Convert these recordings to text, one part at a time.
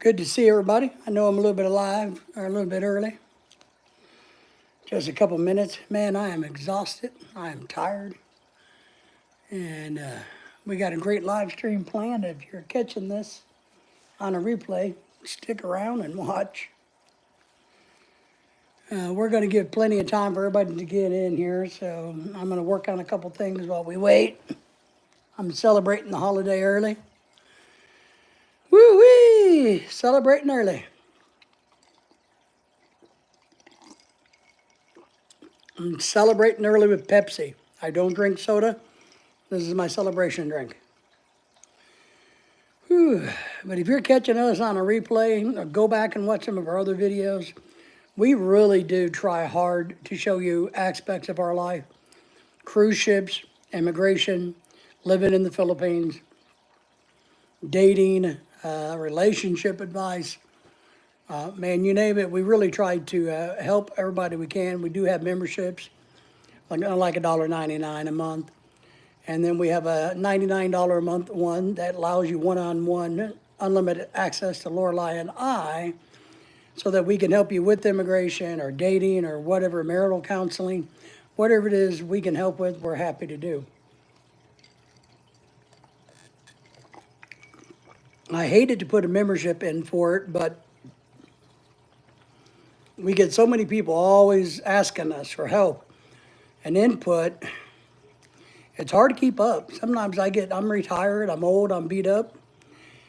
Good to see everybody. I know I'm a little bit alive or a little bit early. Just a couple minutes. Man, I am exhausted. I am tired. And we got a great live stream planned. If you're catching this on a replay, stick around and watch. We're going to give plenty of time for everybody to get in here. So I'm going to work on a couple things while we wait. I'm celebrating the holiday early. Woo-wee! Celebrating early. I'm celebrating early with Pepsi. I don't drink soda. This is my celebration drink. Whew. But if you're catching us on a replay, or go back and watch some of our other videos. We really do try hard to show you aspects of our life. Cruise ships, immigration, living in the Philippines, dating, relationship advice. Man, you name it, we really try to help everybody we can. We do have memberships, like $1.99 a month. And then we have a $99 a month one that allows you one-on-one unlimited access to Lorelei and I, so that we can help you with immigration or dating or whatever, marital counseling, whatever it is we can help with, we're happy to do. I hated to put a membership in for it, but we get so many people always asking us for help and input. It's hard to keep up. Sometimes I'm retired, I'm old, I'm beat up.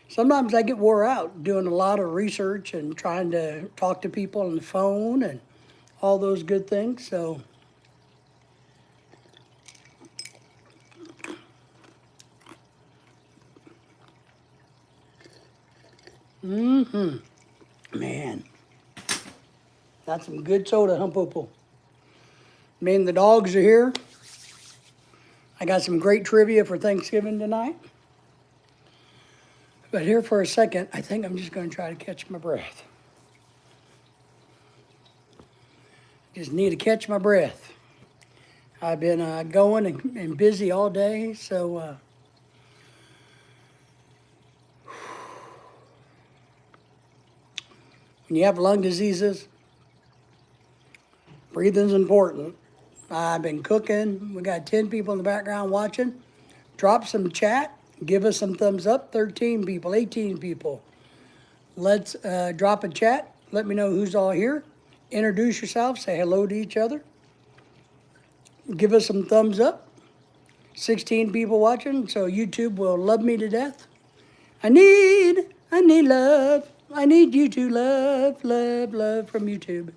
Sometimes I get wore out doing a lot of research and trying to talk to people on the phone and all those good things. So man, that's some good soda, huh, Poo-Poo? Me and the dogs are here. I got some great trivia for Thanksgiving tonight. But here for a second, I think I'm just going to try to catch my breath. Just need to catch my breath. I've been going and busy all day, so when you have lung diseases, breathing's important. I've been cooking. We got 10 people in the background watching. Drop some chat. Give us some thumbs up. 13 people, 18 people. Let's drop a chat. Let me know who's all here. Introduce yourself. Say hello to each other. Give us some thumbs up. 16 people watching, so YouTube will love me to death. I need love. I need you to love from YouTube.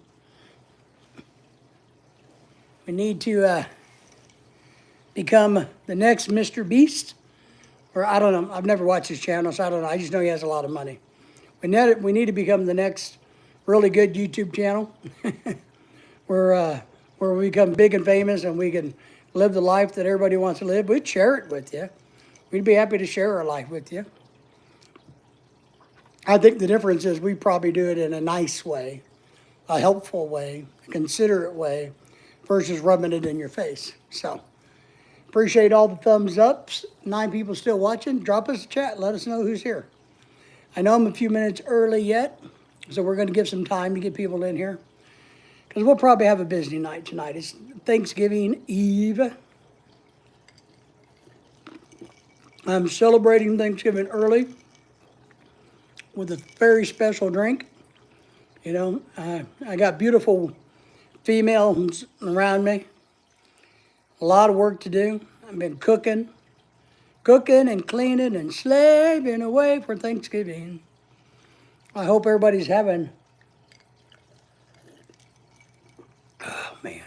We need to become the next Mr. Beast. Or I don't know, I've never watched his channel, so I don't know. I just know he has a lot of money. We need to become the next really good YouTube channel where we become big and famous and we can live the life that everybody wants to live. We'd share it with you. We'd be happy to share our life with you. I think the difference is we probably do it in a nice way, a helpful way, a considerate way, versus rubbing it in your face. So, appreciate all the thumbs ups. 9 people still watching. Drop us a chat. Let us know who's here. I know I'm a few minutes early yet, so we're going to give some time to get people in here, because we'll probably have a busy night tonight. It's Thanksgiving Eve. I'm celebrating Thanksgiving early with a very special drink. You know, I got beautiful females around me. A lot of work to do. I've been cooking and cleaning and slaving away for Thanksgiving. I hope everybody's having, oh man,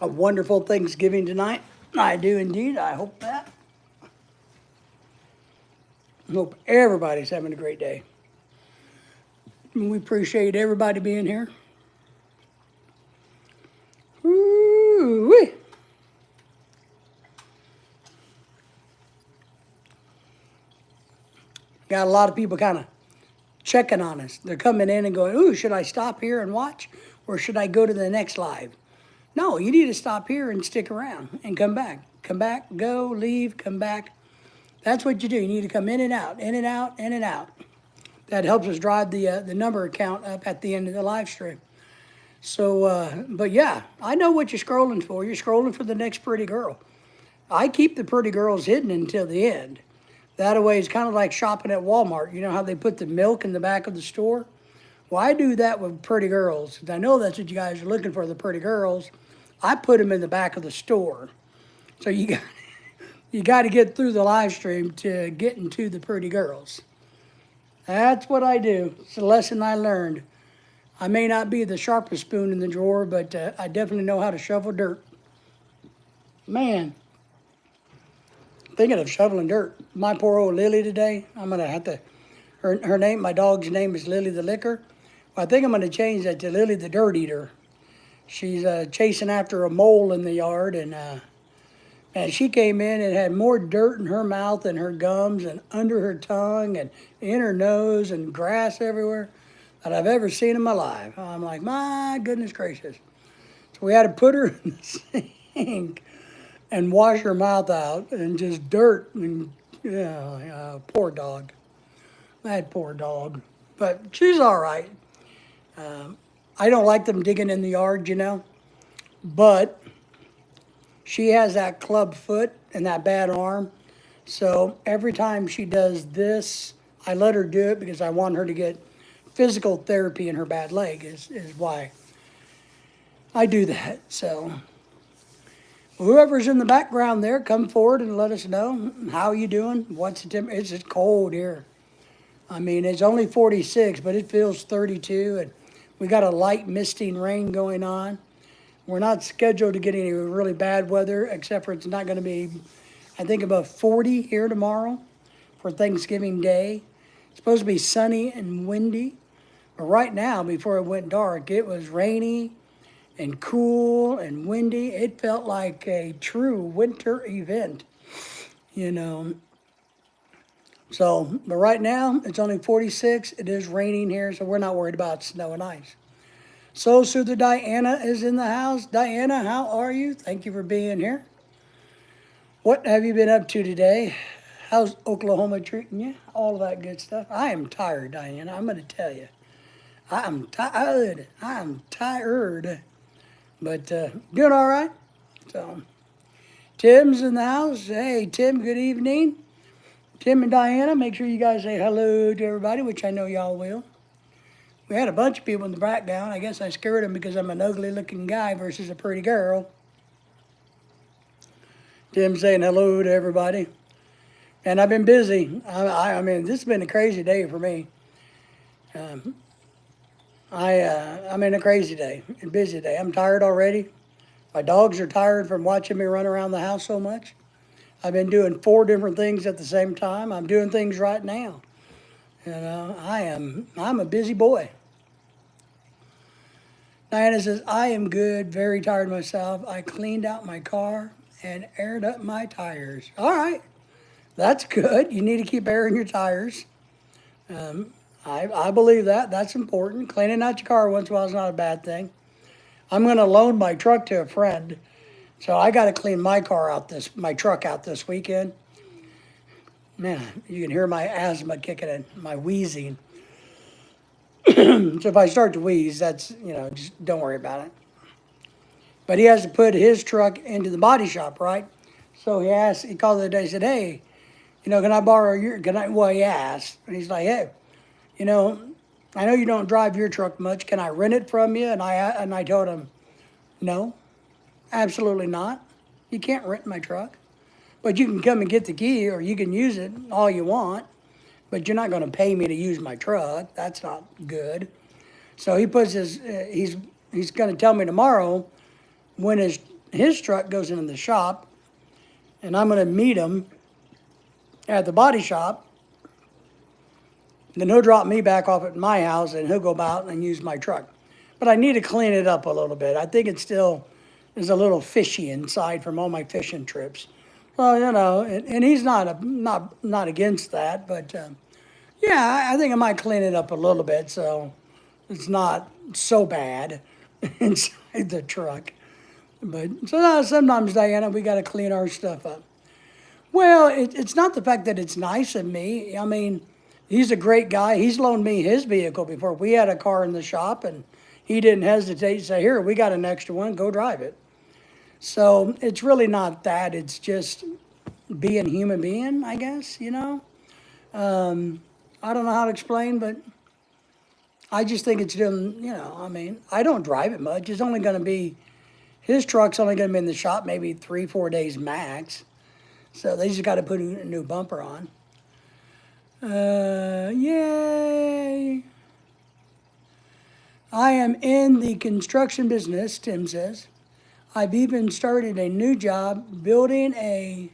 a wonderful Thanksgiving tonight. I do indeed. I hope that. I hope everybody's having a great day. We appreciate everybody being here. Woo-wee. Got a lot of people kind of checking on us. They're coming in and going, ooh, should I stop here and watch? Or should I go to the next live? No, you need to stop here and stick around and come back. Come back, go, leave, come back. That's what you do. You need to come in and out, in and out, in and out. That helps us drive the number count up at the end of the live stream. So, but yeah, I know what you're scrolling for. You're scrolling for the next pretty girl. I keep the pretty girls hidden until the end. That way, it's kind of like shopping at Walmart. You know how they put the milk in the back of the store? Well, I do that with pretty girls. I know that's what you guys are looking for, the pretty girls. I put them in the back of the store. So you got to get through the live stream to get into the pretty girls. That's what I do. It's a lesson I learned. I may not be the sharpest spoon in the drawer, but I definitely know how to shovel dirt. Man, thinking of shoveling dirt, my poor old Lily today, I'm going to have to, her name, my dog's name is Lily the Licker. Well, I think I'm going to change that to Lily the Dirt Eater. She's chasing after a mole in the yard, and she came in and had more dirt in her mouth and her gums and under her tongue and in her nose and grass everywhere that I've ever seen in my life. I'm like, my goodness gracious. So we had to put her in the sink and wash her mouth out, and just dirt. And yeah, poor dog. That poor dog. But she's all right. I don't like them digging in the yard, you know. But she has that club foot and that bad arm. So every time she does this, I let her do it because I want her to get physical therapy in her bad leg is why I do that. So whoever's in the background there, come forward and let us know. How you doing? What's the temperature? It's just cold here. I mean, it's only 46, but it feels 32, and we got a light misting rain going on. We're not scheduled to get any really bad weather, except for it's not going to be, I think, above 40 here tomorrow for Thanksgiving Day. It's supposed to be sunny and windy. But right now, before it went dark, it was rainy and cool and windy. It felt like a true winter event, you know. So, but right now, it's only 46. It is raining here, so we're not worried about snow and ice. Soul Soother Diana is in the house. Diana, how are you? Thank you for being here. What have you been up to today? How's Oklahoma treating you? All of that good stuff. I am tired, Diana. I'm going to tell you. I'm tired. I'm tired. But doing all right. So, Tim's in the house. Hey, Tim, good evening. Tim and Diana, make sure you guys say hello to everybody, which I know y'all will. We had a bunch of people in the background. I guess I scared them because I'm an ugly-looking guy versus a pretty girl. Tim saying hello to everybody. And I've been busy. I mean, this has been a crazy day for me. I'm in a crazy day, a busy day. I'm tired already. My dogs are tired from watching me run around the house so much. I've been doing 4 different things at the same time. I'm doing things right now. You know, I'm a busy boy. Diana says, I am good, very tired myself. I cleaned out my car and aired up my tires. All right, that's good. You need to keep airing your tires. I believe that. That's important. Cleaning out your car once in a while is not a bad thing. I'm going to loan my truck to a friend. So I got to clean my truck out this weekend. Man, you can hear my asthma kicking in, my wheezing. So if I start to wheeze, that's, just don't worry about it. But he has to put his truck into the body shop, right? So he called the other day, said, hey, can I borrow he asked. And he's like, hey, I know you don't drive your truck much. Can I rent it from you? And I told him, no. Absolutely not. You can't rent my truck. But you can come and get the key, or you can use it all you want. But you're not going to pay me to use my truck. That's not good. So he puts he's going to tell me tomorrow when his truck goes into the shop, and I'm going to meet him at the body shop. Then he'll drop me back off at my house, and he'll go out and use my truck. But I need to clean it up a little bit. I think it's still is a little fishy inside from all my fishing trips. Well, and he's not against that, but yeah, I think I might clean it up a little bit so it's not so bad inside the truck. But so sometimes, Diana, we got to clean our stuff up. Well, it's not the fact that it's nice of me. I mean, He's a great guy. He's loaned me his vehicle before. We had a car in the shop, and he didn't hesitate to say, "Here, we got an extra one. Go drive it." So it's really not that. It's just being a human being, I guess. I don't know how to explain, but I just think it's doing. I mean, I don't drive it much. It's only going to be his truck's only going to be in the shop maybe 3-4 days max. So they just got to put a new bumper on. Yay! I am in the construction business, Tim says. I've even started a new job building a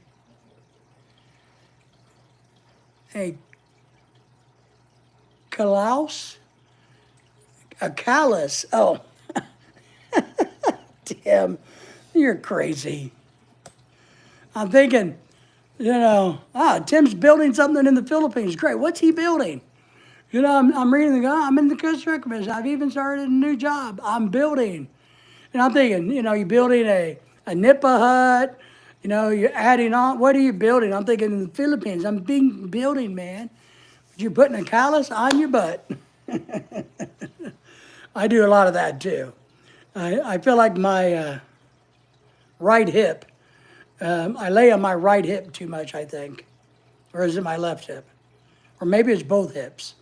callus. A callus. Oh, Tim, you're crazy. I'm thinking, Tim's building something in the Philippines. Great. What's he building? I'm reading the guy. I'm in the construction business. I've even started a new job. I'm building. And I'm thinking, you're building a nipa hut. You're adding on. What are you building? I'm thinking in the Philippines. I'm building, man. You're putting a callus on your butt. I do a lot of that too. I feel like my right hip, I lay on my right hip too much, I think. Or is it my left hip? Or maybe it's both hips.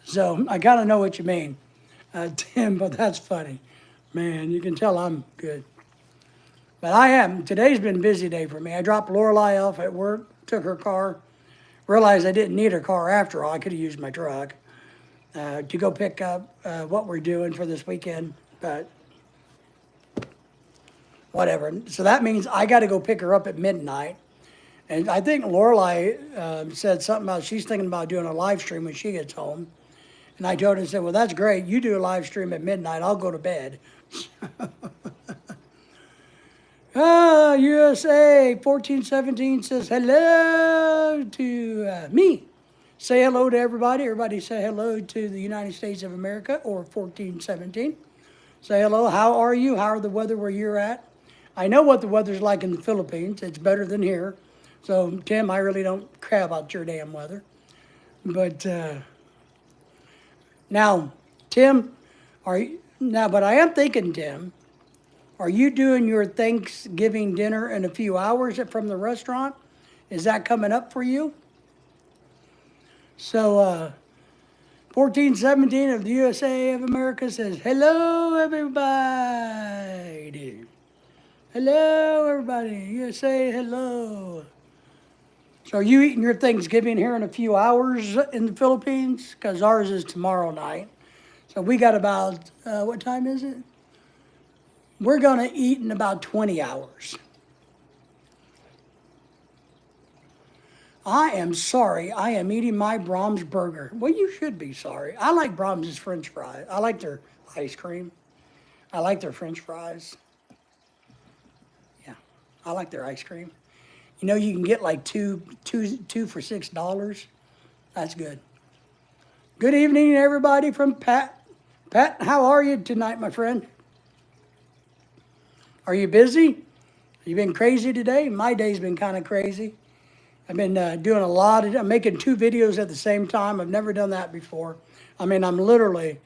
So I kind of know what you mean, Tim, but that's funny. Man, you can tell I'm good. But I am. Today's been a busy day for me. I dropped Lorelei off at work, took her car, realized I didn't need her car after all. I could have used my truck to go pick up what we're doing for this weekend. But whatever. So that means I got to go pick her up at midnight. And I think Lorelei said something about she's thinking about doing a live stream when she gets home. And I told her, I said, well, that's great. You do a live stream at midnight. I'll go to bed. USA 1417 says hello to me. Say hello to everybody. Everybody say hello to the United States of America, or 1417. Say hello. How are you? How are the weather where you're at? I know what the weather's like in the Philippines. It's better than here. So, Tim, I really don't care about your damn weather. But now, Tim, but I am thinking, Tim, are you doing your Thanksgiving dinner in a few hours from the restaurant? Is that coming up for you? So, 1417 of the USA of America says, hello, everybody. Hello, everybody. USA, hello. So are you eating your Thanksgiving here in a few hours in the Philippines? Because ours is tomorrow night. So we got about, what time is it? We're going to eat in about 20 hours. I am sorry. I am eating my Brahms burger. Well, you should be sorry. I like Brahms' French fries. I like their ice cream. I like their French fries. Yeah, I like their ice cream. You can get like two for $6. That's good. Good evening, everybody, from Pat. Pat, how are you tonight, my friend? Are you busy? You been crazy today? My day's been kind of crazy. I've been doing I'm making 2 videos at the same time. I've never done that before. I mean, I'm literally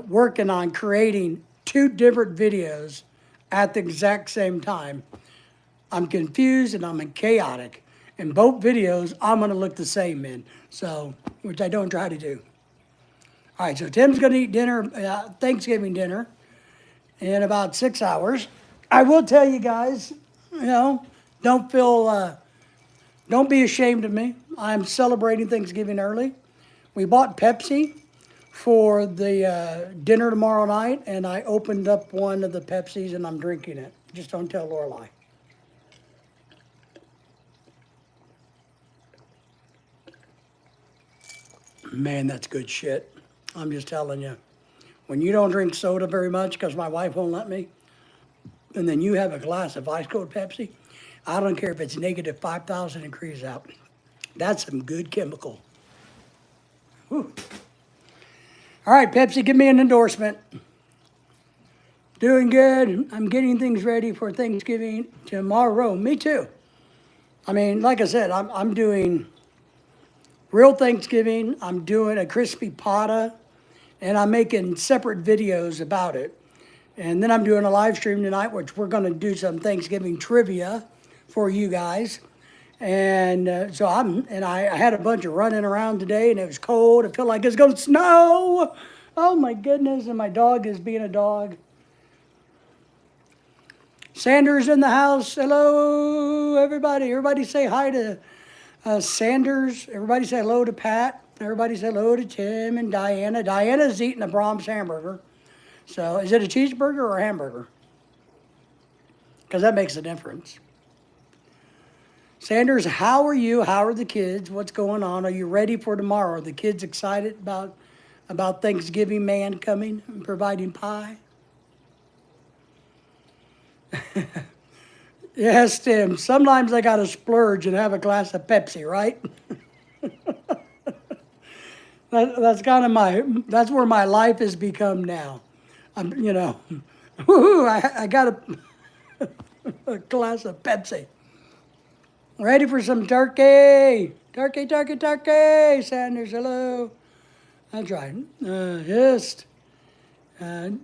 working on creating 2 different videos at the exact same time. I'm confused and I'm chaotic. In both videos, I'm going to look the same in, which I don't try to do. All right, so Tim's going to eat dinner, Thanksgiving dinner, in about 6 hours. I will tell you guys, don't be ashamed of me. I'm celebrating Thanksgiving early. We bought Pepsi for the dinner tomorrow night, and I opened up one of the Pepsis and I'm drinking it. Just don't tell Lorelei. Man, that's good shit. I'm just telling you. When you don't drink soda very much because my wife won't let me, and then you have a glass of ice cold Pepsi, I don't care if it's negative 5,000 degrees out. That's some good chemical. Whew. All right, Pepsi, give me an endorsement. Doing good. I'm getting things ready for Thanksgiving tomorrow. Me too. I mean, like I said, I'm doing real Thanksgiving. I'm doing a crispy pata, and I'm making separate videos about it. And then I'm doing a live stream tonight, which we're going to do some Thanksgiving trivia for you guys. And I had a bunch of running around today, and it was cold. It felt like it's going to snow. Oh my goodness! And my dog is being a dog. Sanders in the house. Hello, everybody. Everybody say hi to Sanders. Everybody say hello to Pat. Everybody say hello to Tim and Diana. Diana's eating a Brahms hamburger. So is it a cheeseburger or a hamburger? Because that makes a difference. Sanders, how are you? How are the kids? What's going on? Are you ready for tomorrow? Are the kids excited about Thanksgiving man coming and providing pie? Yes, Tim. Sometimes I got to splurge and have a glass of Pepsi, right? That's kind of that's where my life has become now. Woohoo, I got a glass of Pepsi. Ready for some turkey? Turkey, turkey, turkey. Sanders, hello. That's right.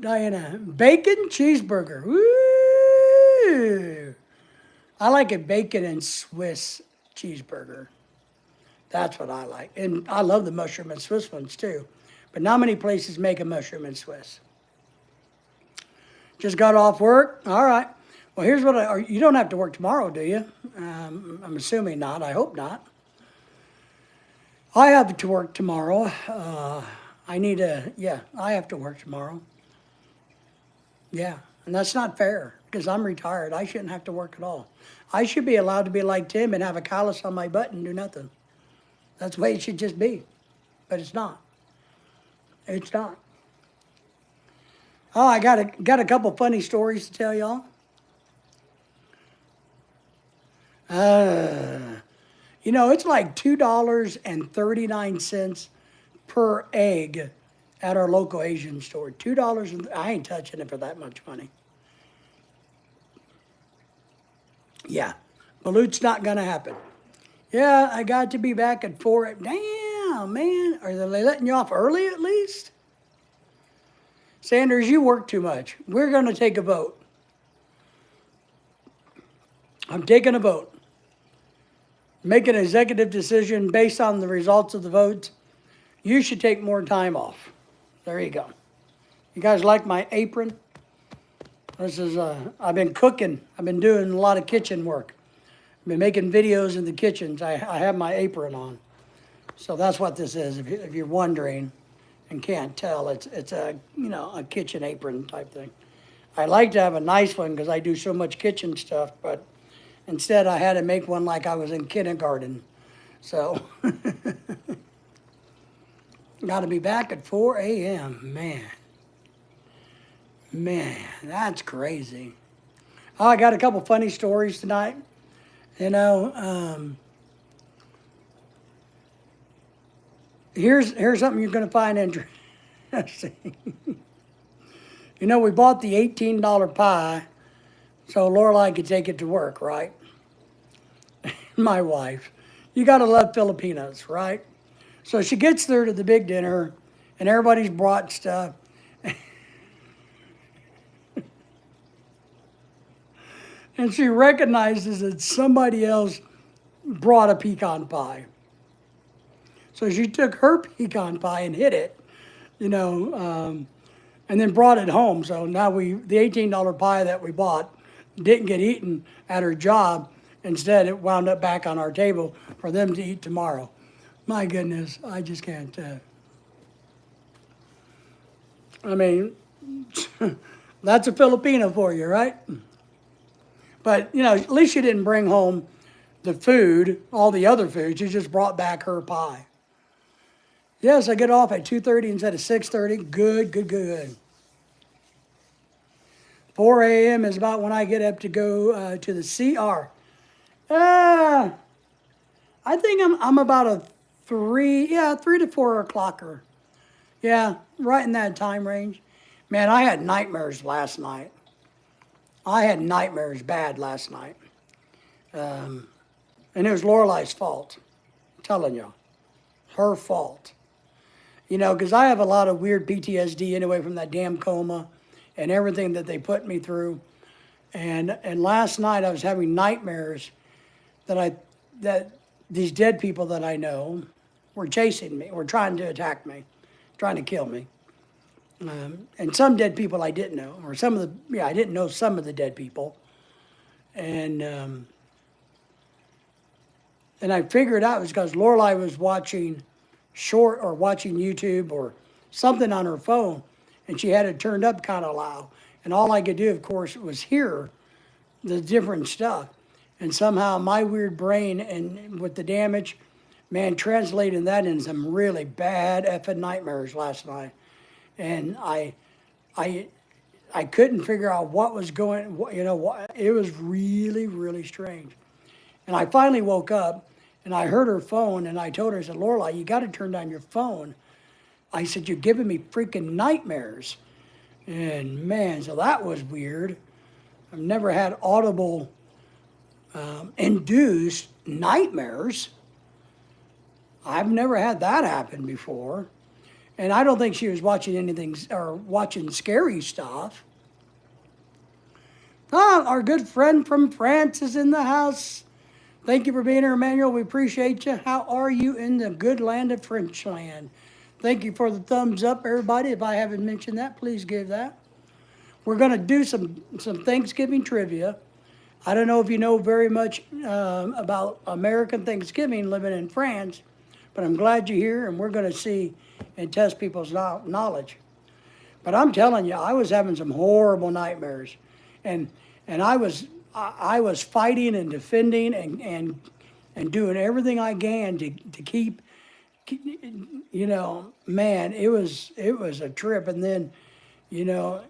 Diana, bacon cheeseburger. Woo! I like a bacon and Swiss cheeseburger. That's what I like. And I love the mushroom and Swiss ones too. But not many places make a mushroom and Swiss. Just got off work? All right. Well, here's what you don't have to work tomorrow, do you? I'm assuming not. I hope not. I have to work tomorrow. I have to work tomorrow. Yeah, and that's not fair because I'm retired. I shouldn't have to work at all. I should be allowed to be like Tim and have a callus on my butt and do nothing. That's the way it should just be. But it's not. It's not. Oh, I got a couple funny stories to tell y'all. It's like $2.39 per egg at our local Asian store. $2, and I ain't touching it for that much money. Yeah, Balloot's not gonna happen. Yeah, I got to be back at 4. Damn, man, are they letting you off early at least? Sanders, you work too much. We're gonna take a vote. I'm taking a vote. Make an executive decision based on the results of the votes. You should take more time off. There you go. You guys like my apron? This is, I've been cooking. I've been doing a lot of kitchen work. I've been making videos in the kitchens. I have my apron on. So that's what this is, if you're wondering and can't tell. It's a kitchen apron type thing. I like to have a nice one because I do so much kitchen stuff, but instead, I had to make one like I was in kindergarten. So, got to be back at 4 a.m. Man, that's crazy. Oh, I got a couple funny stories tonight. Here's something you're going to find interesting. We bought the $18 pie so Lorelai could take it to work, right? My wife. You got to love Filipinos, right? So she gets there to the big dinner, and everybody's brought stuff. And she recognizes that somebody else brought a pecan pie. So she took her pecan pie and hid it, and then brought it home. So now the $18 pie that we bought didn't get eaten at her job. Instead, it wound up back on our table for them to eat tomorrow. My goodness, I just can't. That's a Filipino for you, right? But, at least you didn't bring home the food, all the other foods. You just brought back her pie. Yes, I get off at 2:30 instead of 6:30. Good. 4 a.m. is about when I get up to go to the CR. I think I'm about a 3 to 4 o'clocker. Yeah, right in that time range. Man, I had nightmares last night. I had nightmares bad last night. And it was Lorelai's fault. I'm telling you. her fault. You know, because I have a lot of weird PTSD anyway from that damn coma and everything that they put me through. And last night I was having nightmares that these dead people that I know were chasing me, were trying to attack me, trying to kill me. And some dead people I didn't know, or some of the, yeah, I didn't know some of the dead people. And I figured out it was because Lorelai was watching watching YouTube or something on her phone, and she had it turned up kind of loud. And all I could do, of course, was hear the different stuff. And somehow my weird brain and with the damage, man, translating that into some really bad effing nightmares last night. And I couldn't figure out what was going, it was really, really strange. And I finally woke up and I heard her phone and I told her, I said, Lorelai, you got to turn down your phone. I said, you're giving me freaking nightmares. And man, so that was weird. I've never had audible induced nightmares. I've never had that happen before. And I don't think she was watching anything or watching scary stuff. Ah, our good friend from France is in the house. Thank you for being here, Emmanuel. We appreciate you. How are you in the good land of Frenchland? Thank you for the thumbs up, everybody. If I haven't mentioned that, please give that. We're going to do some Thanksgiving trivia. I don't know if you know very much about American Thanksgiving living in France, but I'm glad you're here, and we're going to see and test people's knowledge. But I'm telling you, I was having some horrible nightmares, and I was fighting and defending and doing everything I can to keep, you know, man, it was a trip. And then, you know,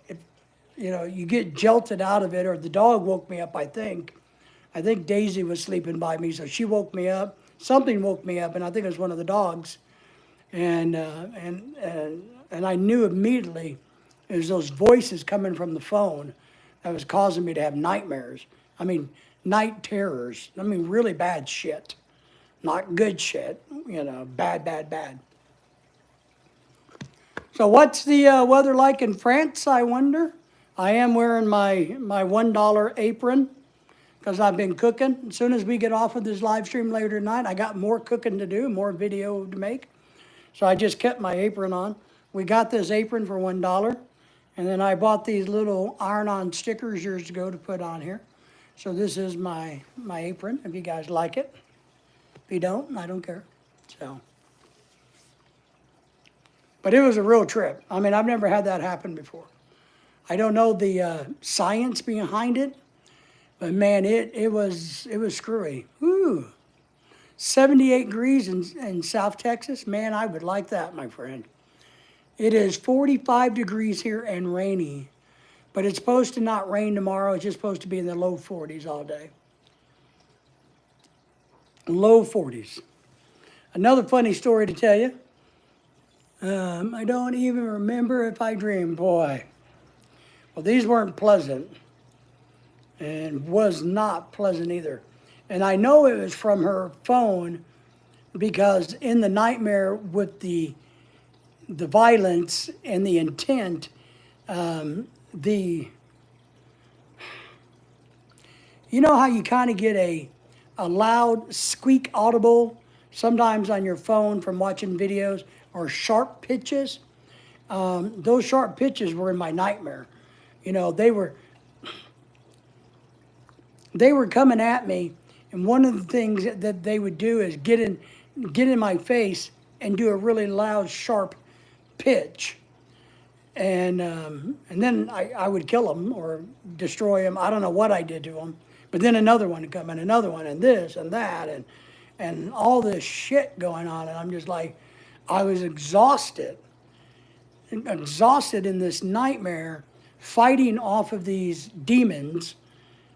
you get jolted out of it, or the dog woke me up, I think. I think Daisy was sleeping by me, so she woke me up. Something woke me up, and I think it was one of the dogs. And I knew immediately it was those voices coming from the phone that was causing me to have nightmares. I mean, night terrors. I mean, really bad shit. Not good shit, bad, bad, bad. So what's the weather like in France, I wonder? I am wearing my $1 apron because I've been cooking. As soon as we get off of this live stream later tonight, I got more cooking to do, more video to make. So I just kept my apron on. We got this apron for $1. And then I bought these little iron-on stickers years ago to put on here. So this is my apron, if you guys like it. If you don't, I don't care. So, but it was a real trip. I mean, I've never had that happen before. I don't know the science behind it, but man, it was screwy. Ooh, 78 degrees in South Texas. Man, I would like that, my friend. It is 45 degrees here and rainy, but it's supposed to not rain tomorrow. It's just supposed to be in the low 40s all day. Low 40s. Another funny story to tell you. I don't even remember if I dreamed, boy. Well, these weren't pleasant, and was not pleasant either. And I know it was from her phone because in the nightmare with the violence and the intent, you know how you kind of get a loud squeak audible sometimes on your phone from watching videos, or sharp pitches? Those sharp pitches were in my nightmare. You know, they were coming at me, and one of the things that they would do is get in my face and do a really loud, sharp pitch. And then I would kill them or destroy them. I don't know what I did to them. But then another one would come, and another one, and this and that, and all this shit going on. And I'm just like, I was exhausted in this nightmare, fighting off of these demons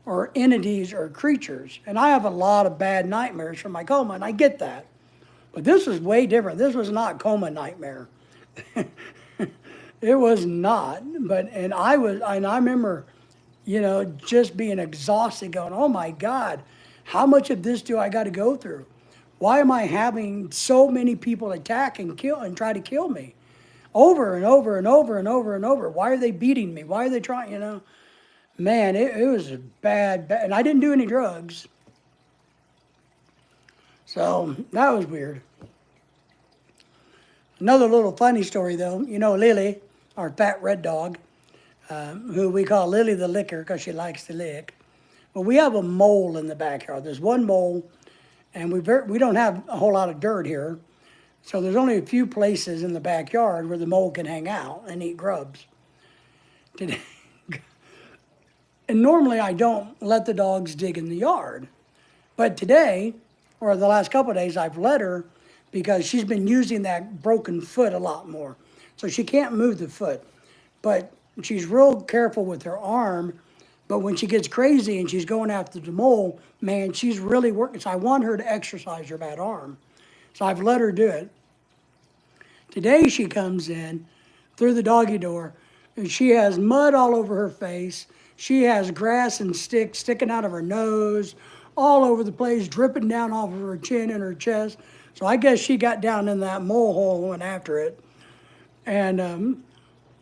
or entities or creatures. And I have a lot of bad nightmares from my coma, and I get that. But this was way different. This was not coma nightmare. It was not. And I remember, just being exhausted, going, oh my God, how much of this do I got to go through? Why am I having so many people attack and kill and try to kill me? Over and over and over and over and over. Why are they beating me? Why are they trying, Man, it was a bad, and I didn't do any drugs. So that was weird. Another little funny story though, Lily, our fat red dog, who we call Lily the Licker because she likes to lick. Well, we have a mole in the backyard. There's one mole, and we don't have a whole lot of dirt here. So there's only a few places in the backyard where the mole can hang out and eat grubs. Today, and normally I don't let the dogs dig in the yard. But today, or the last couple of days, I've let her because she's been using that broken foot a lot more. So she can't move the foot. But she's real careful with her arm. But when she gets crazy and she's going after the mole, man, she's really working. So I want her to exercise her bad arm. So I've let her do it. Today she comes in through the doggy door and she has mud all over her face. She has grass and sticks sticking out of her nose, all over the place, dripping down off of her chin and her chest. So I guess she got down in that mole hole and went after it. And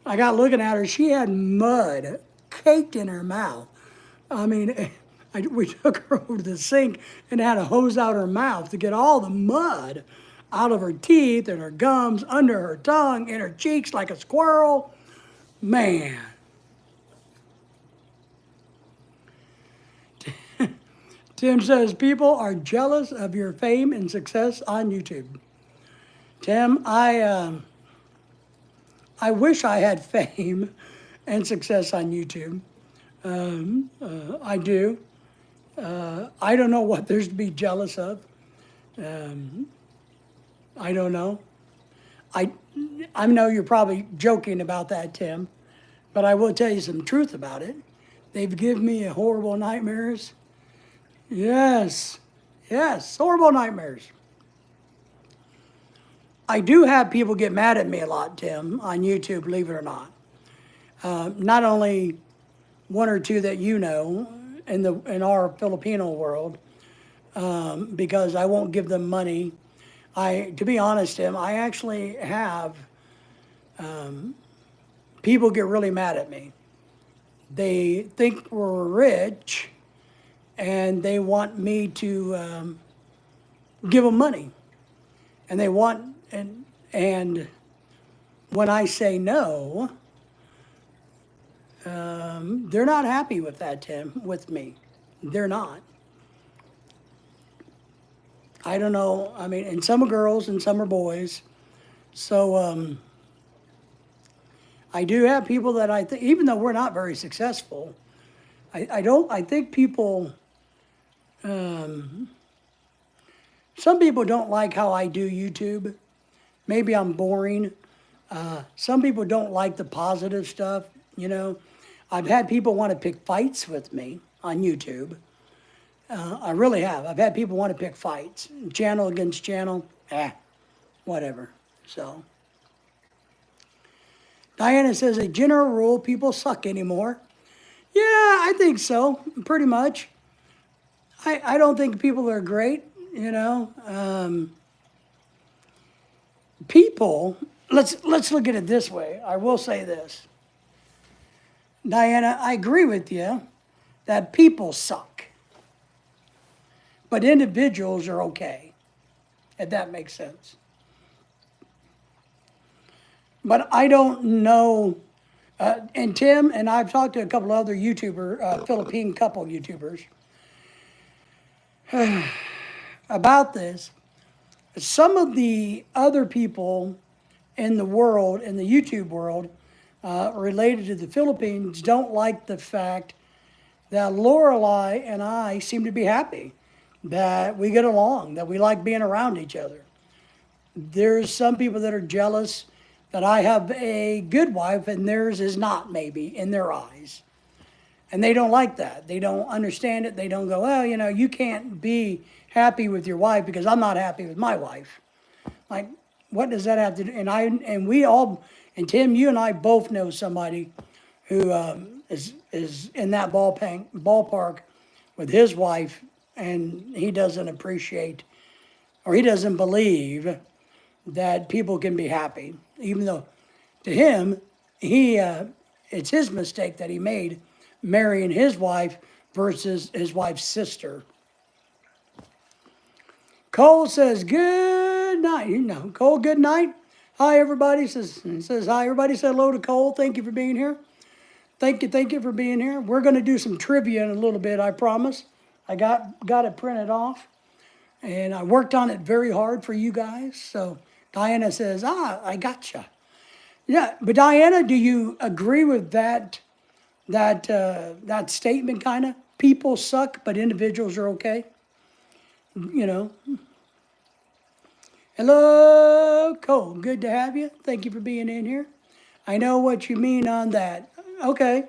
I got looking at her. She had mud caked in her mouth. I mean, we took her over to the sink and had to hose out her mouth to get all the mud out of her teeth and her gums, under her tongue, in her cheeks like a squirrel. Man. Tim says, people are jealous of your fame and success on YouTube. Tim, I wish I had fame and success on YouTube. I do. I don't know what there's to be jealous of. I don't know. I know you're probably joking about that, Tim, but I will tell you some truth about it. They've given me horrible nightmares. Yes, horrible nightmares. I do have people get mad at me a lot, Tim, on YouTube, believe it or not. Not only one or two that you know in our Filipino world, because I won't give them money. To be honest, Tim, I actually have people get really mad at me. They think we're rich, and they want me to give them money, and they want and when I say no, they're not happy with that, Tim, with me. They're not. I don't know. I mean, and some are girls and some are boys. So I do have people that I think, even though we're not very successful, I think people, some people don't like how I do YouTube. Maybe I'm boring. Some people don't like the positive stuff, I've had people want to pick fights with me on YouTube. I really have. I've had people want to pick fights. Channel against channel, whatever. So, Diana says, a general rule, people suck anymore. Yeah, I think so, pretty much. I don't think people are great, People, let's look at it this way. I will say this. Diana, I agree with you that people suck. But individuals are okay, if that makes sense. But I don't know, and Tim and I've talked to a couple other Philippine couple YouTubers about this. Some of the other people in the world, in the YouTube world, related to the Philippines, don't like the fact that Lorelai and I seem to be happy, that we get along, that we like being around each other. There's some people that are jealous that I have a good wife and theirs is not, maybe, in their eyes. And they don't like that. They don't understand it. They don't go, well, you can't be happy with your wife because I'm not happy with my wife. Like, what does that have to do? And we all, and Tim, you and I both know somebody who is in that ballpark with his wife, and he doesn't appreciate or he doesn't believe that people can be happy, even though to him, it's his mistake that he made marrying his wife versus his wife's sister. Cole says, good night. Cole, good night. Hi, everybody. Says hi, everybody. Say hello to Cole. Thank you for being here. Thank you for being here. We're going to do some trivia in a little bit, I promise. I got it printed off, and I worked on it very hard for you guys. So Diana says, I gotcha. Yeah, but Diana, do you agree with that statement kind of? People suck, but individuals are okay? You know. Hello, Cole. Good to have you. Thank you for being in here. I know what you mean on that. Okay.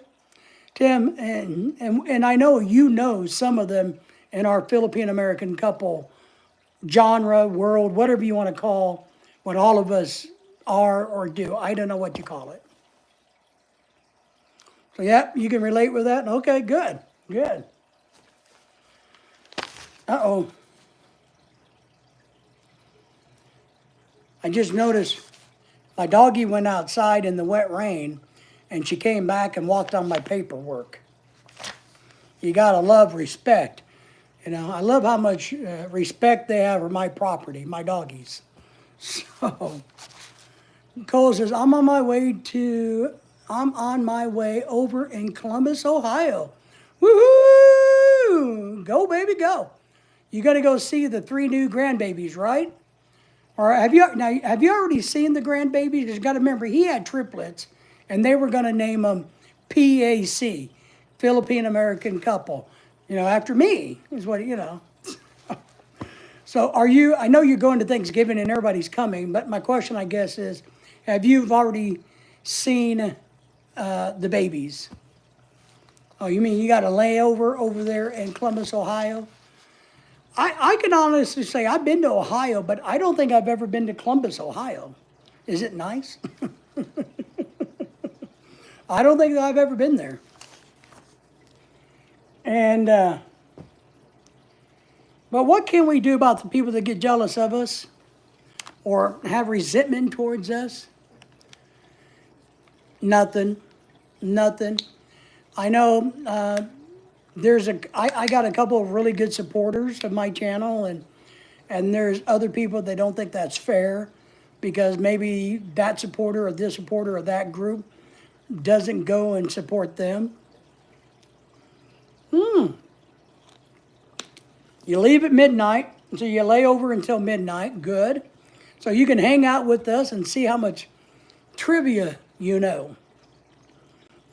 Tim, and I know you know some of them in our Philippine-American couple genre, world, whatever you want to call what all of us are or do. I don't know what you call it. So, yeah, you can relate with that? Okay, good, good. Uh-oh. I just noticed my doggie went outside in the wet rain, and she came back and walked on my paperwork. You gotta love respect. You know, I love how much respect they have for my property, my doggies. So, Cole says, I'm on my way over in Columbus, Ohio. Woohoo! Go, baby, go. You gotta go see the 3 new grandbabies, right? Or have you already seen the grandbabies? Because you got to remember, he had triplets, and they were going to name them PAC, Philippine American couple. You know, after me is what you know. So I know you're going to Thanksgiving and everybody's coming, but my question, I guess, is, have you already seen the babies? Oh, you mean you got a layover over there in Columbus, Ohio? I can honestly say I've been to Ohio, but I don't think I've ever been to Columbus, Ohio. Is it nice? I don't think that I've ever been there. And, but what can we do about the people that get jealous of us or have resentment towards us? Nothing. I know I got a couple of really good supporters of my channel, and there's other people that don't think that's fair because maybe that supporter or this supporter or that group doesn't go and support them. You leave at midnight, so you lay over until midnight. Good. So you can hang out with us and see how much trivia you know.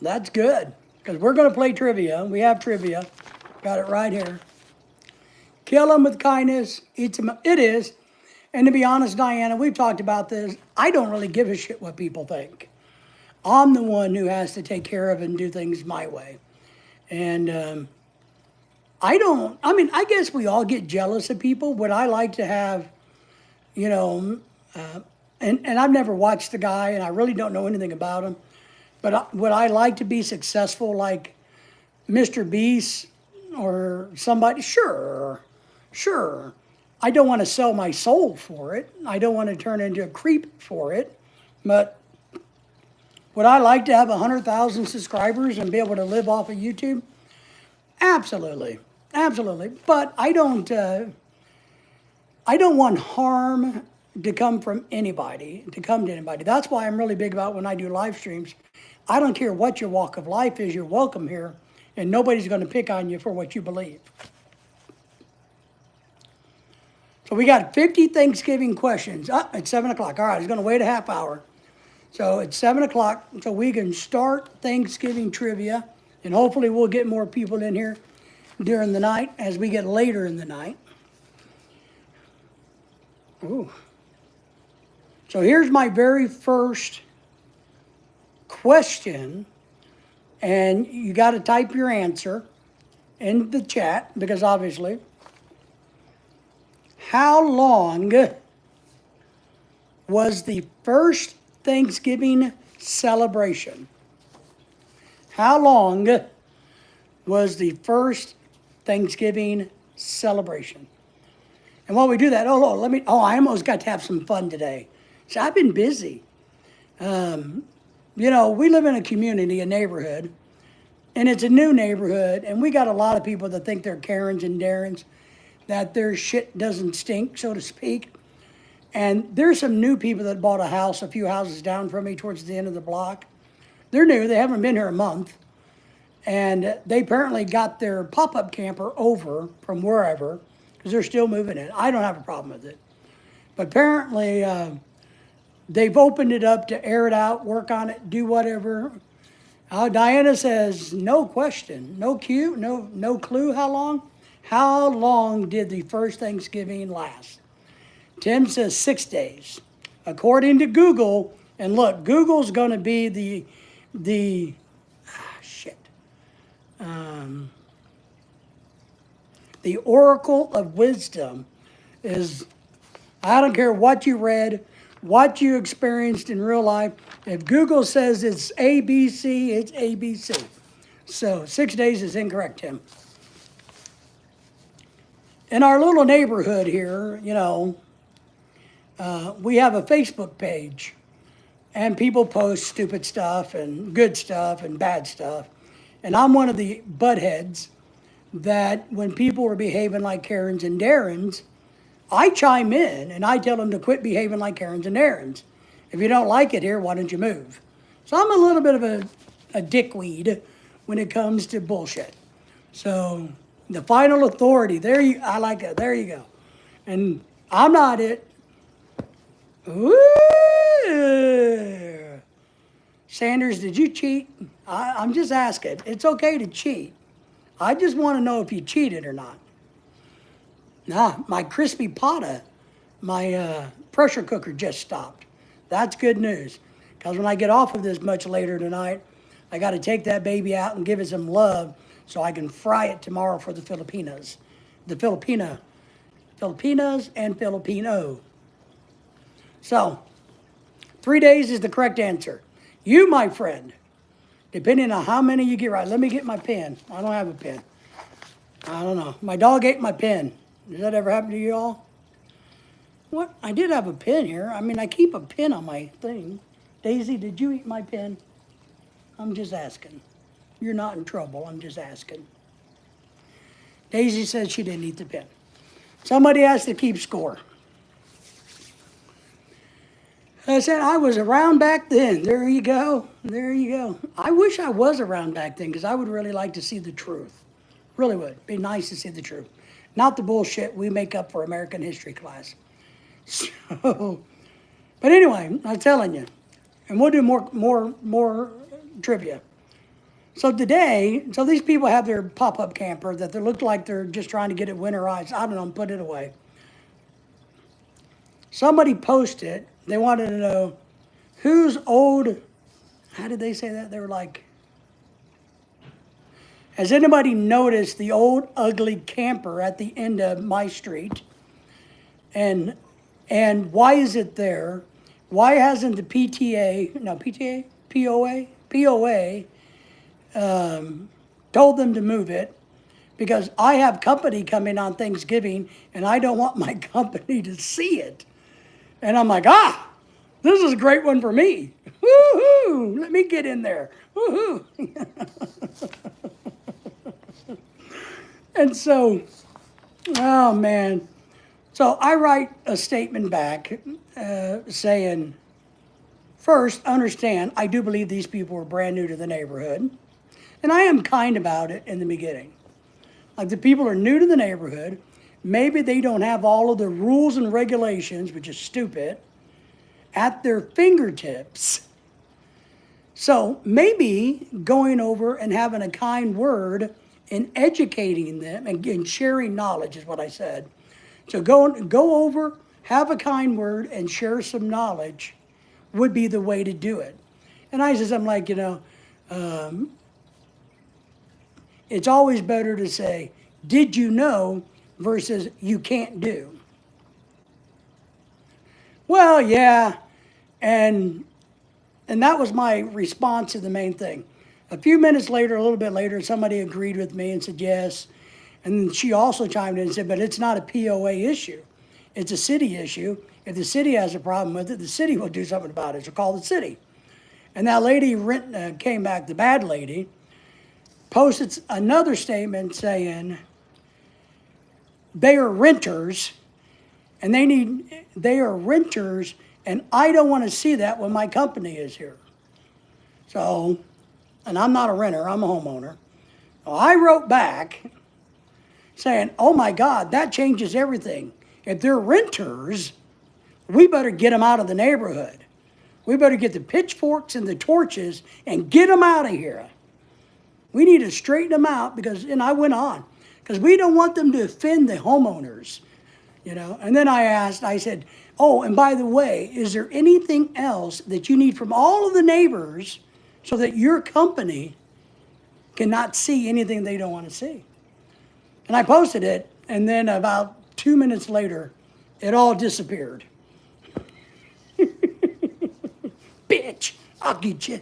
That's good. Because we're going to play trivia. We have trivia. Got it right here. Kill them with kindness. It is. And to be honest, Diana, we've talked about this. I don't really give a shit what people think. I'm the one who has to take care of and do things my way. And I guess we all get jealous of people. Would I like to have, you know, and I've never watched the guy, and I really don't know anything about him. But would I like to be successful like Mr. Beast or somebody? Sure. I don't want to sell my soul for it. I don't want to turn into a creep for it. But would I like to have 100,000 subscribers and be able to live off of YouTube? Absolutely. But I don't want harm to come to anybody. That's why I'm really big about when I do live streams. I don't care what your walk of life is, you're welcome here, and nobody's going to pick on you for what you believe. So we got 50 Thanksgiving questions. It's 7 o'clock. All right, it's going to wait a half hour. So it's 7 o'clock, so we can start Thanksgiving trivia, and hopefully we'll get more people in here during the night as we get later in the night. Ooh. So here's my very first question, and you got to type your answer in the chat because obviously, how long was the first Thanksgiving celebration? How long was the first Thanksgiving celebration? And while we do that, I almost got to have some fun today. So I've been busy. We live in a community, a neighborhood, and it's a new neighborhood, and we got a lot of people that think they're Karens and Darrens, that their shit doesn't stink, so to speak. And there's some new people that bought a house a few houses down from me towards the end of the block. They're new, they haven't been here a month. And they apparently got their pop-up camper over from wherever, because they're still moving in. I don't have a problem with it. But apparently, they've opened it up to air it out, work on it, do whatever. Diana says, no question, no clue how long? How long did the first Thanksgiving last? Tim says 6 days. According to Google, and look, Google's going to be the oracle of wisdom. Is, I don't care what you read, what you experienced in real life. If Google says it's ABC, it's ABC. So 6 days is incorrect, Tim. In our little neighborhood here, we have a Facebook page, and people post stupid stuff and good stuff and bad stuff. And I'm one of the buttheads that when people are behaving like Karens and Darrens, I chime in and I tell them to quit behaving like Karens and Darrens. If you don't like it here, why don't you move? So I'm a little bit of a dickweed when it comes to bullshit. So the final authority, I like it, there you go. And I'm not it. Ooh. Sanders, did you cheat? I'm just asking. It's okay to cheat. I just want to know if you cheated or not. Nah, my crispy pata, my pressure cooker just stopped. That's good news. Because when I get off of this much later tonight, I got to take that baby out and give it some love so I can fry it tomorrow for the Filipinas. Filipinas and Filipino. So, 3 days is the correct answer. You, my friend, depending on how many you get right. Let me get my pen. I don't have a pen. I don't know. My dog ate my pen. Does that ever happen to you all? What? I did have a pen here. I keep a pen on my thing. Daisy, did you eat my pen? I'm just asking. You're not in trouble. I'm just asking. Daisy said she didn't eat the pen. Somebody has to keep score. I said I was around back then. There you go. There you go. I wish I was around back then because I would really like to see the truth. Really would. Be nice to see the truth. Not the bullshit we make up for American history class. So, but anyway, I'm telling you. And we'll do more trivia. So today, these people have their pop-up camper that they look like they're just trying to get it winterized. I don't know, put it away. Somebody posted, they wanted to know whose old, how did they say that? They were like, has anybody noticed the old ugly camper at the end of my street? And why is it there? Why hasn't the POA told them to move it? Because I have company coming on Thanksgiving and I don't want my company to see it. And I'm like, this is a great one for me. Woohoo! Let me get in there. Woohoo! And so, oh man. So I write a statement back saying, first, understand, I do believe these people were brand new to the neighborhood. And I am kind about it in the beginning. Like the people are new to the neighborhood. Maybe they don't have all of the rules and regulations, which is stupid, at their fingertips. So maybe going over and having a kind word and educating them and sharing knowledge is what I said. So go over, have a kind word, and share some knowledge would be the way to do it. And I says, I'm like, it's always better to say, did you know, versus you can't do. Well, yeah, and that was my response to the main thing. A few minutes later, a little bit later, somebody agreed with me and said yes. And she also chimed in and said, but it's not a POA issue. It's a city issue. If the city has a problem with it, the city will do something about it. So call the city. And that lady came back, the bad lady, posted another statement saying they are renters and they are renters, and I don't want to see that when my company is here. So, and I'm not a renter, I'm a homeowner. Well, I wrote back saying, oh my God, that changes everything. If they're renters, we better get them out of the neighborhood. We better get the pitchforks and the torches and get them out of here. We need to straighten them out because, and I went on, because we don't want them to offend the homeowners, you know. And then I said, oh, and by the way, is there anything else that you need from all of the neighbors so that your company cannot see anything they don't want to see? And I posted it, and then about 2 minutes later, it all disappeared. Bitch, I'll get you.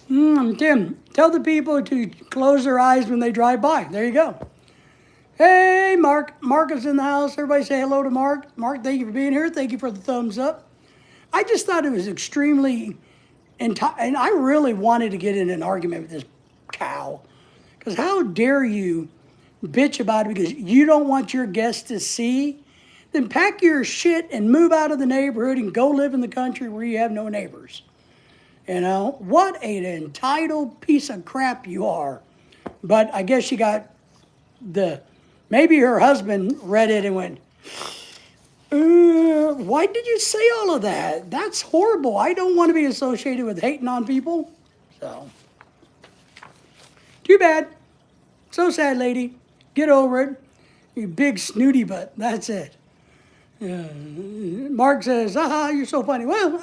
Tim, tell the people to close their eyes when they drive by. There you go. Hey, Mark. Mark is in the house. Everybody say hello to Mark. Mark, thank you for being here. Thank you for the thumbs up. I just thought it was extremely, and I really wanted to get in an argument with this cow. Because how dare you bitch about it because you don't want your guests to see? Then pack your shit and move out of the neighborhood and go live in the country where you have no neighbors. You know, what an entitled piece of crap you are. But I guess she got maybe her husband read it and went, why did you say all of that? That's horrible. I don't want to be associated with hating on people. So, too bad. So sad, lady. Get over it. You big snooty butt. That's it. Mark says, you're so funny. Well,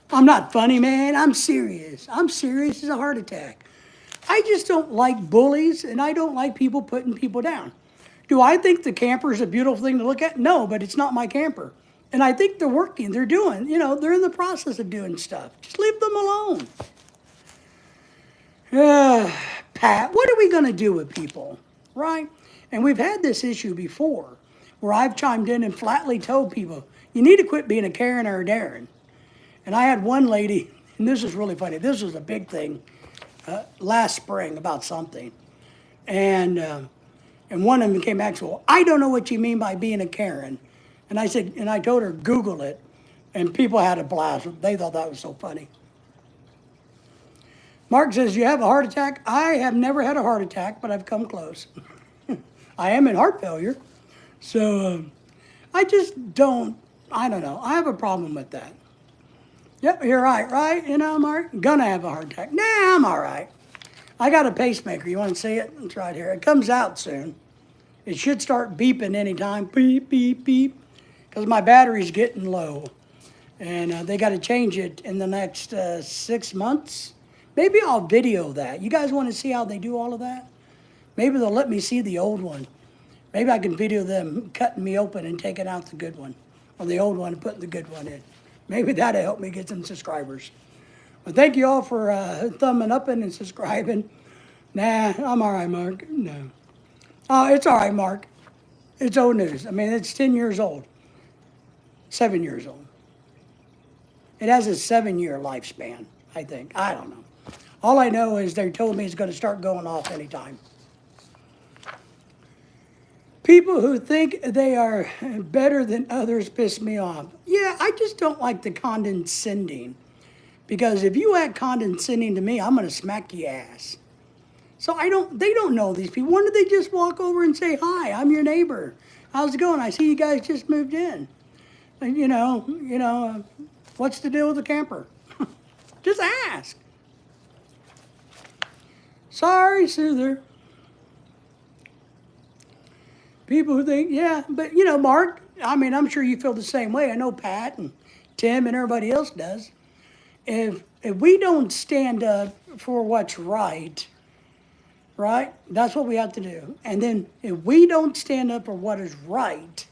I'm not funny, man. I'm serious. I'm serious as a heart attack. I just don't like bullies, and I don't like people putting people down. Do I think the camper is a beautiful thing to look at? No, but it's not my camper. And I think they're working. They're doing, they're in the process of doing stuff. Just leave them alone. Pat, what are we going to do with people, right? And we've had this issue before where I've chimed in and flatly told people, you need to quit being a Karen or a Darren. And I had one lady, and this is really funny. This was a big thing last spring about something. And one of them came back and said, well, I don't know what you mean by being a Karen. And I said, and I told her, Google it. And people had a blast. They thought that was so funny. Mark says, you have a heart attack? I have never had a heart attack, but I've come close. I am in heart failure. So I just don't know. I have a problem with that. Yep, you're right? Mark? Gonna have a heart attack. Nah, I'm all right. I got a pacemaker. You want to see it? It's right here. It comes out soon. It should start beeping anytime. Beep, beep, beep. Because my battery's getting low. And they got to change it in the next 6 months. Maybe I'll video that. You guys want to see how they do all of that? Maybe they'll let me see the old one. Maybe I can video them cutting me open and taking out the good one. Or the old one and putting the good one in. Maybe that'll help me get some subscribers. But thank you all for thumbing up and subscribing. Nah, I'm all right, Mark. No. Oh, it's all right, Mark. It's old news. I mean, it's 10 years old. 7 years old. It has a 7-year lifespan, I think. I don't know. All I know is they told me it's going to start going off anytime. People who think they are better than others piss me off. Yeah, I just don't like the condescending. Because if you act condescending to me, I'm going to smack your ass. So they don't know these people. When did they just walk over and say, hi, I'm your neighbor. How's it going? I see you guys just moved in. And, what's the deal with the camper? Just ask. Sorry, Soother. People who think, yeah, but Mark, I mean, I'm sure you feel the same way. I know Pat and Tim and everybody else does. If we don't stand up for what's right, that's what we have to do. And then if we don't stand up for what is right,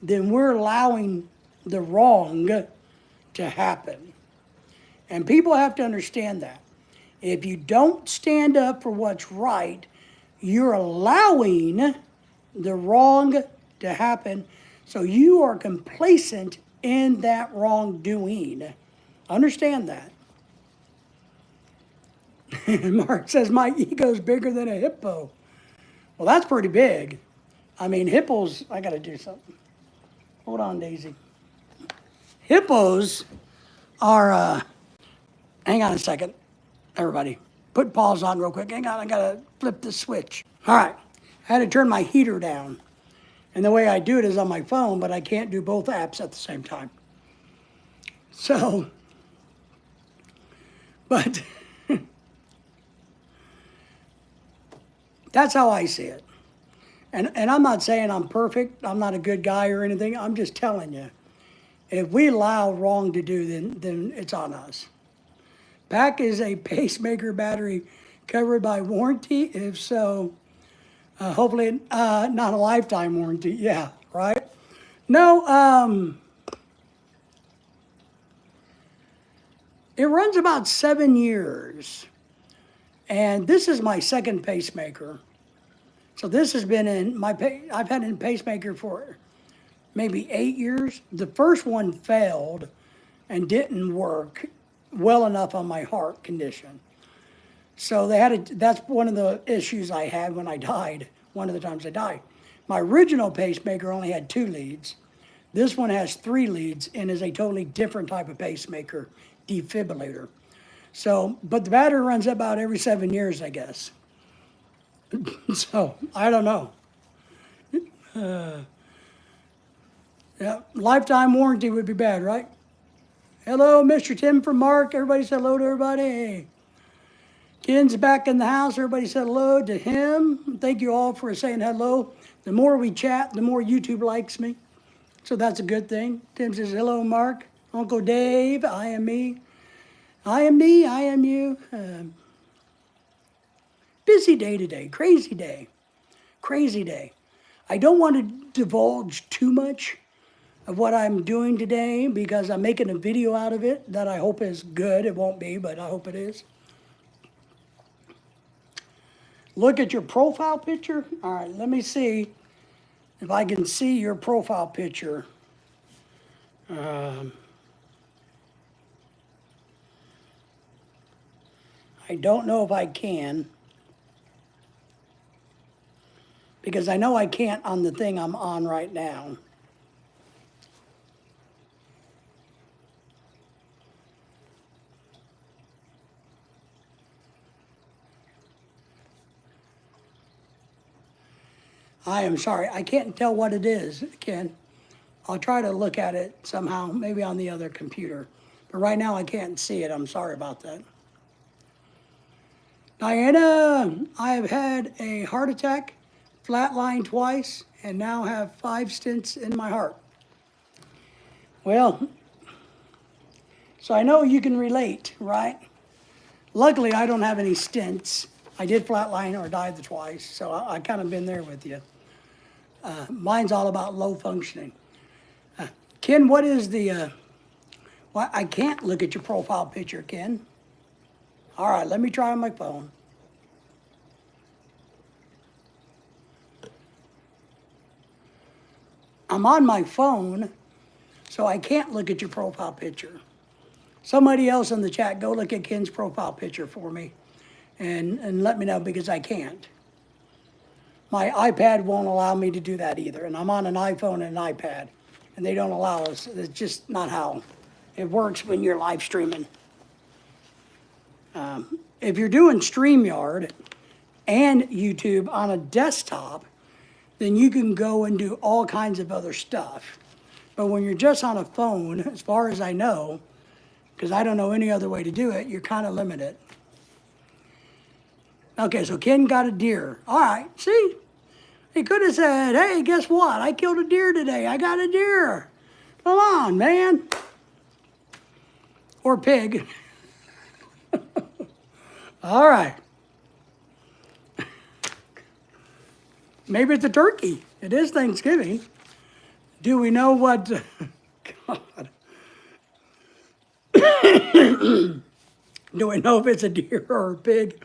then we're allowing the wrong to happen. And people have to understand that. If you don't stand up for what's right, you're allowing the wrong to happen. So you are complacent in that wrongdoing. Understand that. Mark says, my ego's bigger than a hippo. Well, that's pretty big. I mean, hippos, I got to do something. Hold on, Daisy. Hippos are, hang on a second, everybody. Put pause on real quick. Hang on, I got to flip the switch. All right, I had to turn my heater down. And the way I do it is on my phone, but I can't do both apps at the same time. So, but that's how I see it. And I'm not saying I'm perfect. I'm not a good guy or anything. I'm just telling you, if we allow wrong to do, then it's on us. PAC is a pacemaker battery covered by warranty? If so, hopefully not a lifetime warranty. Yeah, right? No, it runs about 7 years. And this is my second pacemaker. So this has been in I've had a pacemaker for maybe 8 years. The first one failed and didn't work well enough on my heart condition. So that's one of the issues I had when I died, one of the times I died. My original pacemaker only had 2 leads. This one has 3 leads and is a totally different type of pacemaker, defibrillator. So, but the battery runs about every 7 years, I guess. So, I don't know. Yeah, lifetime warranty would be bad, right? Hello, Mr. Tim from Mark. Everybody said hello to everybody. Ken's back in the house. Everybody said hello to him. Thank you all for saying hello. The more we chat, the more YouTube likes me. So that's a good thing. Tim says, hello, Mark. Uncle Dave, I am me. I am me, I am you. Busy day today, crazy day, crazy day. I don't want to divulge too much of what I'm doing today because I'm making a video out of it that I hope is good. It won't be, but I hope it is. Look at your profile picture. All right, let me see if I can see your profile picture. I don't know if I can, because I know I can't on the thing I'm on right now. I am sorry, I can't tell what it is, Ken. I'll try to look at it somehow, maybe on the other computer. But right now I can't see it, I'm sorry about that. Diana, I have had a heart attack, flatlined twice, and now have 5 stents in my heart. Well, so I know you can relate, right? Luckily, I don't have any stents. I did flatline or died twice, so I kind of been there with you. Mine's all about low functioning. Ken, what is the, well, I can't look at your profile picture, Ken. All right, let me try on my phone. I'm on my phone, so I can't look at your profile picture. Somebody else in the chat, go look at Ken's profile picture for me and let me know, because I can't. My iPad won't allow me to do that either, and I'm on an iPhone and an iPad, and they don't allow us. It's just not how it works when you're live streaming. If you're doing StreamYard and YouTube on a desktop, then you can go and do all kinds of other stuff. But when you're just on a phone, as far as I know, because I don't know any other way to do it, you're kind of limited. Okay, so Ken got a deer. All right, see? He could have said, hey, guess what? I killed a deer today. I got a deer. Come on, man. Or pig. All right. Maybe it's a turkey. It is Thanksgiving. Do we know what? God. Do we know if it's a deer or a pig?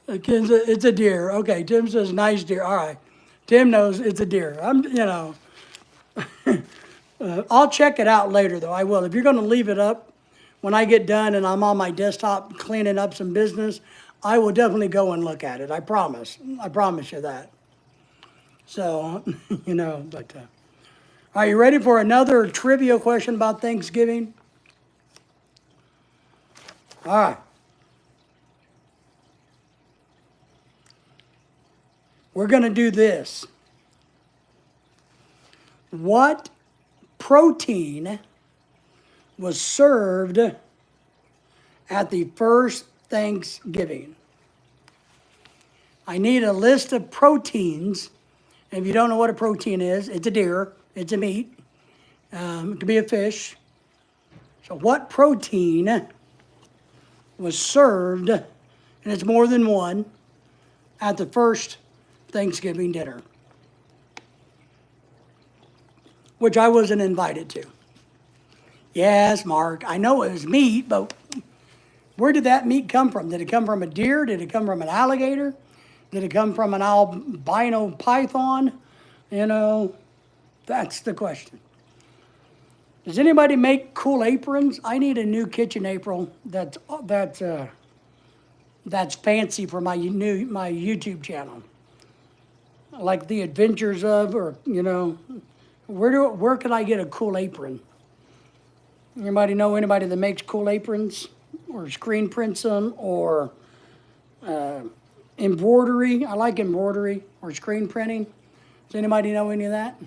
It's a deer. Okay, Tim says nice deer. All right. Tim knows it's a deer. I'll check it out later though. I will. If you're going to leave it up when I get done and I'm on my desktop cleaning up some business, I will definitely go and look at it. I promise. I promise you that. So, are you ready for another trivia question about Thanksgiving? All right. We're going to do this. What protein was served at the first Thanksgiving? I need a list of proteins. If you don't know what a protein is, it's a deer, it's a meat, it could be a fish. So what protein was served, and it's more than one, at the first Thanksgiving dinner, which I wasn't invited to. Yes, Mark, I know it was meat, but where did that meat come from? Did it come from a deer? Did it come from an alligator? Did it come from an albino python? That's the question. Does anybody make cool aprons? I need a new kitchen apron that's fancy for my YouTube channel. Like the adventures of, or where can I get a cool apron? Anybody know anybody that makes cool aprons or screen prints them or embroidery? I like embroidery or screen printing. Does anybody know any of that?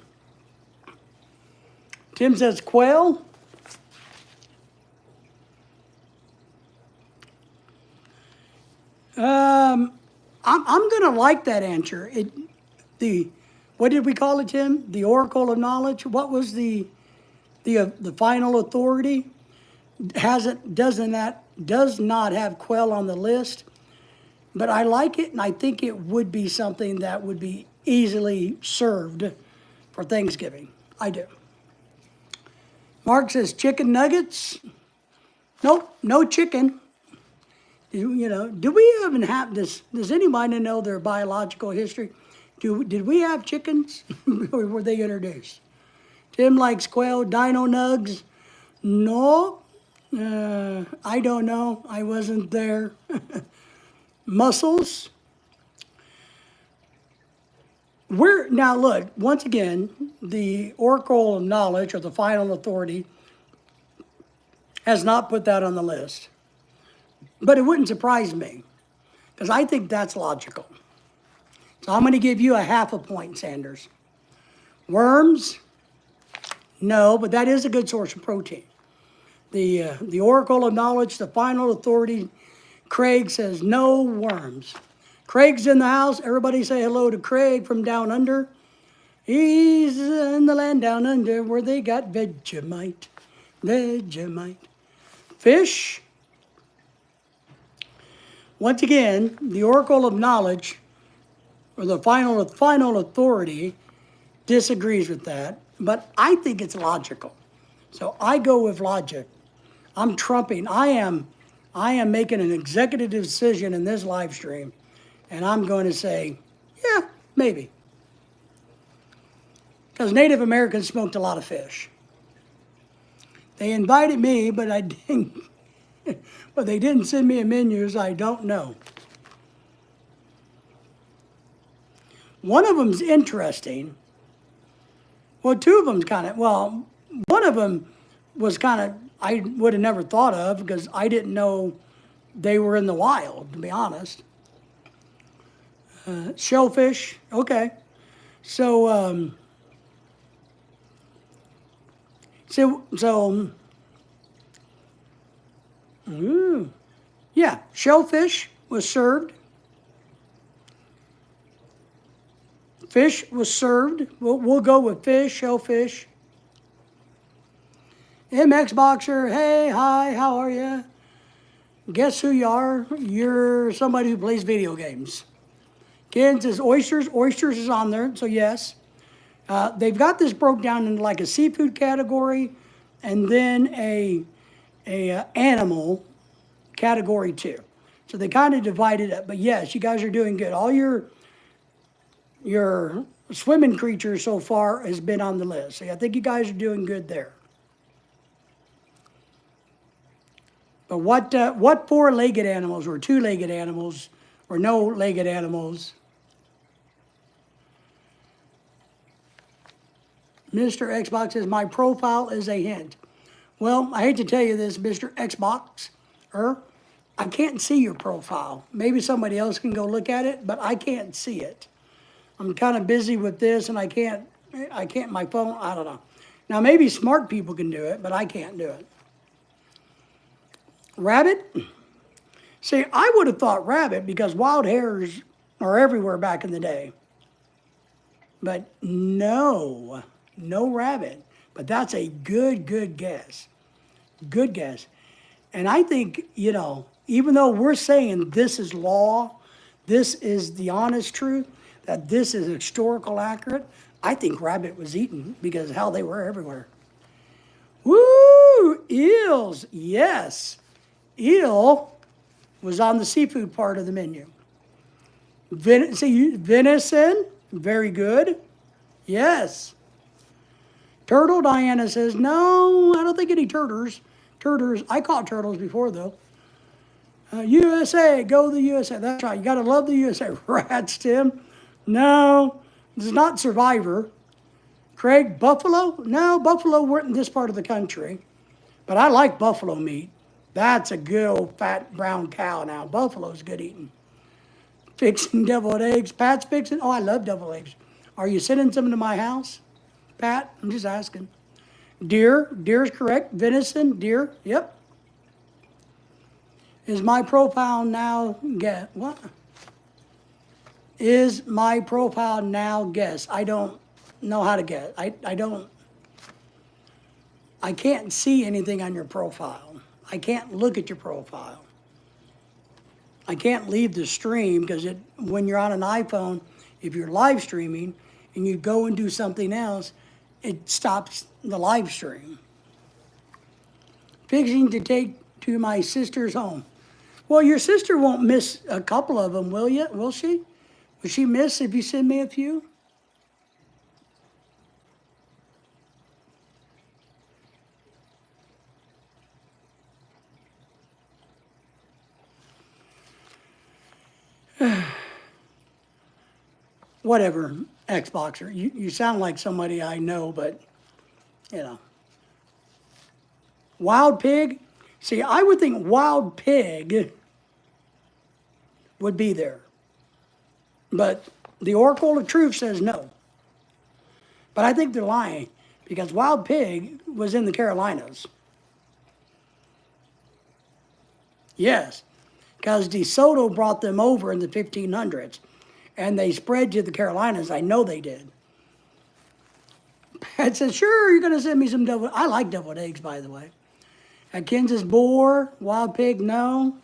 Tim says quail. I'm gonna like that answer. What did we call it, Tim? The Oracle of Knowledge. What was the final authority? Does not have quail on the list, but I like it, and I think it would be something that would be easily served for Thanksgiving. I do. Mark says chicken nuggets. Nope, no chicken. Do we even have this? Does anybody know their biological history? Did we have chickens or were they introduced? Tim likes quail, dino nugs. No, I don't know. I wasn't there. Mussels. Now look, once again, the Oracle of Knowledge or the final authority has not put that on the list. But it wouldn't surprise me because I think that's logical. So I'm going to give you a half a point, Sanders. Worms? No, but that is a good source of protein. The Oracle of Knowledge, the final authority, Craig says no worms. Craig's in the house. Everybody say hello to Craig from down under. He's in the land down under where they got Vegemite. Vegemite. Fish. Once again, the Oracle of Knowledge, or the final authority, disagrees with that, but I think it's logical. So I go with logic. I'm trumping. I am making an executive decision in this live stream, and I'm going to say, yeah, maybe. Because Native Americans smoked a lot of fish. They invited me, but I didn't. But they didn't send me a menu, so I don't know. One of them's interesting. Well, two of them's one of them was I would have never thought of because I didn't know they were in the wild, to be honest. Shellfish, okay. So, yeah, shellfish was served. Fish was served. We'll go with fish, shellfish. MX Boxer, hey, hi, how are you? Guess who you are? You're somebody who plays video games. Ken says oysters. Oysters is on there, so yes. They've got this broke down into like a seafood category and then a animal category too. So they kind of divided it up. But yes, you guys are doing good. All your swimming creature so far has been on the list. So I think you guys are doing good there. But what four-legged animals or two-legged animals or no-legged animals? Mr. Xbox says, my profile is a hint. Well, I hate to tell you this, Mr. Xbox, I can't see your profile. Maybe somebody else can go look at it, but I can't see it. I'm kind of busy with this and I can't, my phone, I don't know. Now, maybe smart people can do it, but I can't do it. Rabbit? See, I would have thought rabbit because wild hares are everywhere back in the day. But no rabbit. But that's a good guess. Good guess. And I think, even though we're saying this is law, this is the honest truth, that this is historical accurate, I think rabbit was eaten because how they were everywhere. Woo! Eels, yes. Eel was on the seafood part of the menu. Venison, very good. Yes. Turtle, Diana says, no, I don't think any turtles. I caught turtles before, though. USA, go the USA. That's right, you got to love the USA. Rats, Tim. No, this is not Survivor. Craig, buffalo? No, buffalo weren't in this part of the country. But I like buffalo meat. That's a good old fat brown cow now. Buffalo's good eating. Fixing deviled eggs. Pat's fixing? Oh, I love deviled eggs. Are you sending some to my house, Pat? I'm just asking. Deer's correct. Venison, deer, yep. Is my profile now guess? What? Is my profile now guess? I don't know how to guess. I can't see anything on your profile. I can't look at your profile. I can't leave the stream because when you're on an iPhone, if you're live streaming and you go and do something else, it stops the live stream. Fixing to take to my sister's home. Well, your sister won't miss a couple of them, will you? Will she? Will she miss if you send me a few? Whatever, Xboxer. You sound like somebody I know, but, Wild pig? See, I would think wild pig would be there. But the Oracle of Truth says no. But I think they're lying because wild pig was in the Carolinas. Yes, because DeSoto brought them over in the 1500s. And they spread to the Carolinas. I know they did. Pat said, sure, you're going to send me some deviled. I like deviled eggs, by the way. At Kansas boar, wild pig, no.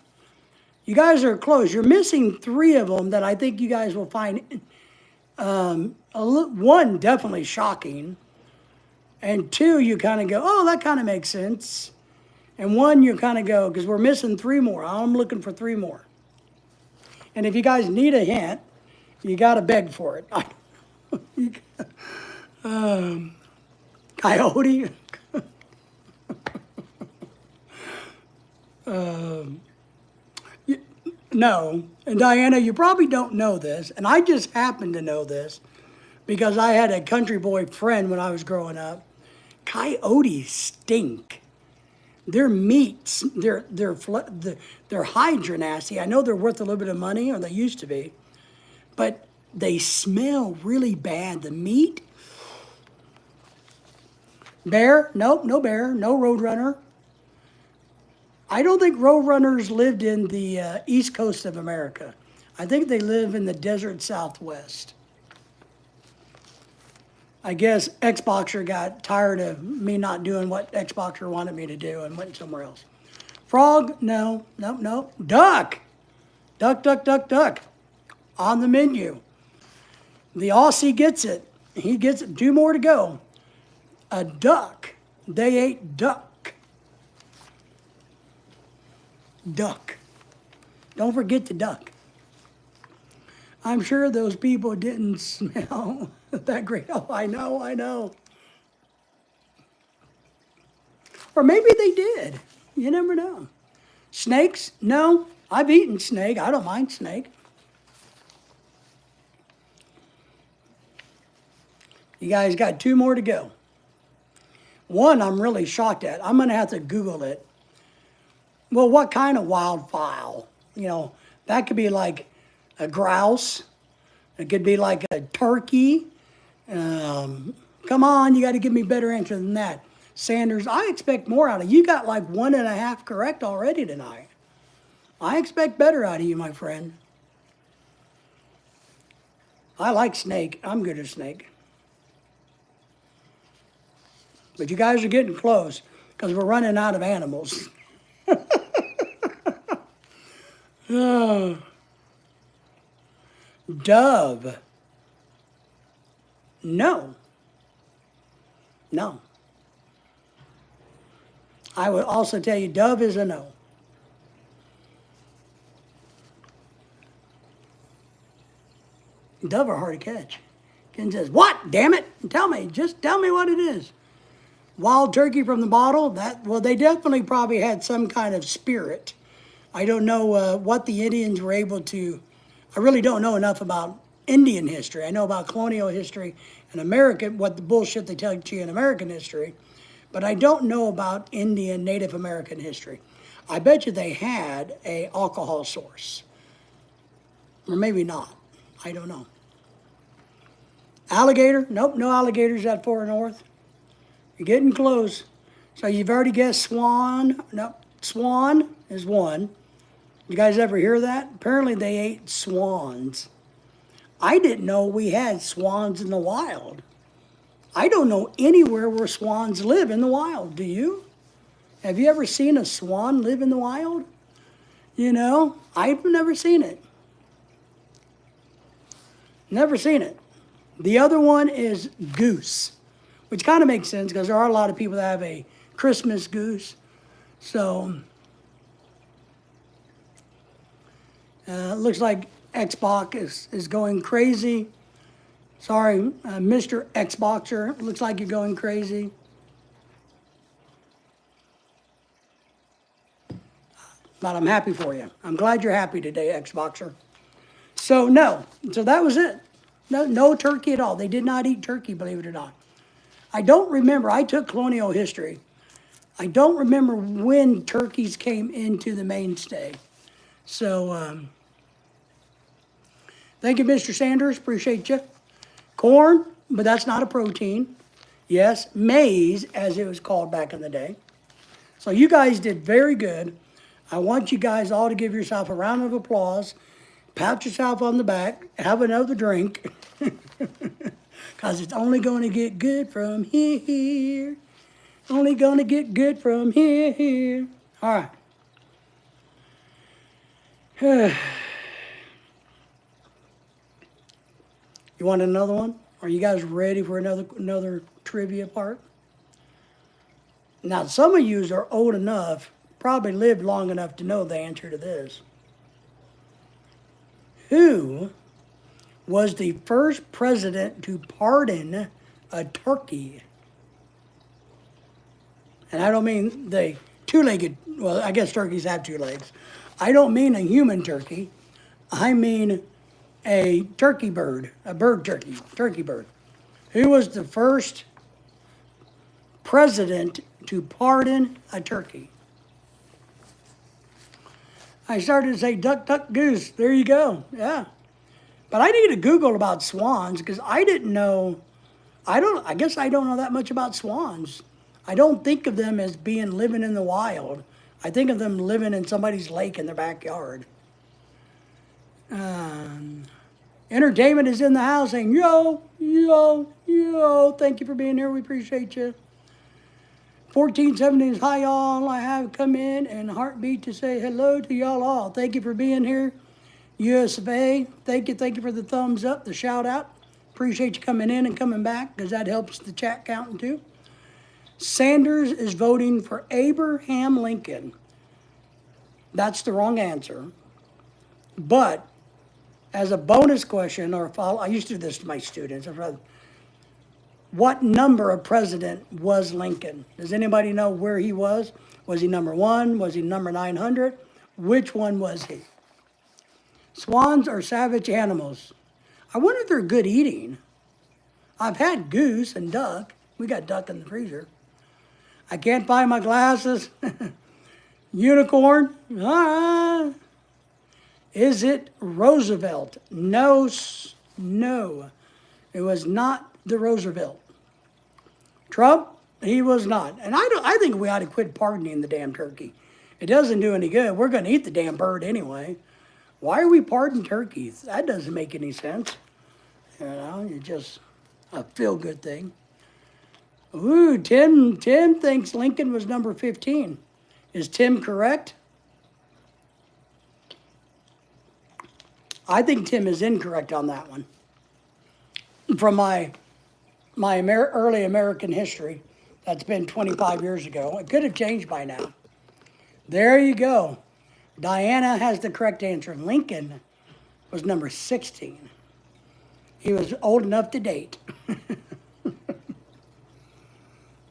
You guys are close. You're missing 3 of them that I think you guys will find. One, definitely shocking. And 2, you kind of go, oh, that kind of makes sense. And 1, you kind of go, because we're missing 3 more. I'm looking for 3 more. And if you guys need a hint, you got to beg for it. Coyote. No. And Diana, you probably don't know this. And I just happen to know this because I had a country boy friend when I was growing up. Coyotes stink. Their meats, their hides are nasty. I know they're worth a little bit of money, or they used to be. But they smell really bad. The meat. Bear? Nope, no bear. No roadrunner. I don't think roadrunners lived in the east coast of America. I think they live in the desert Southwest. I guess Xboxer got tired of me not doing what Xboxer wanted me to do and went somewhere else. Frog? No. Duck. Duck. On the menu. The Aussie gets it. He gets it. 2 more to go. A duck. They ate duck. Duck. Don't forget the duck. I'm sure those people didn't smell that great. Oh, I know, I know. Or maybe they did. You never know. Snakes? No. I've eaten snake. I don't mind snake. You guys got 2 more to go. One I'm really shocked at. I'm going to have to Google it. Well, what kind of wildfowl? You know, that could be like a grouse. It could be like a turkey. Come on, you got to give me a better answer than that. Sanders, I expect more out of you. You got like 1.5 correct already tonight. I expect better out of you, my friend. I like snake. I'm good at snake. But you guys are getting close because we're running out of animals. Dove. No. No. I would also tell you dove is a no. Dove are hard to catch. Ken says, what? Damn it. Tell me. Just tell me what it is. Wild turkey from the bottle? Well, they definitely probably had some kind of spirit. I don't know what the Indians were able to. I really don't know enough about Indian history. I know about colonial history and American, what the bullshit they tell you in American history. But I don't know about Indian Native American history. I bet you they had a alcohol source. Or maybe not. I don't know. Alligator? Nope, no alligators that far north. You're getting close. So you've already guessed swan. Nope, swan is one. You guys ever hear that? Apparently they ate swans. I didn't know we had swans in the wild. I don't know anywhere where swans live in the wild. Do you? Have you ever seen a swan live in the wild? You know, I've never seen it. Never seen it. The other one is goose, which kind of makes sense because there are a lot of people that have a Christmas goose. So, looks like Xbox is going crazy. Sorry, Mr. Xboxer, looks like you're going crazy. But I'm happy for you. I'm glad you're happy today, Xboxer. So no, so that was it. No turkey at all. They did not eat turkey, believe it or not. I don't remember. I took colonial history. I don't remember when turkeys came into the mainstay. So, thank you, Mr. Sanders. Appreciate you. Corn, but that's not a protein. Yes, maize, as it was called back in the day. So you guys did very good. I want you guys all to give yourself a round of applause. Pat yourself on the back. Have another drink. Because it's only going to get good from here. Only going to get good from here. All right. You want another one? Are you guys ready for another trivia part? Now, some of you are old enough, probably lived long enough to know the answer to this. Who was the first president to pardon a turkey? And I don't mean the two-legged, well, I guess turkeys have 2 legs. I don't mean a human turkey. I mean a turkey bird, a bird turkey bird. Who was the first president to pardon a turkey? I started to say duck, duck, goose. There you go. Yeah. But I need to Google about swans because I didn't know. I guess I don't know that much about swans. I don't think of them as being living in the wild. I think of them living in somebody's lake in their backyard. Entertainment is in the house saying, yo, yo, yo. Thank you for being here. We appreciate you. 1470 is hi y'all. I have come in and heartbeat to say hello to y'all all. Thank you for being here. US of A, thank you for the thumbs up, the shout out. Appreciate you coming in and coming back because that helps the chat counting too. Sanders is voting for Abraham Lincoln. That's the wrong answer. But as a bonus question, or follow, I used to do this to my students. What number of president was Lincoln? Does anybody know where he was? Was he number 1? Was he number 900? Which one was he? Swans are savage animals. I wonder if they're good eating. I've had goose and duck. We got duck in the freezer. I can't find my glasses. Unicorn? Is it Roosevelt? No, no. It was not the Roosevelt. Trump? He was not. And I think we ought to quit pardoning the damn turkey. It doesn't do any good. We're going to eat the damn bird anyway. Why are we pardoning turkeys? That doesn't make any sense. You know, it's just a feel-good thing. Ooh, Tim thinks Lincoln was number 15. Is Tim correct? I think Tim is incorrect on that one. From my early American history, that's been 25 years ago. It could have changed by now. There you go. Diana has the correct answer. Lincoln was number 16. He was old enough to date.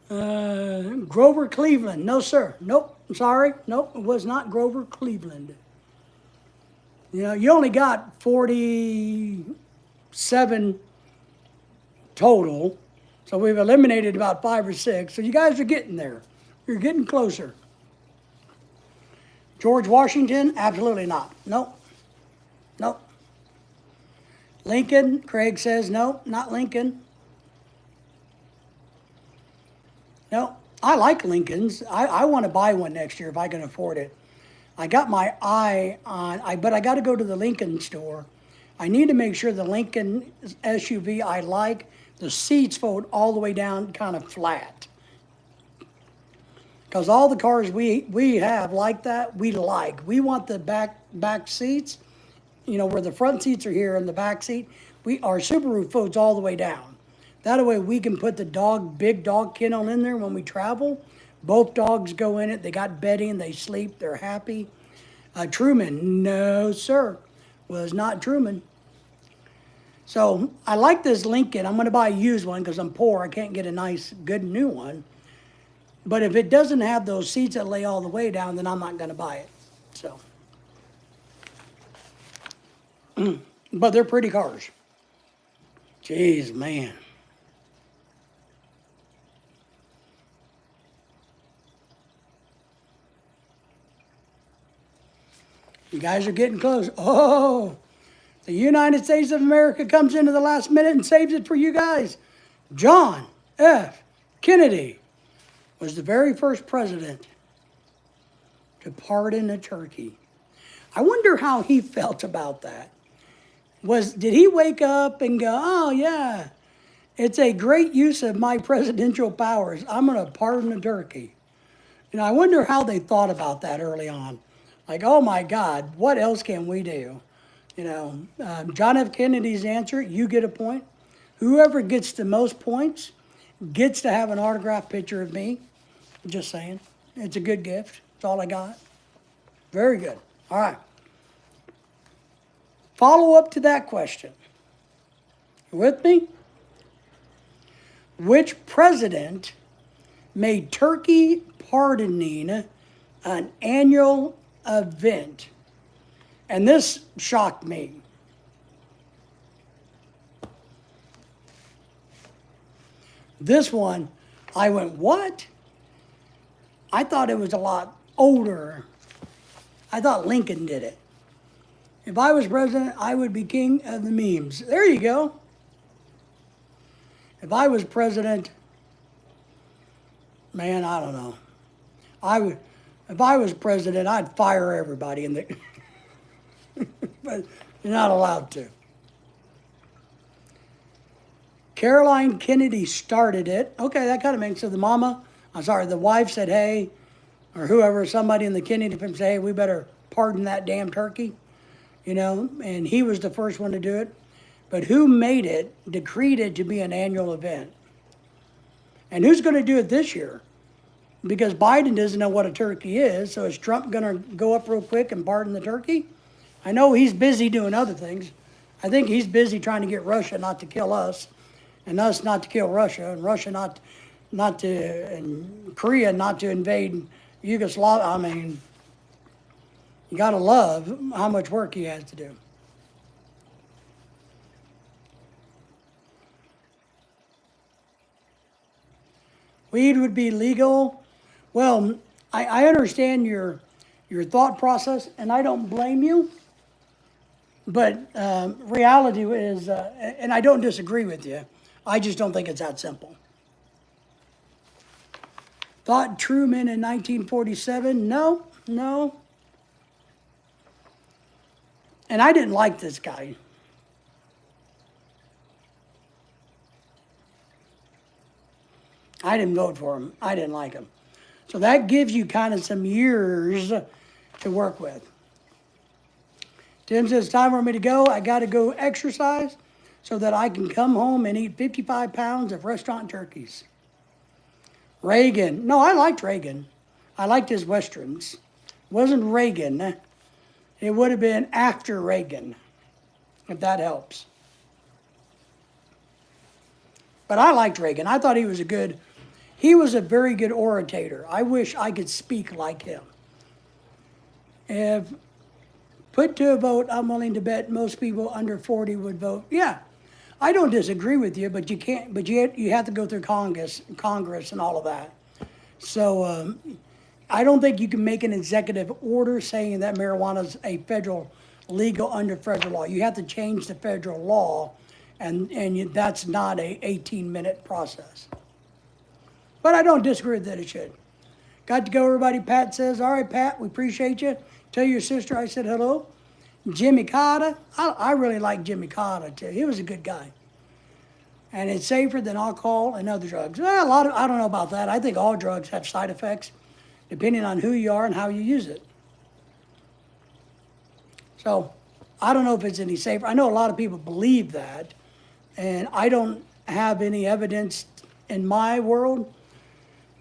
Grover Cleveland. No, sir. Nope. Sorry. Nope. It was not Grover Cleveland. You know, you only got 47 total. So we've eliminated about 5 or 6. So you guys are getting there. You're getting closer. George Washington? Absolutely not. Nope. Nope. Lincoln? Craig says no, not Lincoln. No, I like Lincolns. I want to buy one next year if I can afford it. I got my eye on, but I got to go to the Lincoln store. I need to make sure the Lincoln SUV I like, the seats fold all the way down kind of flat. Because all the cars we have like that, we like. We want the back seats, you know, where the front seats are here and the back seat. Our Subaru folds all the way down. That way we can put the big dog kennel in there when we travel. Both dogs go in it. They got bedding. They sleep. They're happy. Truman, no, sir, was not Truman. So I like this Lincoln. I'm going to buy a used one because I'm poor. I can't get a nice, good new one. But if it doesn't have those seats that lay all the way down, then I'm not going to buy it. So, but they're pretty cars. Jeez, man. You guys are getting close. Oh, the United States of America comes into the last minute and saves it for you guys. John F. Kennedy was the very first president to pardon a turkey. I wonder how he felt about that. Did he wake up and go, oh yeah, it's a great use of my presidential powers. I'm going to pardon a turkey. You know, I wonder how they thought about that early on. Like, oh my God, what else can we do? You know, John F. Kennedy's answer, you get a point. Whoever gets the most points gets to have an autographed picture of me. Just saying. It's a good gift. That's all I got. Very good. All right. Follow up to that question. You with me? Which president made turkey pardoning an annual event? And this shocked me. This one, I went, what? I thought it was a lot older. I thought Lincoln did it. If I was president, I would be king of the memes. There you go. If I was president, man, I don't know. If I was president, I'd fire everybody in the. But you're not allowed to. Caroline Kennedy started it. Okay, that kind of makes sense. The wife said, hey, or whoever, somebody in the Kennedy family said, hey, we better pardon that damn turkey. You know, and he was the first one to do it. But who made it, decreed it to be an annual event? And who's going to do it this year? Because Biden doesn't know what a turkey is, so is Trump going to go up real quick and pardon the turkey? I know he's busy doing other things, I think he's busy trying to get Russia not to kill us, and us not to kill Russia, and Russia not to, and Korea not to invade Yugoslavia. I mean, you gotta love how much work he has to do. Weed would be legal. Well, I understand your thought process, and I don't blame you. But reality is, and I don't disagree with you, I just don't think it's that simple. Thought Truman in 1947? No, no. And I didn't like this guy. I didn't vote for him. I didn't like him. So that gives you kind of some years to work with. Tim says, time for me to go. I got to go exercise so that I can come home and eat 55 pounds of restaurant turkeys. Reagan. No, I liked Reagan. I liked his westerns. It wasn't Reagan. It would have been after Reagan, if that helps. But I liked Reagan. I thought he was a very good orator. I wish I could speak like him. If put to a vote, I'm willing to bet most people under 40 would vote. Yeah, I don't disagree with you, but you can't. But you have to go through Congress and all of that. So I don't think you can make an executive order saying that marijuana is a legal under federal law. You have to change the federal law, and that's not a 18-minute process. But I don't disagree that it should. Got to go, everybody. Pat says, all right, Pat, we appreciate you. Tell your sister I said hello. Jimmy Carter, I really like Jimmy Carter too. He was a good guy. And it's safer than alcohol and other drugs. Well, I don't know about that. I think all drugs have side effects depending on who you are and how you use it. So I don't know if it's any safer. I know a lot of people believe that, and I don't have any evidence in my world,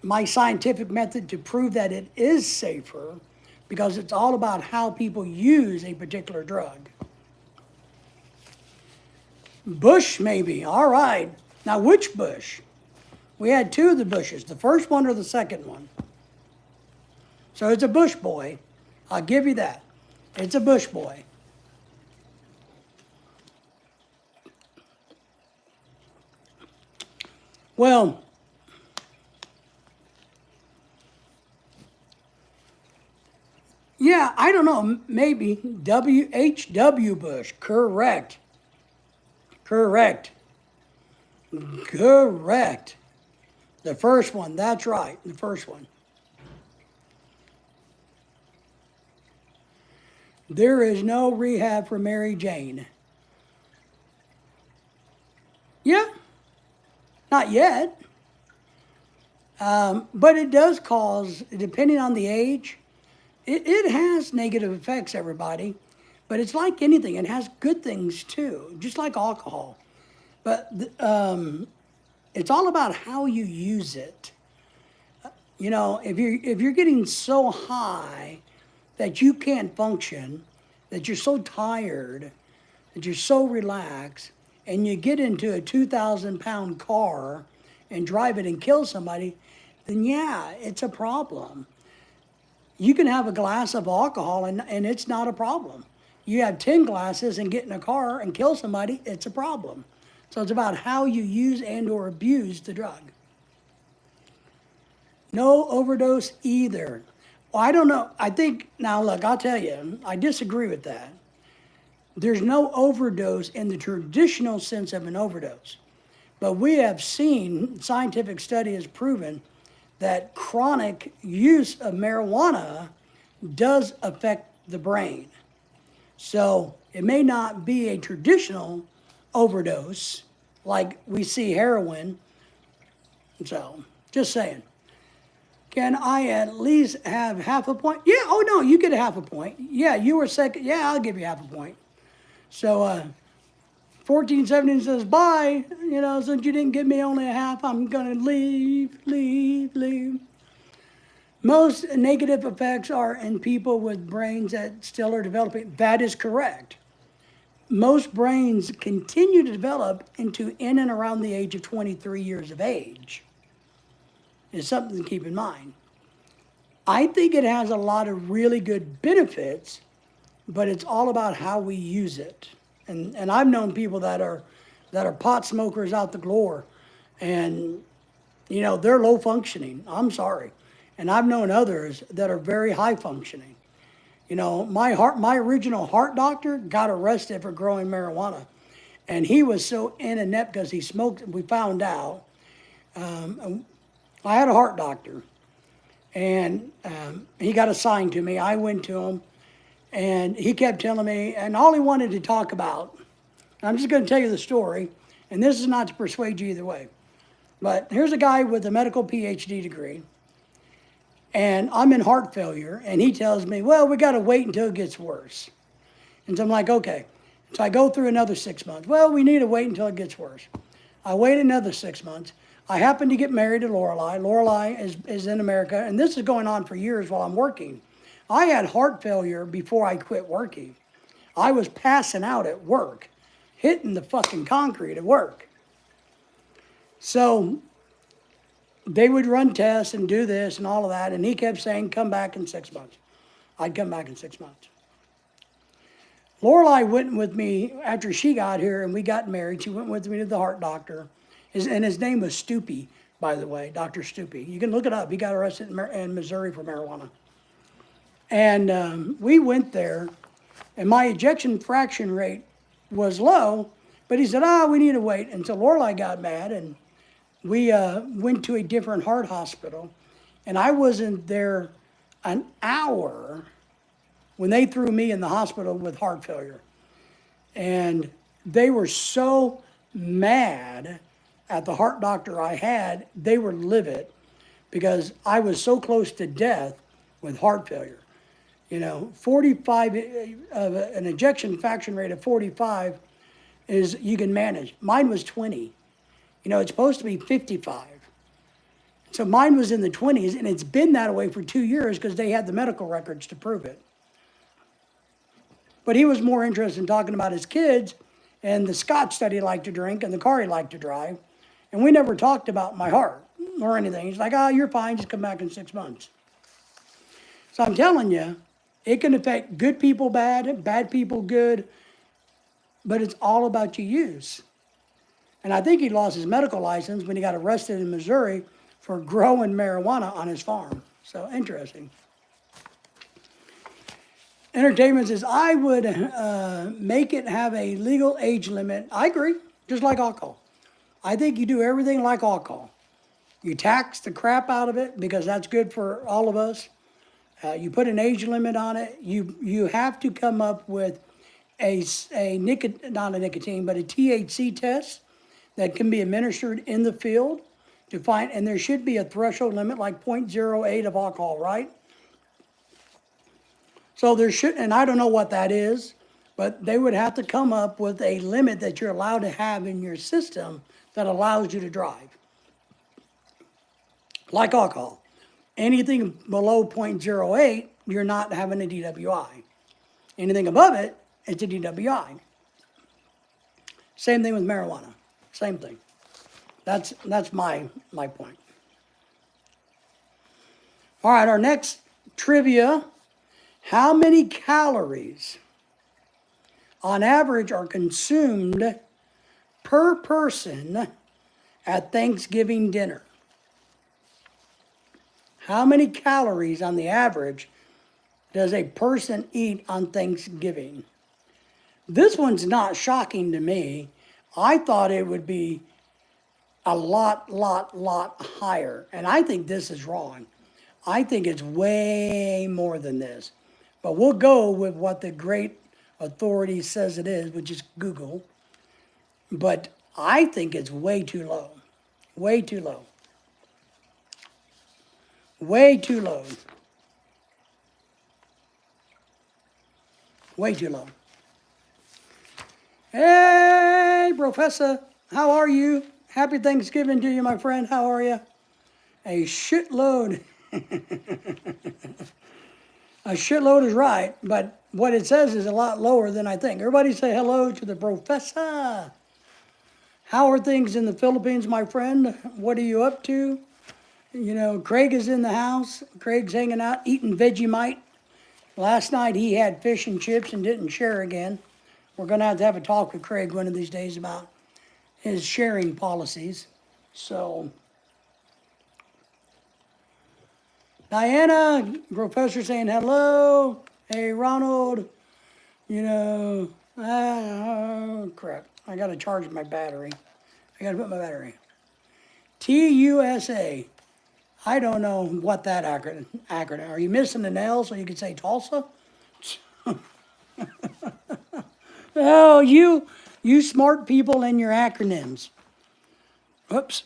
my scientific method to prove that it is safer, because it's all about how people use a particular drug. Bush, maybe. All right. Now, which Bush? We had two of the Bushes, the first one or the second one. So it's a Bush boy. I'll give you that. It's a Bush boy. Well, yeah, I don't know. Maybe H.W. Bush. Correct. Correct. Correct. The first one. That's right. The first one. There is no rehab for Mary Jane. Yeah. Not yet. But it does cause, depending on the age, it has negative effects, everybody. But it's like anything. It has good things too, just like alcohol. But it's all about how you use it. You know, if you're getting so high that you can't function, that you're so tired, that you're so relaxed, and you get into a 2,000-pound car and drive it and kill somebody, then yeah, it's a problem. You can have a glass of alcohol and it's not a problem. You have 10 glasses and get in a car and kill somebody, it's a problem. So it's about how you use and or abuse the drug. No overdose either. Well, I don't know. I think, now look, I'll tell you, I disagree with that. There's no overdose in the traditional sense of an overdose. But we have seen, scientific study has proven that chronic use of marijuana does affect the brain. So it may not be a traditional overdose like we see heroin. So, just saying. Can I at least have half a point? Yeah, oh no, you get a half a point. Yeah, you were second. Yeah, I'll give you half a point. So, 1417 says, bye. You know, since you didn't give me only a half, I'm going to leave. Most negative effects are in people with brains that still are developing. That is correct. most brains continue to develop into in and around the age of 23 years of age. Is something to keep in mind. I think it has a lot of really good benefits, but it's all about how we use it. And I've known people that are pot smokers out the galore, and they're low functioning. I'm sorry. And I've known others that are very high functioning. My original heart doctor got arrested for growing marijuana, and he was so inept because he smoked. We found out. I had a heart doctor, and he got assigned to me. I went to him, and he kept telling me, and all he wanted to talk about. I'm just going to tell you the story, and this is not to persuade you either way. But here's a guy with a medical PhD degree, and I'm in heart failure, and he tells me, well, we got to wait until it gets worse. And so I'm like, okay. So I go through another 6 months. Well, we need to wait until it gets worse. I wait another 6 months. I happen to get married to Lorelei. Lorelei is in America, and this is going on for years while I'm working. I had heart failure before I quit working. I was passing out at work, hitting the fucking concrete at work. So they would run tests and do this and all of that, and he kept saying, come back in 6 months. I'd come back in 6 months. Lorelei went with me after she got here and we got married. She went with me to the heart doctor. His name was Stupi, by the way, Dr. Stupi. You can look it up. He got arrested in Missouri for marijuana. And we went there, and my ejection fraction rate was low, but he said, we need to wait. And so Lorelei got mad, and we went to a different heart hospital. And I wasn't there an hour when they threw me in the hospital with heart failure. And they were so mad at the heart doctor I had, they were livid because I was so close to death with heart failure. 45, an ejection fraction rate of 45 is you can manage. Mine was 20. It's supposed to be 55. So mine was in the 20s, and it's been that way for 2 years because they had the medical records to prove it. But he was more interested in talking about his kids and the scotch that he liked to drink and the car he liked to drive. And we never talked about my heart or anything. He's like, you're fine, just come back in 6 months. So I'm telling you, it can affect good people bad people good, but it's all about your use. And I think he lost his medical license when he got arrested in Missouri for growing marijuana on his farm. So interesting. Entertainment says, I would make it have a legal age limit. I agree, just like alcohol. I think you do everything like alcohol. You tax the crap out of it because that's good for all of us. You put an age limit on it. You have to come up with not a nicotine, but a THC test that can be administered in the field to find, and there should be a threshold limit like 0.08 of alcohol, right? So there should, and I don't know what that is, but they would have to come up with a limit that you're allowed to have in your system that allows you to drive. Like alcohol. Anything below 0.08, you're not having a DWI. Anything above it, it's a DWI. Same thing with marijuana. Same thing. That's my point. All right, our next trivia. How many calories on average are consumed per person at Thanksgiving dinner? How many calories on the average does a person eat on Thanksgiving? This one's not shocking to me. I thought it would be a lot higher. And I think this is wrong. I think it's way more than this. But we'll go with what the great authority says it is, which is Google. But I think it's way too low. Way too low. Way too low. Way too low. Hey, Professor, how are you? Happy Thanksgiving to you, my friend. How are you? A shitload. A shitload is right, but what it says is a lot lower than I think. Everybody say hello to the professor. How are things in the Philippines, my friend? What are you up to? You know, Craig is in the house. Craig's hanging out, eating Vegemite. Last night he had fish and chips and didn't share again. We're going to have a talk with Craig one of these days about his sharing policies. So, Diana, professor saying hello. Hey, Ronald. You know, crap. I got to charge my battery. I got to put my battery. TUSA. I don't know what that acronym. Are you missing an L so you could say Tulsa? Oh, you smart people and your acronyms. Oops.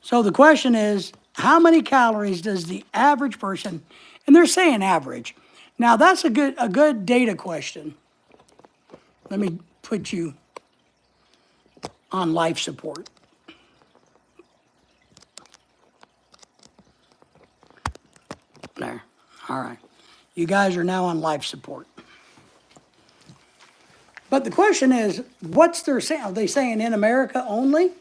So the question is, how many calories does the average person, and they're saying average. Now that's a good data question. Let me put you on life support. There. All right. You guys are now on life support. But the question is, what's their saying? Are they saying in America only?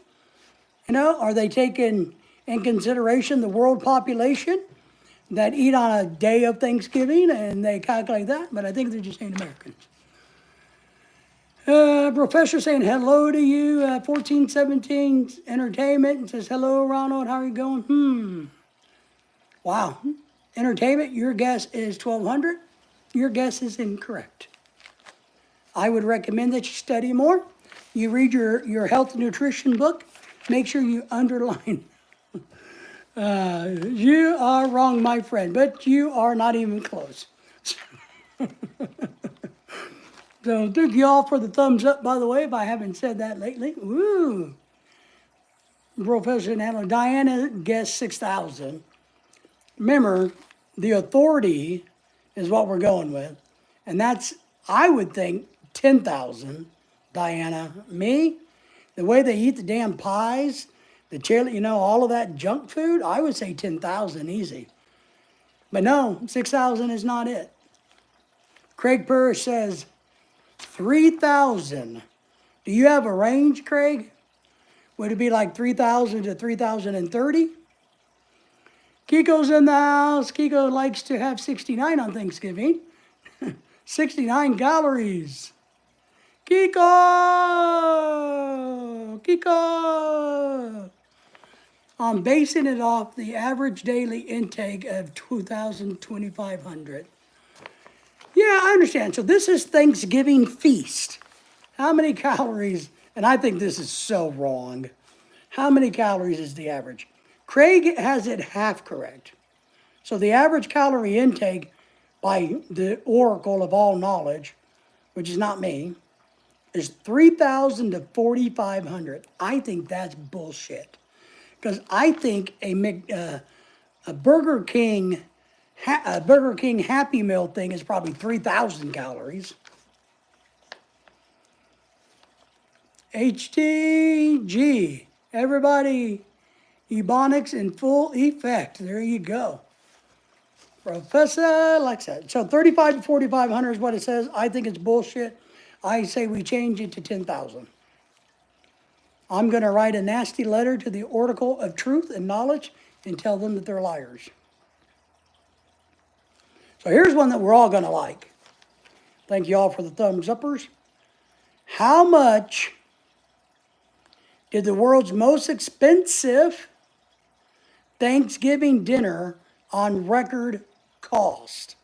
You know, are they taking in consideration the world population that eat on a day of Thanksgiving and they calculate that? But I think they're just saying Americans. Professor saying hello to you, 1417 Entertainment, and says, hello, Ronald, how are you going? Wow. Entertainment, your guess is 1200. Your guess is incorrect. I would recommend that you study more. You read your health and nutrition book. Make sure you underline. You are wrong, my friend, but you are not even close. So thank you all for the thumbs up, by the way, if I haven't said that lately. Woo! Professor Natalie, Diana guessed 6,000. Remember, the authority is what we're going with. And that's, I would think, 10,000, Diana. Me, the way they eat the damn pies, the chili, you know, all of that junk food, I would say 10,000 easy. But no, 6,000 is not it. Craig Purr says 3,000. Do you have a range, Craig? Would it be like 3,000 to 3,030? Kiko's in the house. Kiko likes to have 69 on Thanksgiving. 69 calories. Kiko! Kiko! I'm basing it off the average daily intake of 2,500. Yeah, I understand. So this is Thanksgiving feast. How many calories, and I think this is so wrong. How many calories is the average? Craig has it half correct. So the average calorie intake by the oracle of all knowledge, which is not me, is 3,000 to 4,500. I think that's bullshit. Because I think a Burger King Happy Meal thing is probably 3,000 calories. HTG, everybody, Ebonics in full effect. There you go. Professor likes that. So 35 to 4,500 is what it says. I think it's bullshit. I say we change it to 10,000. I'm going to write a nasty letter to the Oracle of Truth and Knowledge and tell them that they're liars. So here's one that we're all going to like. Thank you all for the thumbs uppers. How much did the world's most expensive Thanksgiving dinner on record cost?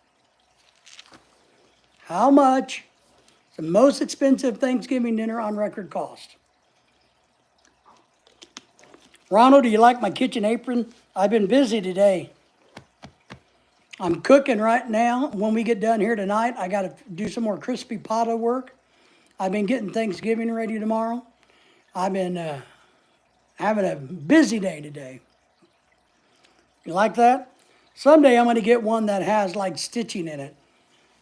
How much is the most expensive Thanksgiving dinner on record cost? Ronald, do you like my kitchen apron? I've been busy today. I'm cooking right now. When we get done here tonight, I got to do some more crispy pata work. I've been getting Thanksgiving ready tomorrow. I've been having a busy day today. You like that? Someday I'm going to get one that has like stitching in it.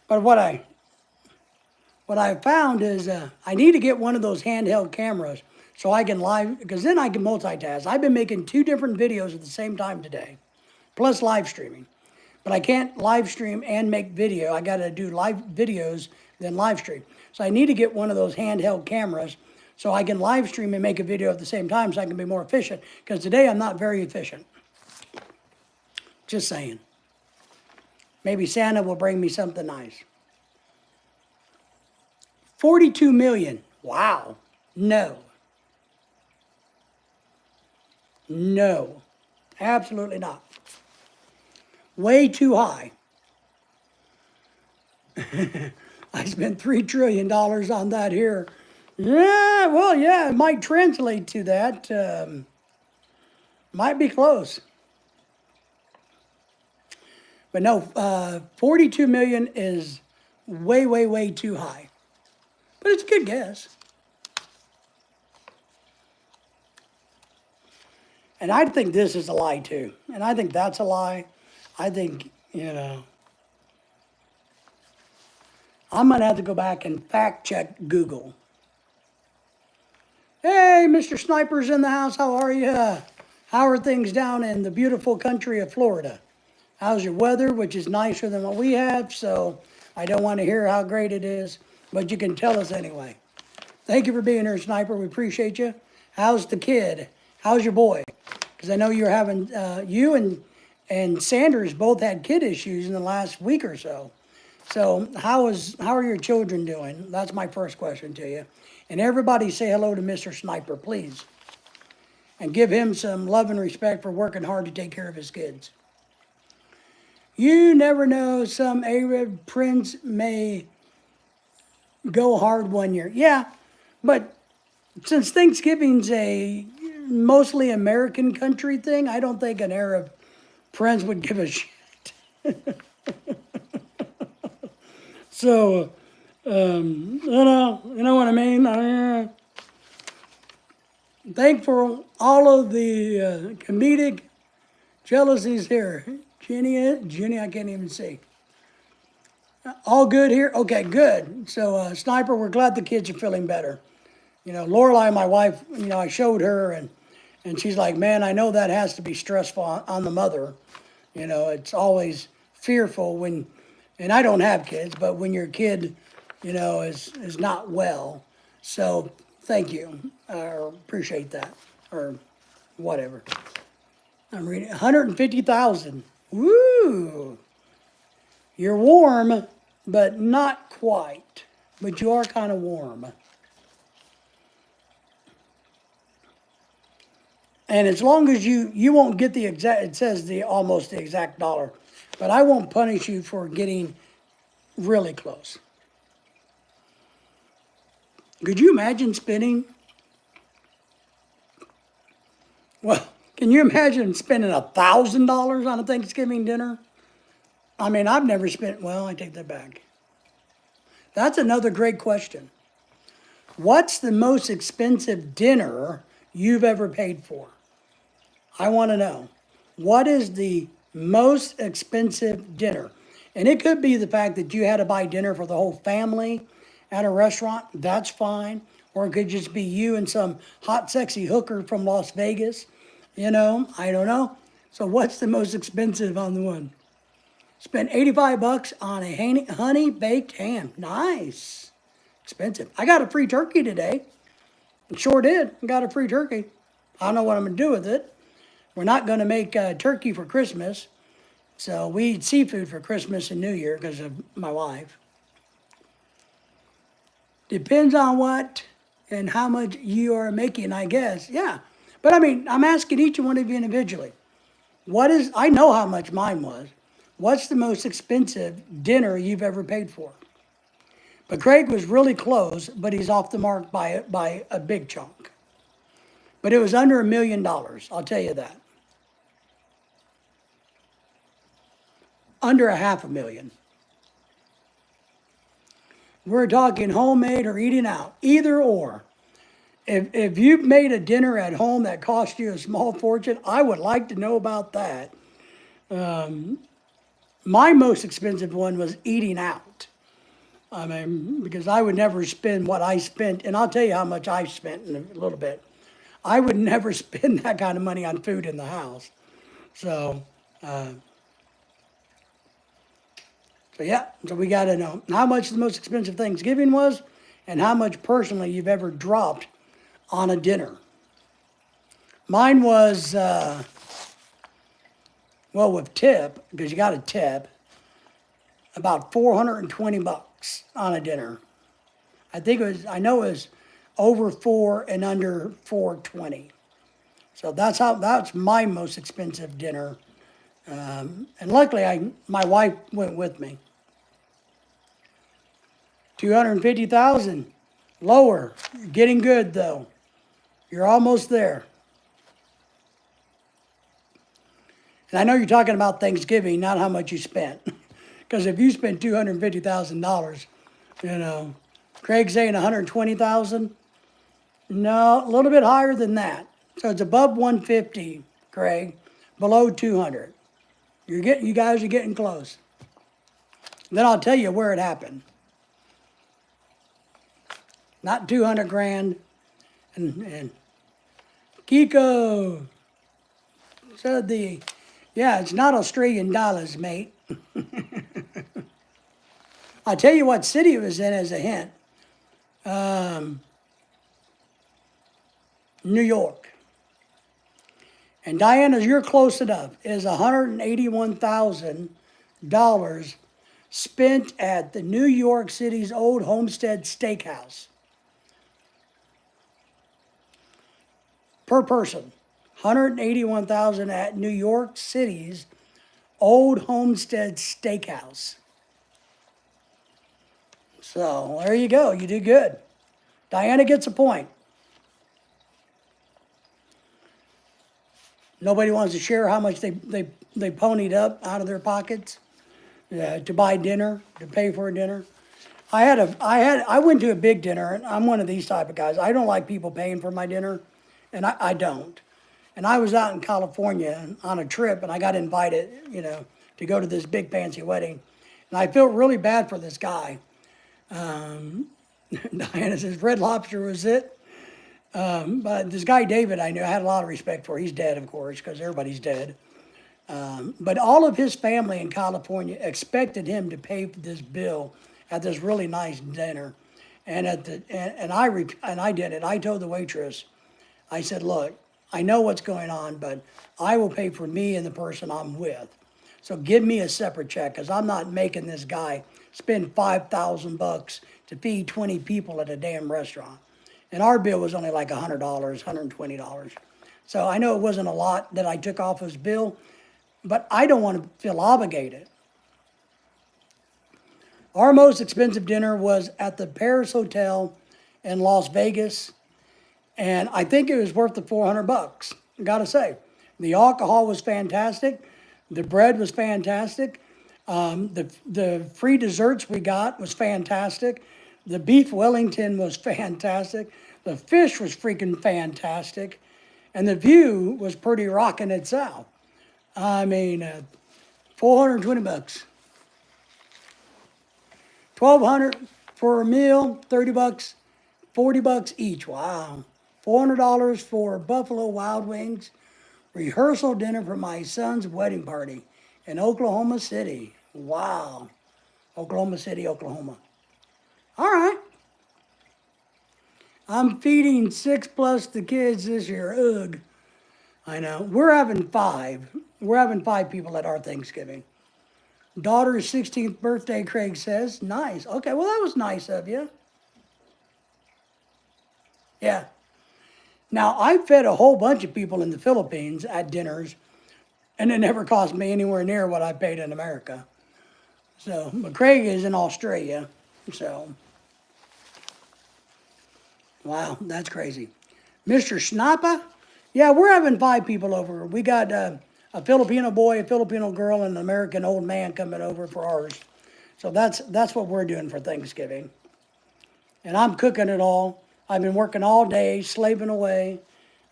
But what I found is I need to get one of those handheld cameras so I can live, because then I can multitask. I've been making 2 different videos at the same time today, plus live streaming. but I can't live stream and make video. I got to do live videos, then live stream. So I need to get one of those handheld cameras so I can live stream and make a video at the same time so I can be more efficient. Because today I'm not very efficient. Just saying. Maybe Santa will bring me something nice. 42 million. Wow. No. No. Absolutely not. Way too high. I spent $3 trillion on that here. Yeah, well, yeah, it might translate to that. Might be close. But no, 42 million is way, way, way too high. But it's a good guess. And I think this is a lie too. And I think that's a lie. I think, I'm going to have to go back and fact check Google. Hey, Mr. Sniper's in the house. How are you? How are things down in the beautiful country of Florida? How's your weather, which is nicer than what we have, so I don't want to hear how great it is, but you can tell us anyway. Thank you for being here, Sniper. We appreciate you. How's the kid? How's your boy? Because I know you're having, you and Sanders both had kid issues in the last week or so. So how are your children doing? That's my first question to you. And everybody say hello to Mr. Sniper, please. And give him some love and respect for working hard to take care of his kids. You never know, some Arab prince may go hard one year. Yeah, but since Thanksgiving's a mostly American country thing, I don't think an Arab prince would give a shit. So, you know what I mean? Thankful all of the comedic jealousies here. Jenny, I can't even see. All good here? Okay, good. So, Sniper, we're glad the kids are feeling better. Lorelai, my wife, I showed her, and she's like, man, I know that has to be stressful on the mother. It's always fearful when, and I don't have kids, but when your kid, is not well. So, thank you. I appreciate that. Or whatever. I'm reading 150,000. Woo! You're warm, but not quite. But you are kind of warm. And as long as you won't get the exact, it says almost the exact dollar, but I won't punish you for getting really close. Could you imagine spending, well, can you imagine spending $1,000 on a Thanksgiving dinner? I mean, I've never spent, well, I take that back. That's another great question. What's the most expensive dinner you've ever paid for? I want to know. What is the most expensive dinner? And it could be the fact that you had to buy dinner for the whole family at a restaurant. That's fine. Or it could just be you and some hot, sexy hooker from Las Vegas. I don't know. So what's the most expensive on the one? Spent $85 on a honey-baked ham. Nice. Expensive. I got a free turkey today. Sure did. I got a free turkey. I don't know what I'm going to do with it. We're not going to make turkey for Christmas. So we eat seafood for Christmas and New Year because of my wife. Depends on what and how much you are making, I guess. Yeah. But I mean, I'm asking each one of you individually. I know how much mine was. What's the most expensive dinner you've ever paid for? But Craig was really close, but he's off the mark by a big chunk. But it was under $1 million, I'll tell you that. Under $500,000. We're talking homemade or eating out, either or. If you've made a dinner at home that cost you a small fortune, I would like to know about that. My most expensive one was eating out. I mean, because I would never spend what I spent, and I'll tell you how much I spent in a little bit. I would never spend that kind of money on food in the house. So, So yeah, so we got to know how much the most expensive Thanksgiving was and how much personally you've ever dropped on a dinner. Mine was, well, with tip, because you got a tip, about $420 on a dinner. I know it was over 4 and under 420. So that's my most expensive dinner. And luckily, my wife went with me. 250,000, lower. You're getting good though. You're almost there. And I know you're talking about Thanksgiving, not how much you spent. Because if you spent $250,000, you know, Craig's saying 120,000. No, a little bit higher than that. So it's above 150, Craig, below 200. You guys are getting close. Then I'll tell you where it happened. Not 200 grand. And Kiko said yeah, it's not Australian dollars, mate. I'll tell you what city it was in as a hint. New York. And Diana, you're close enough. Is $181,000 spent at the New York City's Old Homestead Steakhouse per person. $181,000 at New York City's Old Homestead Steakhouse. So there you go. You did good. Diana gets a point. Nobody wants to share how much they ponied up out of their pockets to buy dinner, to pay for a dinner. I went to a big dinner, and I'm one of these type of guys. I don't like people paying for my dinner, and I don't. And I was out in California on a trip, and I got invited, to go to this big fancy wedding. And I felt really bad for this guy. Diana says Red Lobster was it. But this guy David, I had a lot of respect for. He's dead, of course, because everybody's dead. But all of his family in California expected him to pay for this bill at this really nice dinner, and I did it. I told the waitress, I said, "Look, I know what's going on, but I will pay for me and the person I'm with. So give me a separate check, because I'm not making this guy spend $5,000 to feed 20 people at a damn restaurant." And our bill was only like $100, $120. So I know it wasn't a lot that I took off his bill, but I don't want to feel obligated. Our most expensive dinner was at the Paris Hotel in Las Vegas, and I think it was worth the $400. Gotta say, the alcohol was fantastic, the bread was fantastic, the free desserts we got was fantastic. The beef Wellington was fantastic. The fish was freaking fantastic. And the view was pretty rocking itself. $420. $1,200 for a meal, $30, $40 each. Wow. $400 for Buffalo Wild Wings. Rehearsal dinner for my son's wedding party in Oklahoma City. Wow. Oklahoma City, Oklahoma. All right. I'm feeding 6+ the kids this year. Ugh. I know. We're having 5. We're having 5 people at our Thanksgiving. Daughter's 16th birthday, Craig says. Nice. Okay, well, that was nice of you. Yeah. Now, I fed a whole bunch of people in the Philippines at dinners, and it never cost me anywhere near what I paid in America. So, but Craig is in Australia, so... Wow, that's crazy. Mr. Schnappa? Yeah, we're having 5 people over. We got a Filipino boy, a Filipino girl, and an American old man coming over for ours. So that's what we're doing for Thanksgiving. And I'm cooking it all. I've been working all day, slaving away.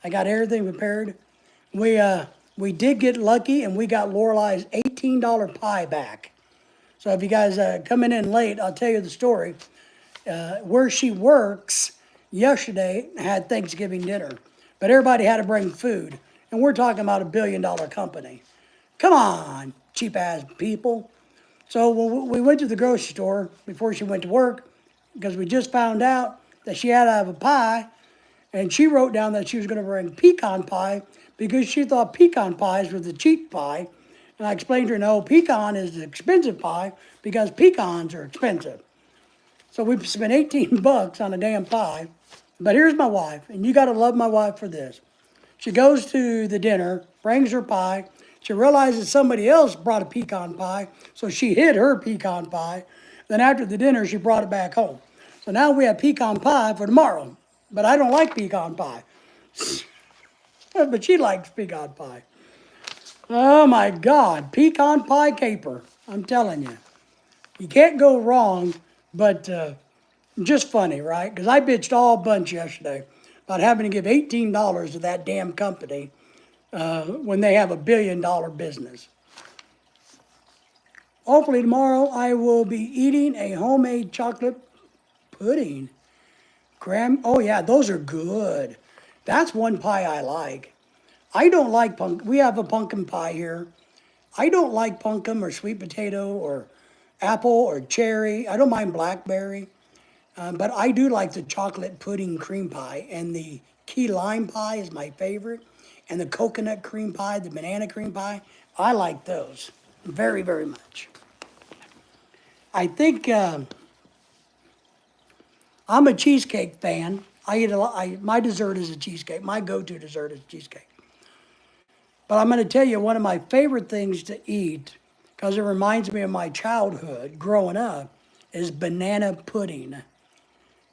I got everything prepared. We did get lucky, and we got Lorelei's $18 pie back. So if you guys coming in late, I'll tell you the story. Where she works yesterday had Thanksgiving dinner, but everybody had to bring food, and we're talking about $1 billion company. Come on, cheap ass people. So we went to the grocery store before she went to work because we just found out that she had to have a pie, and she wrote down that she was going to bring pecan pie because she thought pecan pies was the cheap pie. And I explained to her, no, pecan is the expensive pie because pecans are expensive. So we spent 18 bucks on a damn pie. But here's my wife, and you got to love my wife for this. She goes to the dinner, brings her pie. She realizes somebody else brought a pecan pie, so she hid her pecan pie. Then after the dinner, she brought it back home. So now we have pecan pie for tomorrow. But I don't like pecan pie. But she likes pecan pie. Oh my God, pecan pie caper. I'm telling you. You can't go wrong, but just funny, right? Because I bitched all bunch yesterday about having to give $18 to that damn company when they have $1 billion business. Hopefully tomorrow I will be eating a homemade chocolate pudding. Oh yeah, those are good. That's one pie I like. I don't like pumpkin. We have a pumpkin pie here. I don't like pumpkin or sweet potato or apple or cherry. I don't mind blackberry. But I do like the chocolate pudding cream pie, and the key lime pie is my favorite, and the coconut cream pie, the banana cream pie. I like those very, very much. I think I'm a cheesecake fan. I eat a lot. My dessert is a cheesecake. My go-to dessert is cheesecake. But I'm going to tell you one of my favorite things to eat, because it reminds me of my childhood growing up, is banana pudding.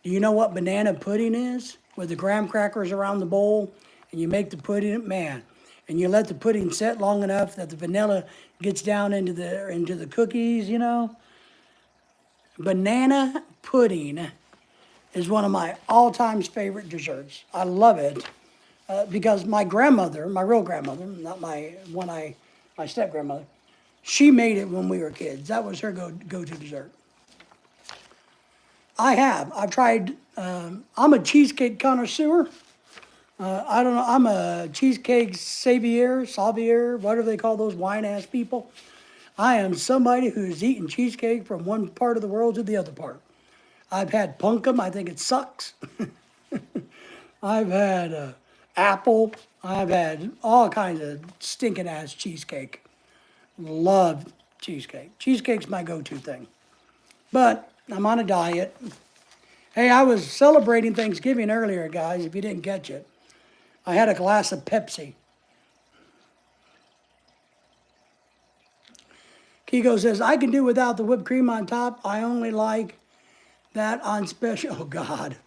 Do you know what banana pudding is? With the graham crackers around the bowl, and you make the pudding, man, and you let the pudding set long enough that the vanilla gets down into the cookies, you know. Banana pudding is one of my all-time favorite desserts. I love it because my grandmother, my real grandmother, not my step-grandmother, she made it when we were kids. That was her go-to dessert. I've tried, I'm a cheesecake connoisseur. I don't know, I'm a cheesecake savior, whatever they call those wine-ass people. I am somebody who's eaten cheesecake from one part of the world to the other part. I've had pumpkin, I think it sucks. I've had apple. I've had all kinds of stinking ass cheesecake. Love cheesecake. Cheesecake's my go-to thing. But I'm on a diet. Hey, I was celebrating Thanksgiving earlier, guys, if you didn't catch it. I had a glass of Pepsi. Kiko says, I can do without the whipped cream on top. I only like that on special. Oh, God.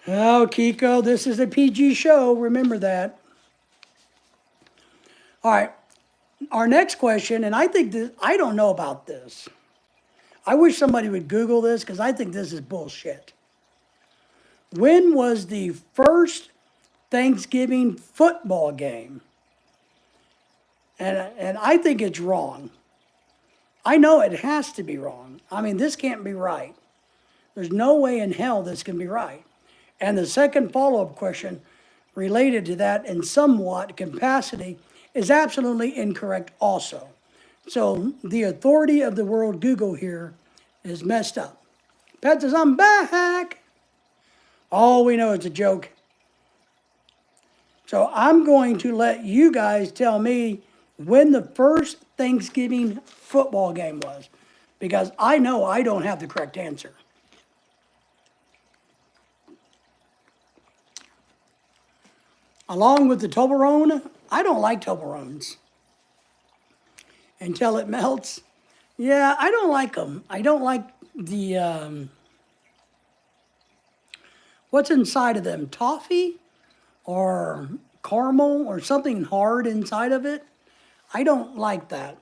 Oh, Kiko, this is a PG show. Remember that. All right. Our next question, and I think that I don't know about this. I wish somebody would Google this because I think this is bullshit. When was the first Thanksgiving football game? And I think it's wrong. I know it has to be wrong. I mean, this can't be right. There's no way in hell this can be right. And the second follow-up question related to that in somewhat capacity is absolutely incorrect also. So the authority of the world Google here is messed up. Pat says, I'm back. All we know is a joke. So I'm going to let you guys tell me when the first Thanksgiving football game was, because I know I don't have the correct answer. Along with the Toblerone, I don't like Toblerones until it melts. Yeah, I don't like them. I don't like the, what's inside of them? Toffee or caramel or something hard inside of it? I don't like that.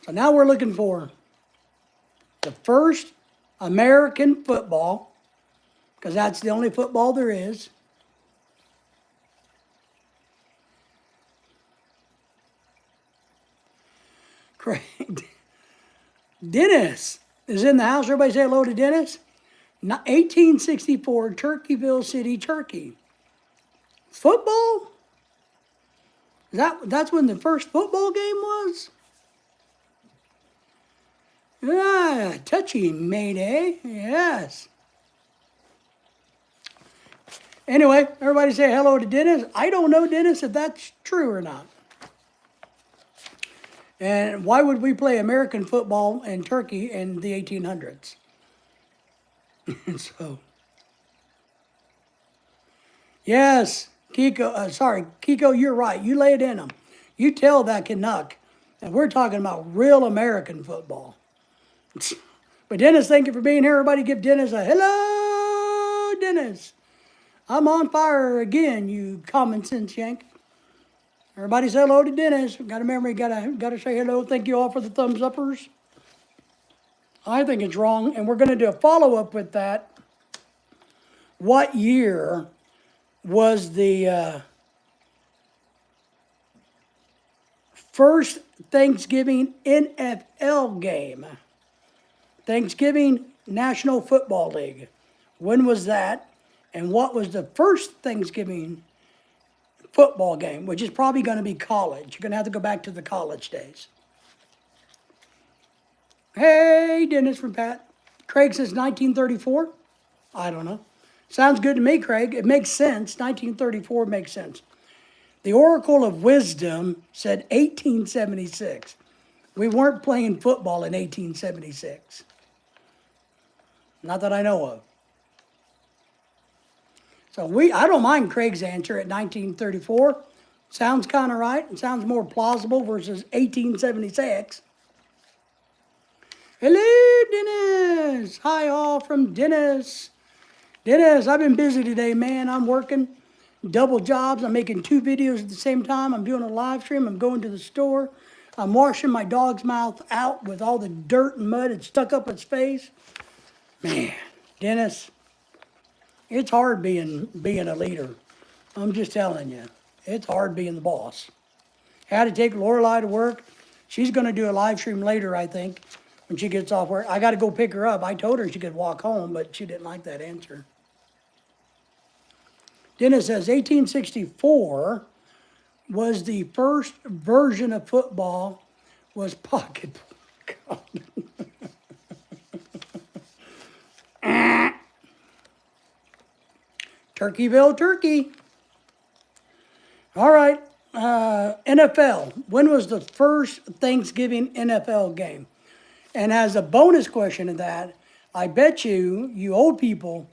So now we're looking for the first American football, because that's the only football there is. Craig. Dennis is in the house. Everybody say hello to Dennis. 1864, Turkeyville City, Turkey. Football? That's when the first football game was? Ah, touchy, Mayday. Yes. Anyway, everybody say hello to Dennis. I don't know, Dennis, if that's true or not. And why would we play American football in Turkey in the 1800s? So, yes, Kiko, you're right. You lay it in them. You tell that Canuck. And we're talking about real American football. But Dennis, thank you for being here. Everybody give Dennis a hello, Dennis. I'm on fire again, you common sense yank. Everybody say hello to Dennis. Got a memory, gotta say hello. Thank you all for the thumbs uppers. I think it's wrong, and we're gonna do a follow-up with that. What year was the first Thanksgiving NFL game? Thanksgiving National Football League. When was that? And what was the first Thanksgiving football game, which is probably going to be college. You're going to have to go back to the college days. Hey, Dennis from Pat. Craig says 1934. I don't know. Sounds good to me, Craig. It makes sense. 1934 makes sense. The Oracle of Wisdom said 1876. We weren't playing football in 1876. Not that I know of. So I don't mind Craig's answer at 1934. Sounds kind of right. It sounds more plausible versus 1876. Hello, Dennis. Hi, all from Dennis. Dennis, I've been busy today, man. I'm working double jobs. I'm making 2 videos at the same time. I'm doing a live stream. I'm going to the store. I'm washing my dog's mouth out with all the dirt and mud it's stuck up its face. Man, Dennis, it's hard being a leader. I'm just telling you. It's hard being the boss. Had to take Lorelei to work. She's going to do a live stream later, I think, when she gets off work. I got to go pick her up. I told her she could walk home, but she didn't like that answer. Dennis says 1864 was the first version of football was pocket. Turkeyville, Turkey. All right, NFL. When was the first Thanksgiving NFL game? And as a bonus question to that, I bet you old people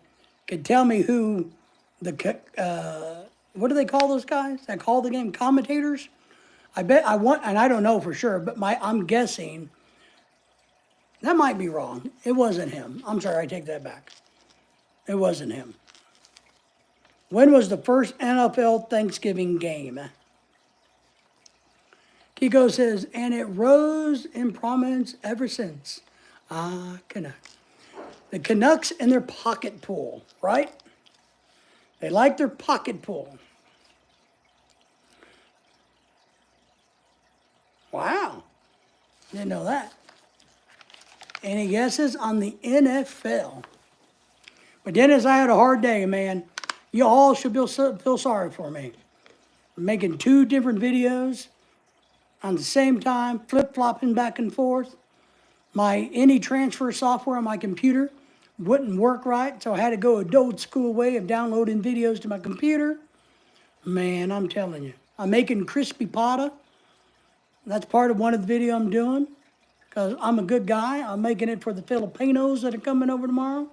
could tell me who what do they call those guys that call the game? Commentators? And I don't know for sure, but I'm guessing, that might be wrong. It wasn't him. I'm sorry, I take that back. It wasn't him. When was the first NFL Thanksgiving game? Kiko says, and it rose in prominence ever since. Canucks. The Canucks and their pocket pool, right? They like their pocket pool. Wow. Didn't know that. Any guesses on the NFL? But Dennis, I had a hard day, man. You all should feel sorry for me. I'm making 2 different videos on the same time, flip-flopping back and forth. Any transfer software on my computer wouldn't work right, so I had to go a old school way of downloading videos to my computer. Man, I'm telling you. I'm making crispy pata. That's part of one of the video I'm doing, because I'm a good guy. I'm making it for the Filipinos that are coming over tomorrow.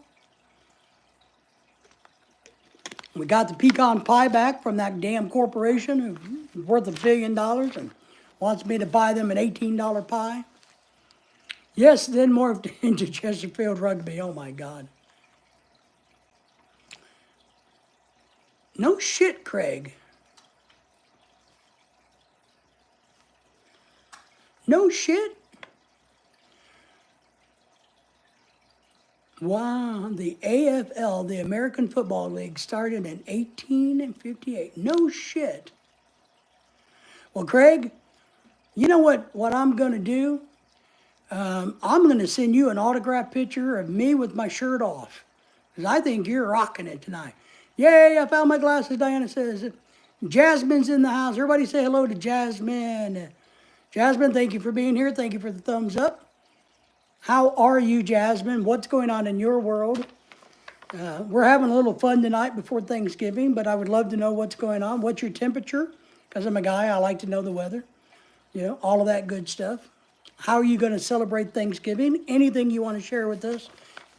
We got the pecan pie back from that damn corporation who's worth $1 billion and wants me to buy them an $18 pie. Yes, then morphed into Chesterfield Rugby. Oh my God. No shit, Craig. No shit. Wow, the AFL, the American Football League, started in 1858. No shit. Well, Craig, you know what I'm going to do? I'm going to send you an autographed picture of me with my shirt off, because I think you're rocking it tonight. Yay, I found my glasses, Diana says. Jasmine's in the house. Everybody say hello to Jasmine. Jasmine, thank you for being here. Thank you for the thumbs up. How are you, Jasmine? What's going on in your world? We're having a little fun tonight before Thanksgiving, but I would love to know what's going on. What's your temperature? Because I'm a guy, I like to know the weather. All of that good stuff. How are you going to celebrate Thanksgiving? Anything you want to share with us?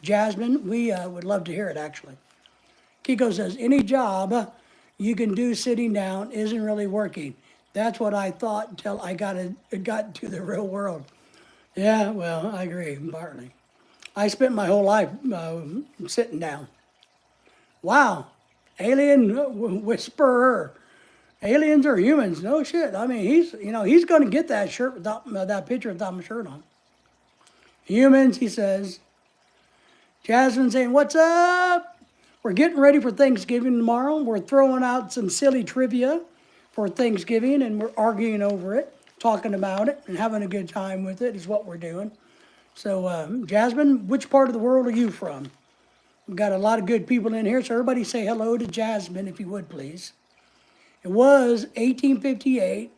Jasmine, we would love to hear it, actually. Kiko says, any job you can do sitting down isn't really working. That's what I thought until I got to the real world. Yeah, well, I agree, partly. I spent my whole life sitting down. Wow, alien whisperer. Aliens are humans. No shit. I mean, he's going to get that shirt without that picture without my shirt on. Humans, he says. Jasmine saying, "What's up? We're getting ready for Thanksgiving tomorrow. We're throwing out some silly trivia for Thanksgiving, and we're arguing over it, talking about it, and having a good time with it. Is what we're doing." So, Jasmine, which part of the world are you from? We've got a lot of good people in here, so everybody say hello to Jasmine, if you would, please. It was 1858,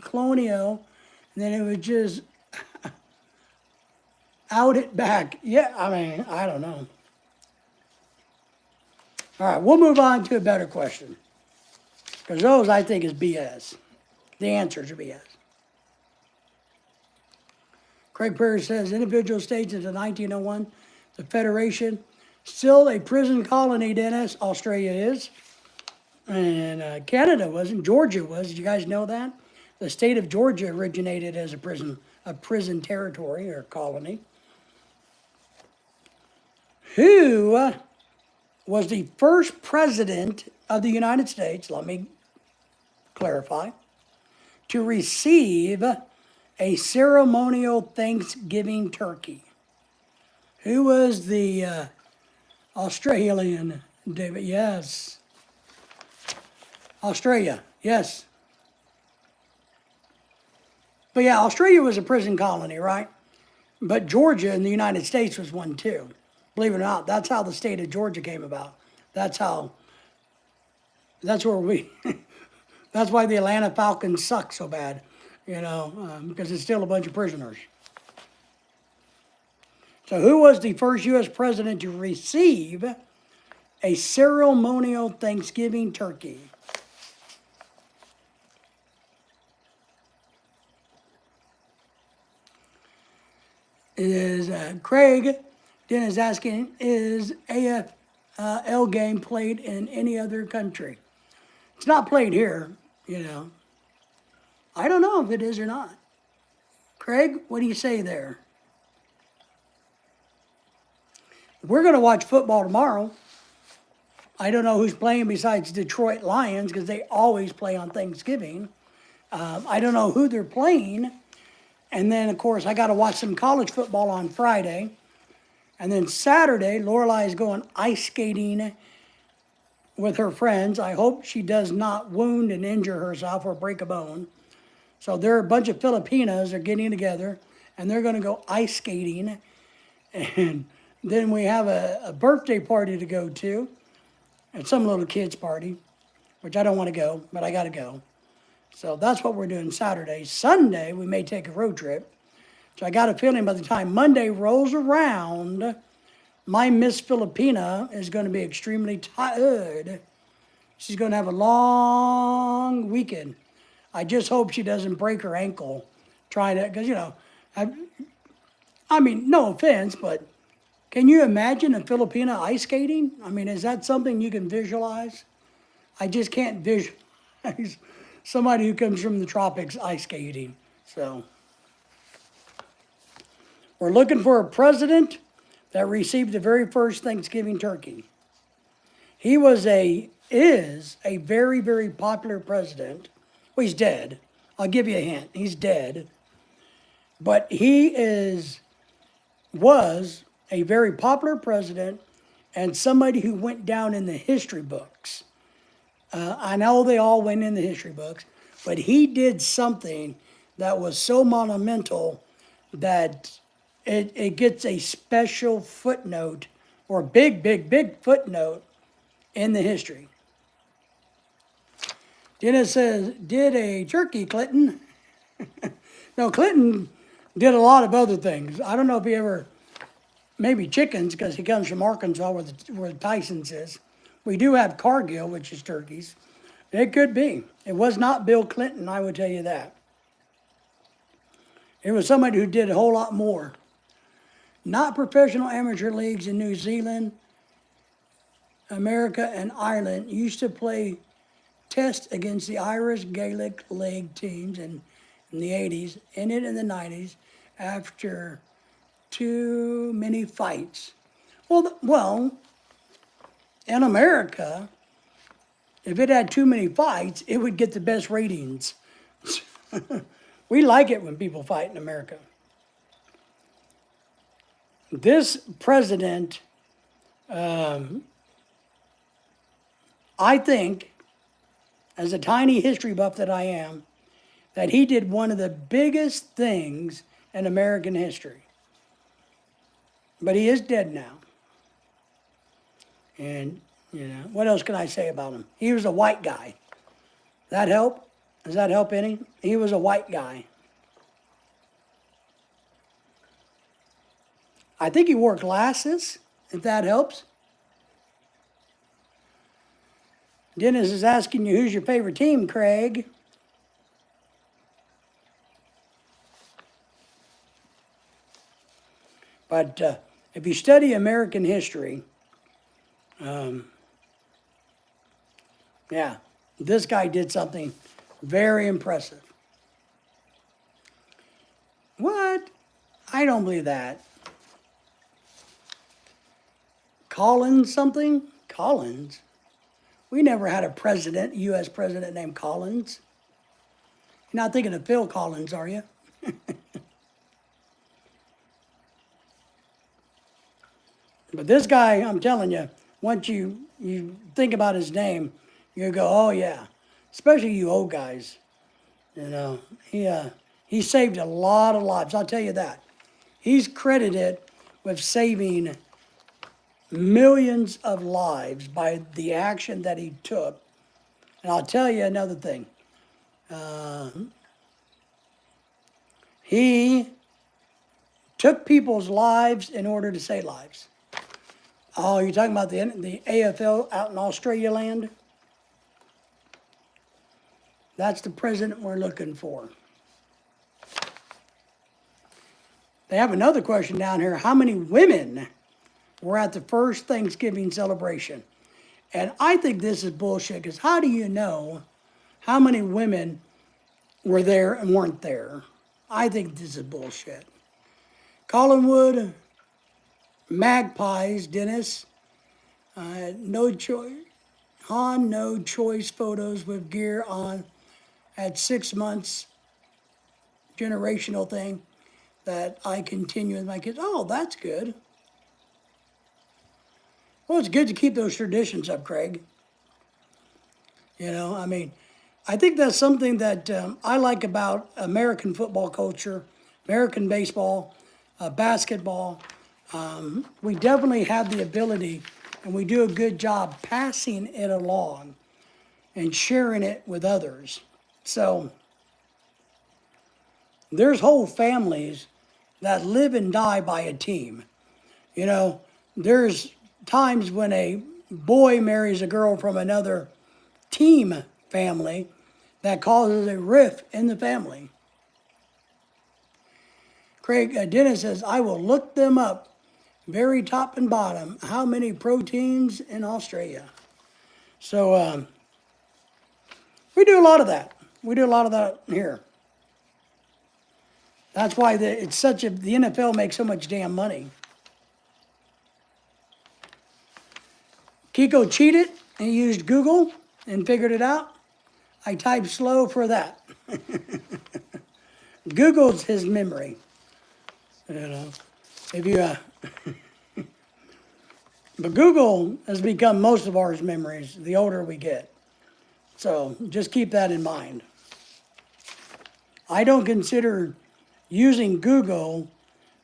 colonial, and then it was just out it back. Yeah, I mean, I don't know. All right, we'll move on to a better question. Because those, I think, is BS. The answers are BS. Craig Perry says, individual states into 1901, the Federation, still a prison colony, Dennis. Australia is. And Canada wasn't. Georgia was. Did you guys know that? The state of Georgia originated as a prison territory or colony. Who was the first president of the United States, let me clarify, to receive a ceremonial Thanksgiving turkey? Who was the Australian, David? Yes. Australia, yes. But yeah, Australia was a prison colony, right? But Georgia in the United States was one too. Believe it or not, that's how the state of Georgia came about. That's why the Atlanta Falcons suck so bad, because it's still a bunch of prisoners. So who was the first U.S. president to receive a ceremonial Thanksgiving turkey? Is Craig Dennis asking, is AFL game played in any other country? It's not played here, I don't know if it is or not. Craig, what do you say there? We're going to watch football tomorrow. I don't know who's playing besides Detroit Lions because they always play on Thanksgiving. I don't know who they're playing. And then, of course, I got to watch some college football on Friday. And then Saturday, Lorelai is going ice skating with her friends. I hope she does not wound and injure herself or break a bone. So there are a bunch of Filipinas are getting together, and they're going to go ice skating. And then we have a birthday party to go to, and some little kid's party, which I don't want to go, but I got to go. So that's what we're doing Saturday. Sunday, we may take a road trip. So I got a feeling by the time Monday rolls around, my Miss Filipina is going to be extremely tired. She's going to have a long weekend. I just hope she doesn't break her ankle trying to, because, I mean, no offense, but can you imagine a Filipina ice skating? I mean, is that something you can visualize? I just can't visualize somebody who comes from the tropics ice skating. So we're looking for a president that received the very first Thanksgiving turkey. He is a very, very popular president. Well, he's dead. I'll give you a hint. He's dead. But he was a very popular president and somebody who went down in the history books. I know they all went in the history books, but he did something that was so monumental that it gets a special footnote or big, big, big footnote in the history. Dennis says, did a turkey, Clinton? No, Clinton did a lot of other things. I don't know if he ever, maybe chickens, because he comes from Arkansas where Tyson's is. We do have Cargill, which is turkeys. It could be. It was not Bill Clinton, I would tell you that. It was somebody who did a whole lot more. Not professional amateur leagues in New Zealand, America, and Ireland used to play test against the Irish Gaelic League teams in the 80s, ended in the 90s after too many fights. Well, in America, if it had too many fights, it would get the best ratings. We like it when people fight in America. This president, I think, as a tiny history buff that I am, that he did one of the biggest things in American history. But he is dead now. And, what else can I say about him? He was a white guy. That help? Does that help any? He was a white guy. I think he wore glasses, if that helps. Dennis is asking you, who's your favorite team, Craig? But if you study American history, yeah, this guy did something very impressive. What? I don't believe that. Collins something? Collins? We never had a president, U.S. president named Collins. You're not thinking of Phil Collins, are you? But this guy, I'm telling you, once you think about his name, you go, oh yeah. Especially you old guys. He saved a lot of lives, I'll tell you that. He's credited with saving millions of lives by the action that he took. And I'll tell you another thing. He took people's lives in order to save lives. Oh, you're talking about the AFL out in Australia land? That's the president we're looking for. They have another question down here. How many women were at the first Thanksgiving celebration? And I think this is bullshit, because how do you know how many women were there and weren't there? I think this is bullshit. Collinwood, Magpies, Dennis, no choice. Han, no choice photos with gear on at 6 months, generational thing that I continue with my kids. Oh, that's good. Well, it's good to keep those traditions up, Craig. I think that's something that I like about American football culture, American baseball, basketball. We definitely have the ability, and we do a good job passing it along and sharing it with others. So there's whole families that live and die by a team. There's times when a boy marries a girl from another team family that causes a rift in the family. Craig Dennis says, I will look them up, very top and bottom, how many pro teams in Australia. So we do a lot of that. We do a lot of that here. That's why the NFL makes so much damn money. Kiko cheated and used Google and figured it out. I typed slow for that. Google's his memory. If you, but Google has become most of our memories the older we get. So just keep that in mind. I don't consider using Google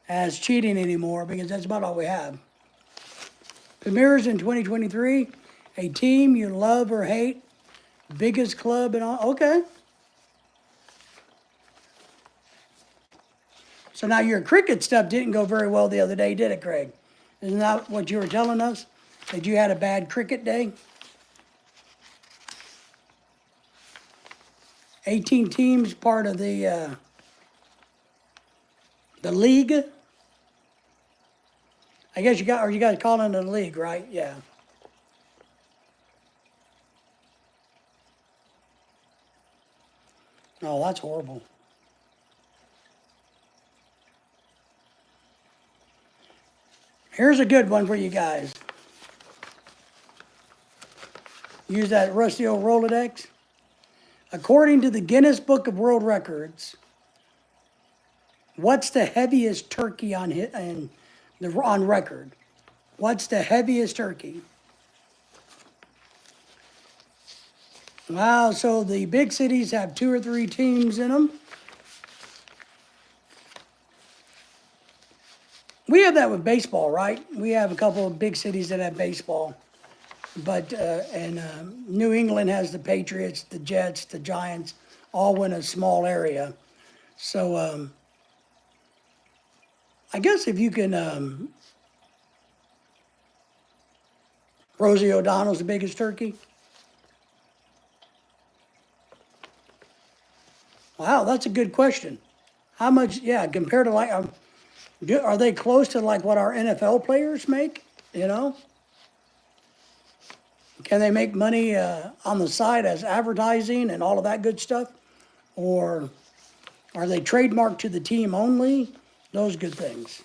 as cheating anymore, because that's about all we have. Premieres in 2023, a team you love or hate, biggest club and all. Okay. So now your cricket stuff didn't go very well the other day, did it, Craig? Isn't that what you were telling us? That you had a bad cricket day? 18 teams, part of the league. I guess you guys calling it a league, right? Yeah. Oh, that's horrible. Here's a good one for you guys. Use that rusty old Rolodex. According to the Guinness Book of World Records, what's the heaviest turkey on record? What's the heaviest turkey? Wow, so the big cities have 2 or 3 teams in them. We have that with baseball, right? We have a couple of big cities that have baseball. But, New England has the Patriots, the Jets, the Giants, all in a small area. So, I guess if you can, Rosie O'Donnell's the biggest turkey. Wow, that's a good question. How much, yeah, compared to like, are they close to like what our NFL players make, you know? Can they make money on the side as advertising and all of that good stuff? Or are they trademarked to the team only? Those good things.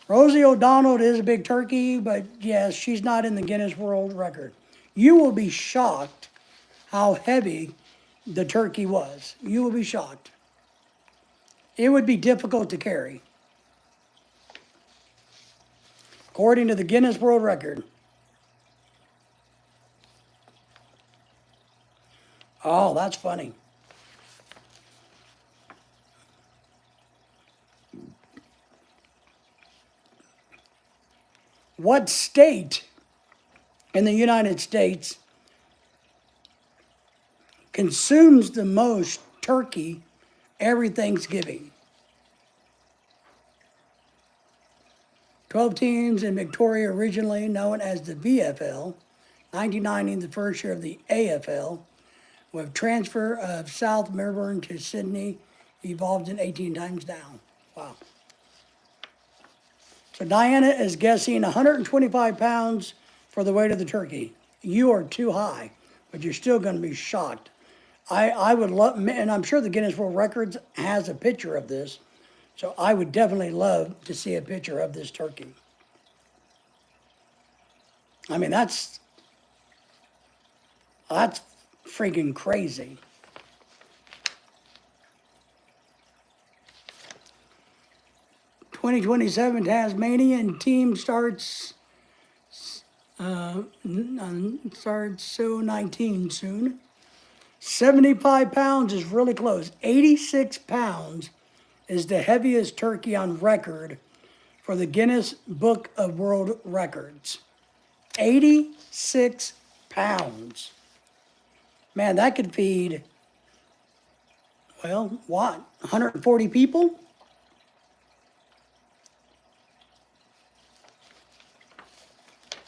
Rosie O'Donnell is a big turkey, but yes, she's not in the Guinness World Record. You will be shocked how heavy the turkey was. You will be shocked. It would be difficult to carry. According to the Guinness World Record. Oh, that's funny. What state in the United States consumes the most turkey every Thanksgiving? 12 teams in Victoria, originally known as the VFL, 1990, the first year of the AFL, with transfer of South Melbourne to Sydney, evolved in 18 times down. Wow. So Diana is guessing 125 pounds for the weight of the turkey. You are too high, but you're still going to be shocked. I would love, and I'm sure the Guinness World Records has a picture of this, so I would definitely love to see a picture of this turkey. I mean, that's freaking crazy. "2027 Tasmanian team starts so 19 soon. 75 pounds is really close. 86 pounds is the heaviest turkey on record for the Guinness Book of World Records. 86 pounds. Man, that could feed, well, what, 140 people?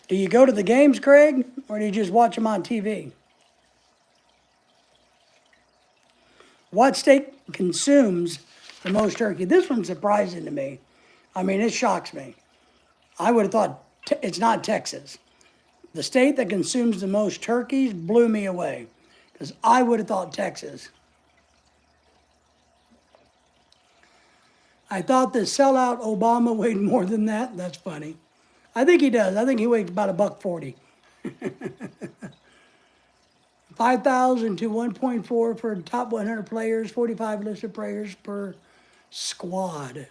Do you go to the games, Craig, or do you just watch them on TV? What state consumes the most turkey? This one's surprising to me. I mean, it shocks me. I would have thought it's not Texas. The state that consumes the most turkeys blew me away, because I would have thought Texas. I thought the sellout Obama weighed more than that. That's funny. I think he does. I think he weighs about $140. 5,000 to 1.4 for top 100 players, 45 listed players per squad.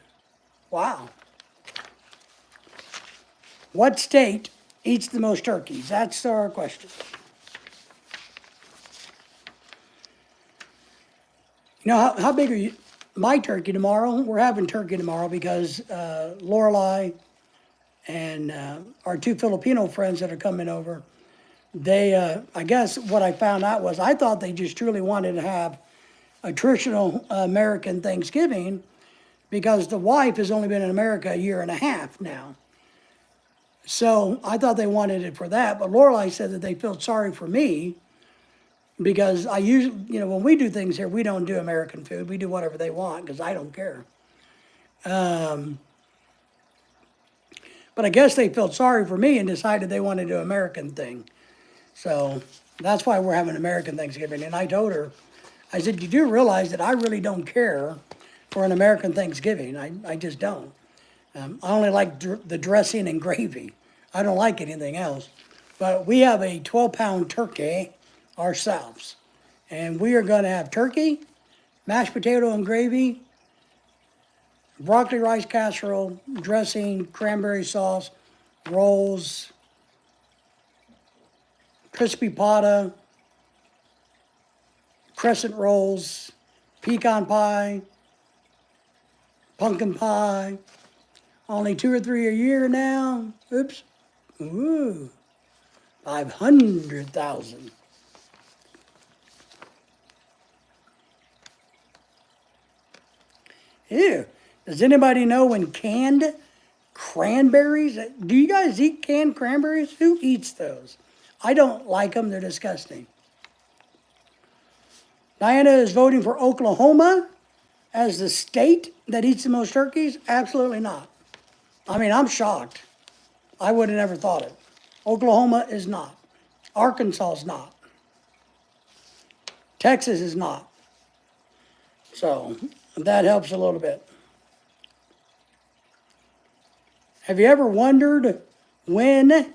Wow. What state eats the most turkeys? That's our question. You know, how big are you? My turkey tomorrow, we're having turkey tomorrow because Lorelei and our 2 Filipino friends that are coming over, they, I guess what I found out was I thought they just truly wanted to have a traditional American Thanksgiving, because the wife has only been in America a year and a half now. So I thought they wanted it for that, but Lorelai said that they felt sorry for me because I usually, when we do things here, we don't do American food. We do whatever they want because I don't care. But I guess they felt sorry for me and decided they wanted to do an American thing. So that's why we're having American Thanksgiving. And I told her, I said, you do realize that I really don't care for an American Thanksgiving. I just don't. I only like the dressing and gravy. I don't like anything else. But we have a 12-pound turkey ourselves. And we are going to have turkey, mashed potato and gravy, broccoli rice casserole, dressing, cranberry sauce, rolls, crispy pata, crescent rolls, pecan pie, pumpkin pie. Only 2 or 3 a year now. Oops. Ooh. 500,000. Ew. Does anybody know when canned cranberries? Do you guys eat canned cranberries? Who eats those? I don't like them. They're disgusting. Diana is voting for Oklahoma as the state that eats the most turkeys. Absolutely not. I mean, I'm shocked. I would have never thought it. Oklahoma is not. Arkansas is not. Texas is not. So that helps a little bit. Have you ever wondered when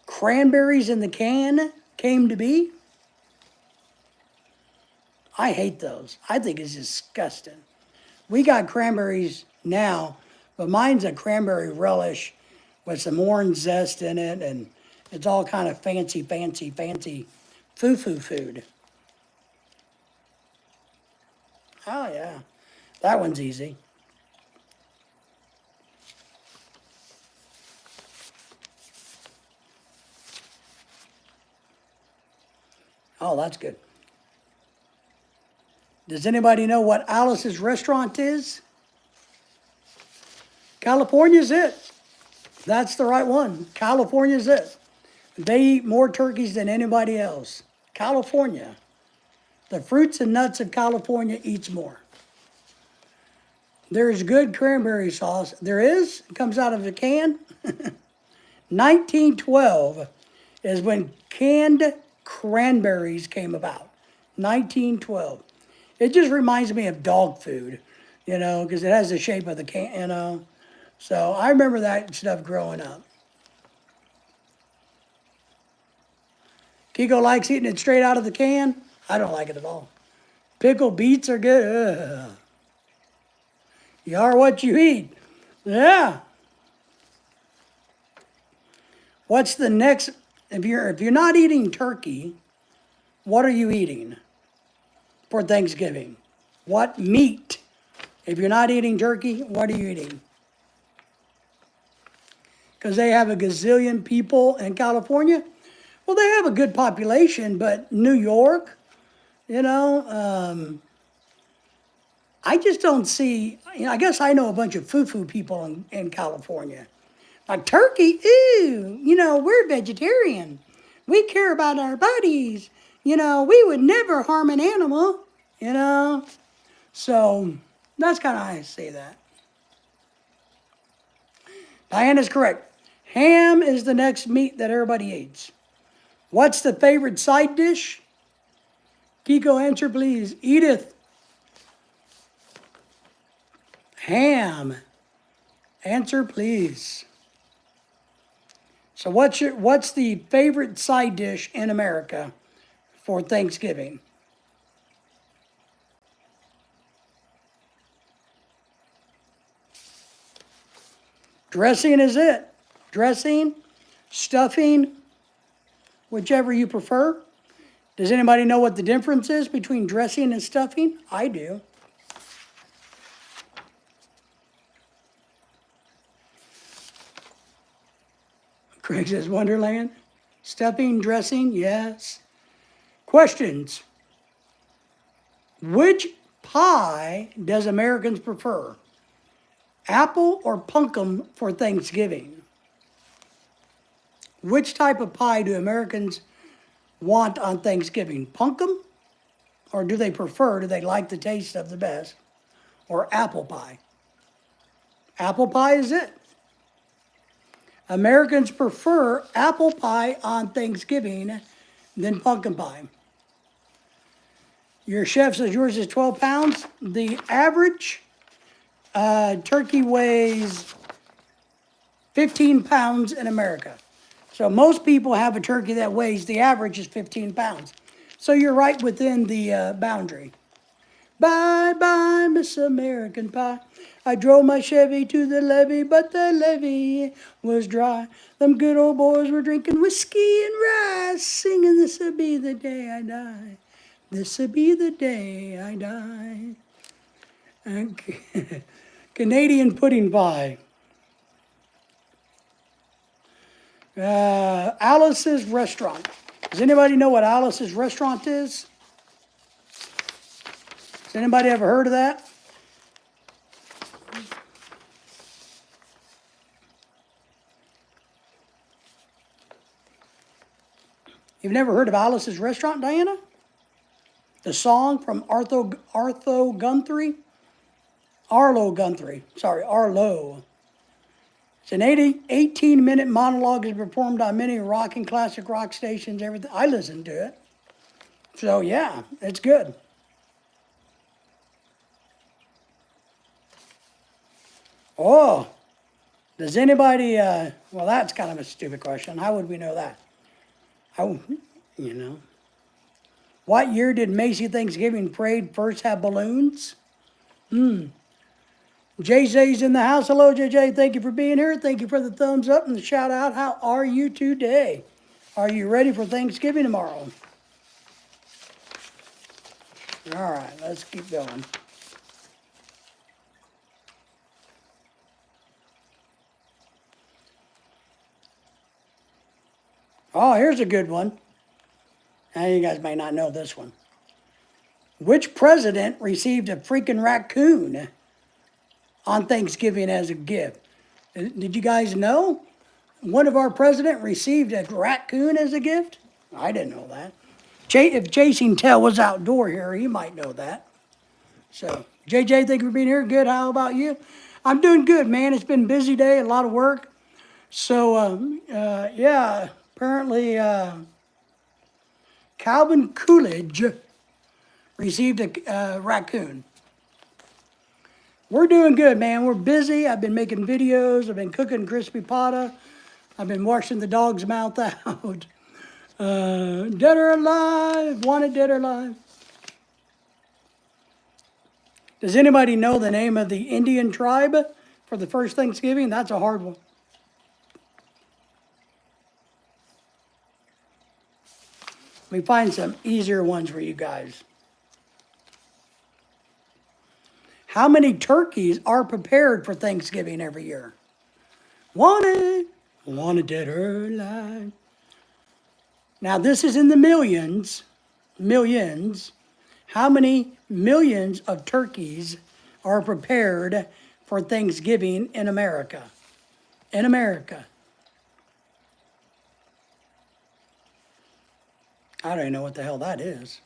cranberries in the can came to be? I hate those. I think it's disgusting. We got cranberries now, but mine's a cranberry relish with some orange zest in it, and it's all kind of fancy foo-foo food. Oh, yeah. That one's easy. Oh, that's good. Does anybody know what Alice's Restaurant is? California's it. That's the right one. California's it. They eat more turkeys than anybody else. California. The fruits and nuts of California eats more. There's good cranberry sauce. There is. It comes out of a can. 1912 is when canned cranberries came about. 1912. It just reminds me of dog food, because it has the shape of the can, So I remember that stuff growing up. Kiko likes eating it straight out of the can. I don't like it at all. Pickled beets are good. Ugh. You are what you eat. Yeah. What's the next? If you're not eating turkey, what are you eating for Thanksgiving? What meat? If you're not eating turkey, what are you eating? Because they have a gazillion people in California. Well, they have a good population, but New York, I just don't see, I guess I know a bunch of foo-foo people in California. Like turkey, ew, we're vegetarian. We care about our bodies. We would never harm an animal, So that's kind of how I say that. Diana's correct. Ham is the next meat that everybody eats. What's the favorite side dish? Kiko, answer please. Edith. Ham. Answer please. So what's the favorite side dish in America for Thanksgiving? Dressing is it. Dressing, stuffing, whichever you prefer. Does anybody know what the difference is between dressing and stuffing? I do. Craig says Wonderland. Stuffing, dressing, yes. Questions. Which pie does Americans prefer? Apple or pumpkin for Thanksgiving? Which type of pie do Americans want on Thanksgiving? Pumpkin? Or do they like the taste of the best? Or apple pie? Apple pie is it. Americans prefer apple pie on Thanksgiving than pumpkin pie. Your chef says yours is 12 pounds. The average turkey weighs 15 pounds in America. So most people have a turkey that weighs, the average is 15 pounds. So you're right within the boundary. Bye-bye, Miss American Pie. I drove my Chevy to the levee, but the levee was dry. Them good old boys were drinking whiskey and rye, singing, this'll be the day I die. This'll be the day I die. Canadian pudding pie. Alice's Restaurant. Does anybody know what Alice's Restaurant is? Has anybody ever heard of that? You've never heard of Alice's Restaurant, Diana? The song from Arlo Guthrie. Arlo. It's an 18-minute monologue is performed on many rock and classic rock stations, everything. I listen to it. So yeah, it's good. Oh, does anybody, well, that's kind of a stupid question. How would we know that? What year did Macy Thanksgiving Parade first have balloons? JJ's in the house. Hello, JJ. Thank you for being here. Thank you for the thumbs up and the shout out. How are you today? Are you ready for Thanksgiving tomorrow? All right, let's keep going. Oh, here's a good one. Now, you guys may not know this one. Which president received a freaking raccoon on Thanksgiving as a gift? Did you guys know? One of our presidents received a raccoon as a gift? I didn't know that. If Chasing Tail was outdoor here, he might know that. So, JJ, thank you for being here. Good. How about you? I'm doing good, man. It's been a busy day, a lot of work. So, yeah, apparently Calvin Coolidge received a raccoon. We're doing good, man. We're busy. I've been making videos. I've been cooking crispy pata. I've been washing the dog's mouth out. Dead or alive, wanted dead or alive. Does anybody know the name of the Indian tribe for the first Thanksgiving? That's a hard one. Let me find some easier ones for you guys. How many turkeys are prepared for Thanksgiving every year? Wanted dead or alive. Now this is in the millions. How many millions of turkeys are prepared for Thanksgiving in America? In America. I don't even know what the hell that is.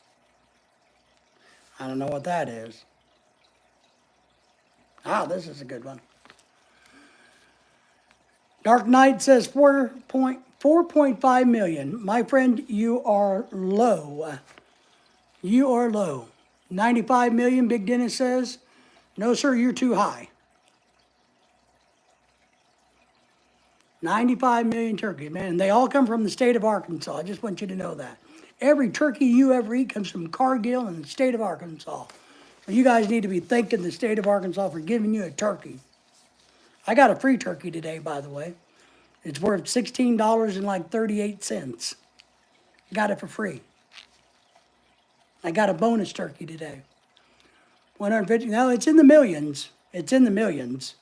I don't know what that is. Ah, this is a good one. Dark Knight says 4.5 million. My friend, you are low. You are low. 95 million, Big Dennis says. No, sir, you're too high. 95 million turkeys, man. And they all come from the state of Arkansas. I just want you to know that. Every turkey you ever eat comes from Cargill and the state of Arkansas. So you guys need to be thanking the state of Arkansas for giving you a turkey. I got a free turkey today, by the way. It's worth $16.38. Got it for free. I got a bonus turkey today. 150. No, it's in the millions. It's in the millions.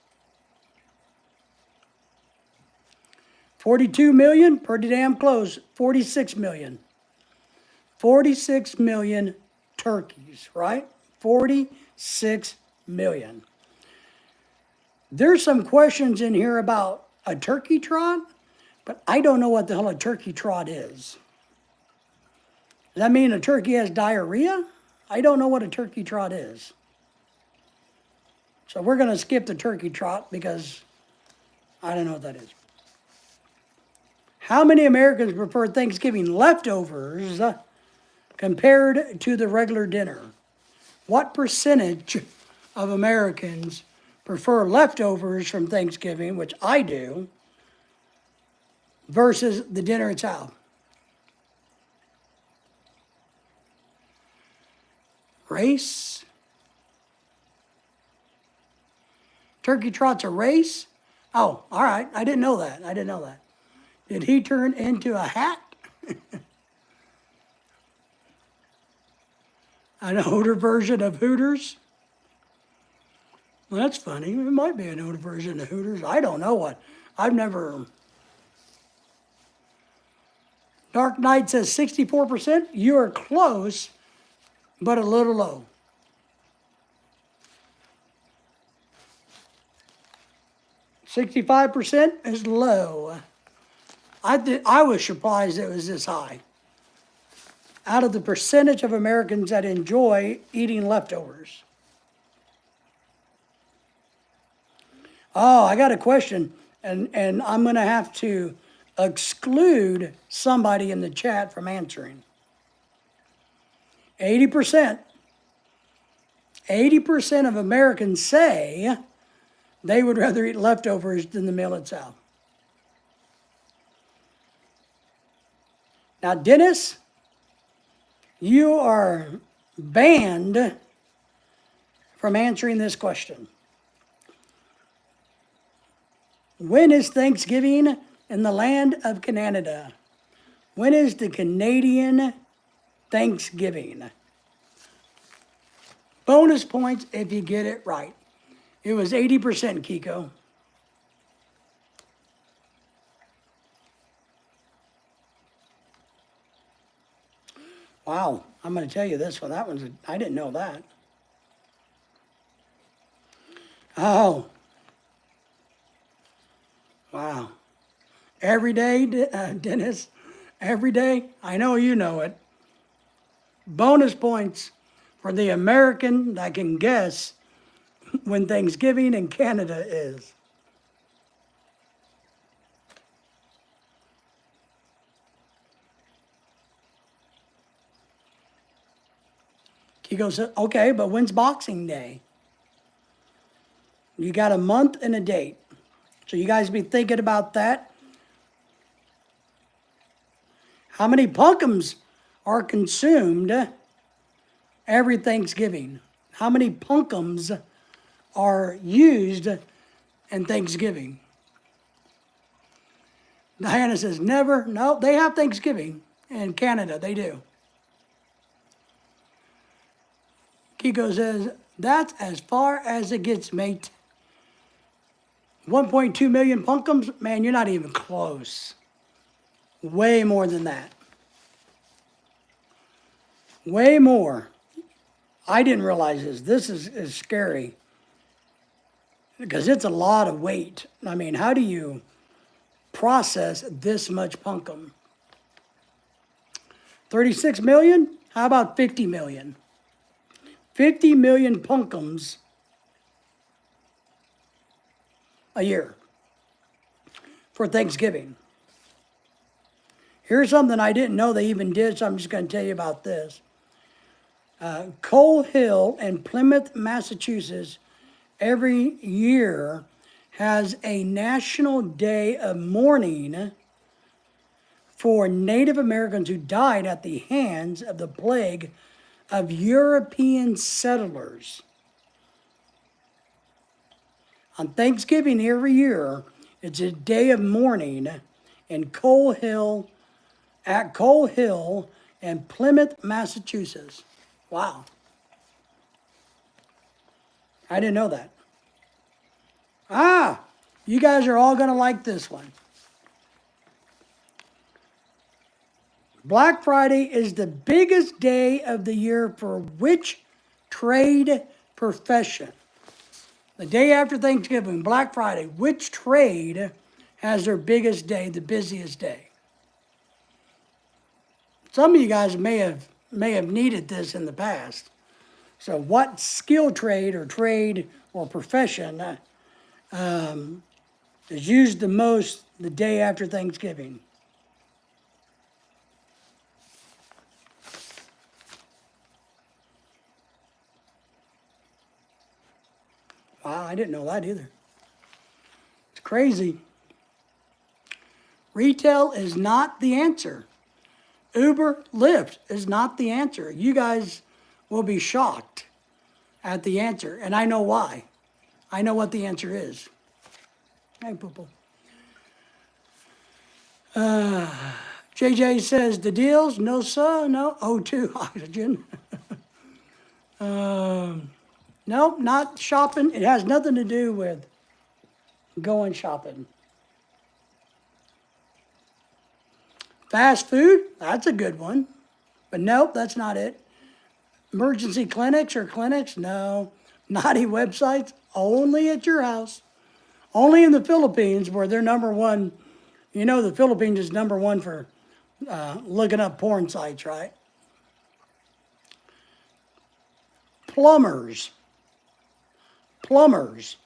42 million, pretty damn close. 46 million. 46 million turkeys, right? 46 million. There's some questions in here about a turkey trot, but I don't know what the hell a turkey trot is. Does that mean a turkey has diarrhea? I don't know what a turkey trot is. So we're going to skip the turkey trot because I don't know what that is. How many Americans prefer Thanksgiving leftovers compared to the regular dinner? What percentage of Americans prefer leftovers from Thanksgiving, which I do, versus the dinner itself? Race? Turkey trot's a race? Oh, all right. I didn't know that. I didn't know that. Did he turn into a hat? An older version of Hooters? Well, that's funny. It might be an older version of Hooters. I don't know what. I've never. Dark Knight says 64%. You are close, but a little low. %65% is low. I was surprised it was this high. Out of the percentage of Americans that enjoy eating leftovers. Oh, I got a question, and I'm going to have to exclude somebody in the chat from answering. 80% of Americans say they would rather eat leftovers than the meal itself. Now, Dennis, you are banned from answering this question. When is Thanksgiving in the land of Canada? When is the Canadian Thanksgiving? Bonus points if you get it right. It was 80%, Kiko. Wow, I'm going to tell you this one. I didn't know that. Oh. Wow. Every day, Dennis, every day, I know you know it. Bonus points for the American that can guess when Thanksgiving in Canada is. Kiko said, okay, but when's Boxing Day? You got a month and a date. So you guys be thinking about that. How many pumpkins are consumed every Thanksgiving? How many pumpkins are used in Thanksgiving? Diana says, never. No, they have Thanksgiving in Canada. They do. Kiko says, that's as far as it gets, mate. 1.2 million pumpkins? Man, you're not even close. Way more than that. Way more. I didn't realize this. This is scary. Because it's a lot of weight. I mean, how do you process this much pumpkin? 36 million? How about 50 million? 50 million pumpkins a year for Thanksgiving. Here's something I didn't know they even did, so I'm just going to tell you about this. Coal Hill in Plymouth, Massachusetts, every year has a National Day of Mourning for Native Americans who died at the hands of the plague of European settlers. On Thanksgiving every year, it's a day of mourning in Coal Hill, at Coal Hill in Plymouth, Massachusetts. Wow. I didn't know that. Ah, you guys are all going to like this one. Black Friday is the biggest day of the year for which trade profession. The day after Thanksgiving, Black Friday, which trade has their biggest day, the busiest day? Some of you guys may have needed this in the past. So what skill trade or profession is used the most the day after Thanksgiving? Wow, I didn't know that either. It's crazy. Retail is not the answer. Uber, Lyft is not the answer. You guys will be shocked at the answer, and I know why. I know what the answer is. Hey, Poople. JJ says, the deals? No, sir, no. O2 oxygen. Nope, not shopping. It has nothing to do with going shopping. Fast food, that's a good one. But nope, that's not it. Emergency clinics or clinics? No. Naughty websites? Only at your house. Only in the Philippines where they're number one. You know the Philippines is number one for looking up porn sites, right? Plumbers. Plumbers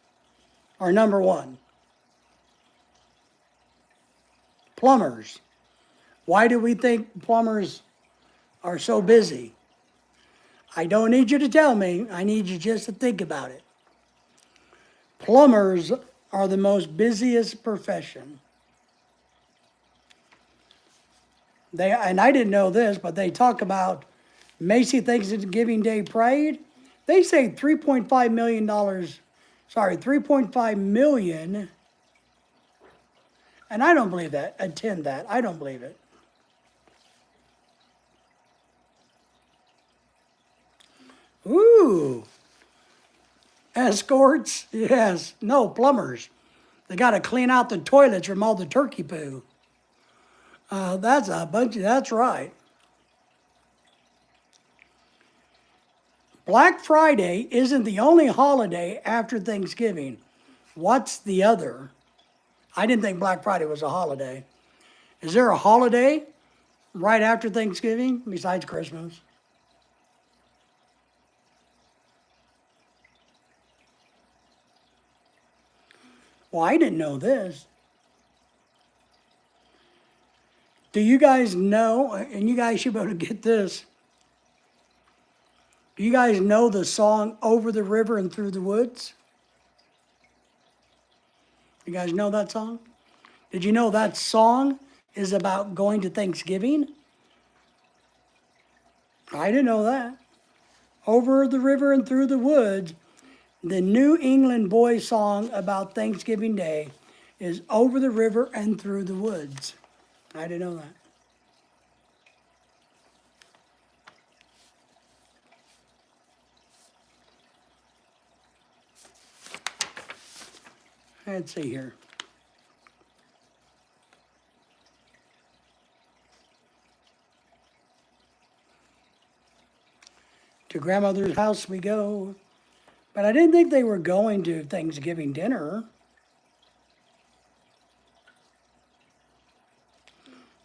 are number one. Plumbers. Why do we think plumbers are so busy? I don't need you to tell me. I need you just to think about it. Plumbers are the most busiest profession. And I didn't know this, but they talk about Macy Thanksgiving Day Parade. They say $3.5 million, 3.5 million. And I don't believe that, attend that. I don't believe it. Ooh. Escorts? Yes. No, plumbers. They got to clean out the toilets from all the turkey poo. That's right. Black Friday isn't the only holiday after Thanksgiving. What's the other? I didn't think Black Friday was a holiday. Is there a holiday right after Thanksgiving besides Christmas? Well, I didn't know this. Do you guys know, and you guys should be able to get this, do you guys know the song Over the River and Through the Woods? You guys know that song? Did you know that song is about going to Thanksgiving? I didn't know that. Over the River and Through the Woods, the New England boy song about Thanksgiving Day is Over the River and Through the Woods. I didn't know that. Let's see here. To grandmother's house we go. But I didn't think they were going to Thanksgiving dinner.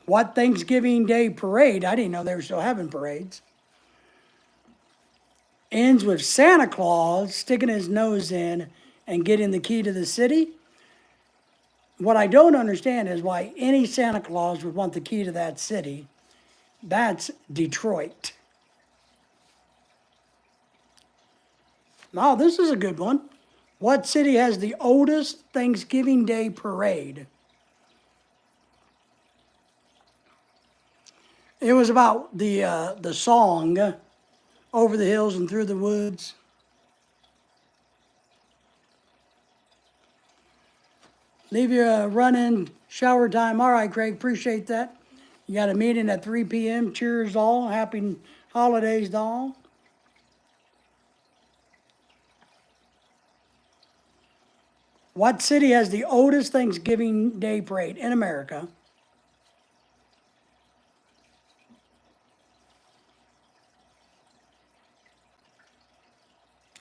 What Thanksgiving Day parade? I didn't know they were still having parades. Ends with Santa Claus sticking his nose in and getting the key to the city. What I don't understand is why any Santa Claus would want the key to that city. That's Detroit. Now, this is a good one. What city has the oldest Thanksgiving Day parade? It was about the song, Over the Hills and Through the Woods. Leave your run-in shower time. All right, Craig, appreciate that. You got a meeting at 3 p.m. Cheers all. Happy holidays to all. What city has the oldest Thanksgiving Day parade in America?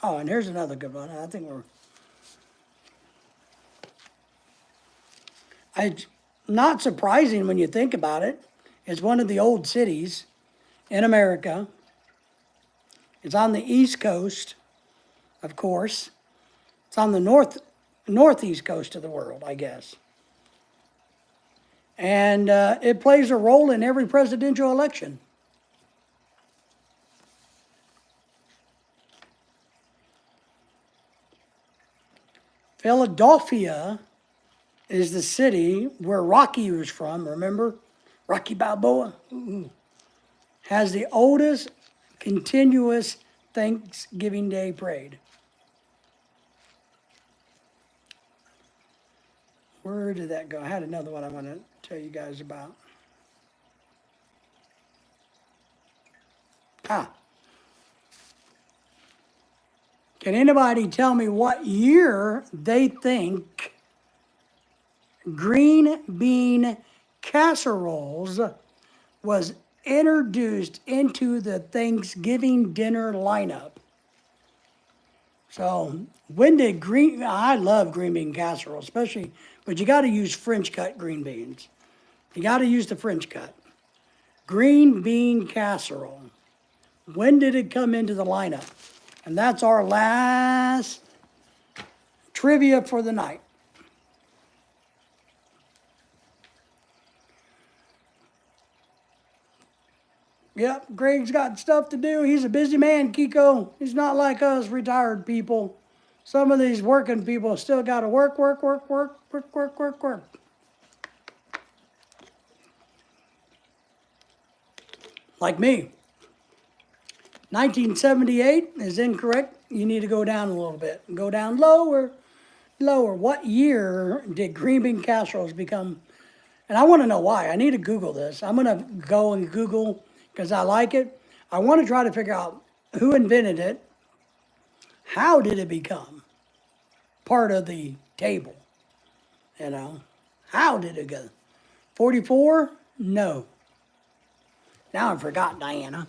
Oh, and here's another good one. I think it's not surprising when you think about it. It's one of the old cities in America. It's on the East Coast, of course. It's on the northeast coast of the world, I guess. And it plays a role in every presidential election. Philadelphia is the city where Rocky was from, remember? Rocky Balboa has the oldest continuous Thanksgiving Day parade. Where did that go? I had another one I want to tell you guys about. Can anybody tell me what year they think green bean casseroles was introduced into the Thanksgiving dinner lineup? So when did I love green bean casserole, especially, but you got to use French cut green beans. You got to use the French cut. Green bean casserole. When did it come into the lineup? And that's our last trivia for the night. Yep, Greg's got stuff to do. He's a busy man, Kiko. He's not like us retired people. Some of these working people still got to work. Like me. 1978 is incorrect. You need to go down a little bit. Go down lower. What year did green bean casseroles become? And I want to know why. I need to Google this. I'm going to go and Google because I like it. I want to try to figure out who invented it. How did it become part of the table? You know, how did it go? 44? No. Now I forgot, Diana.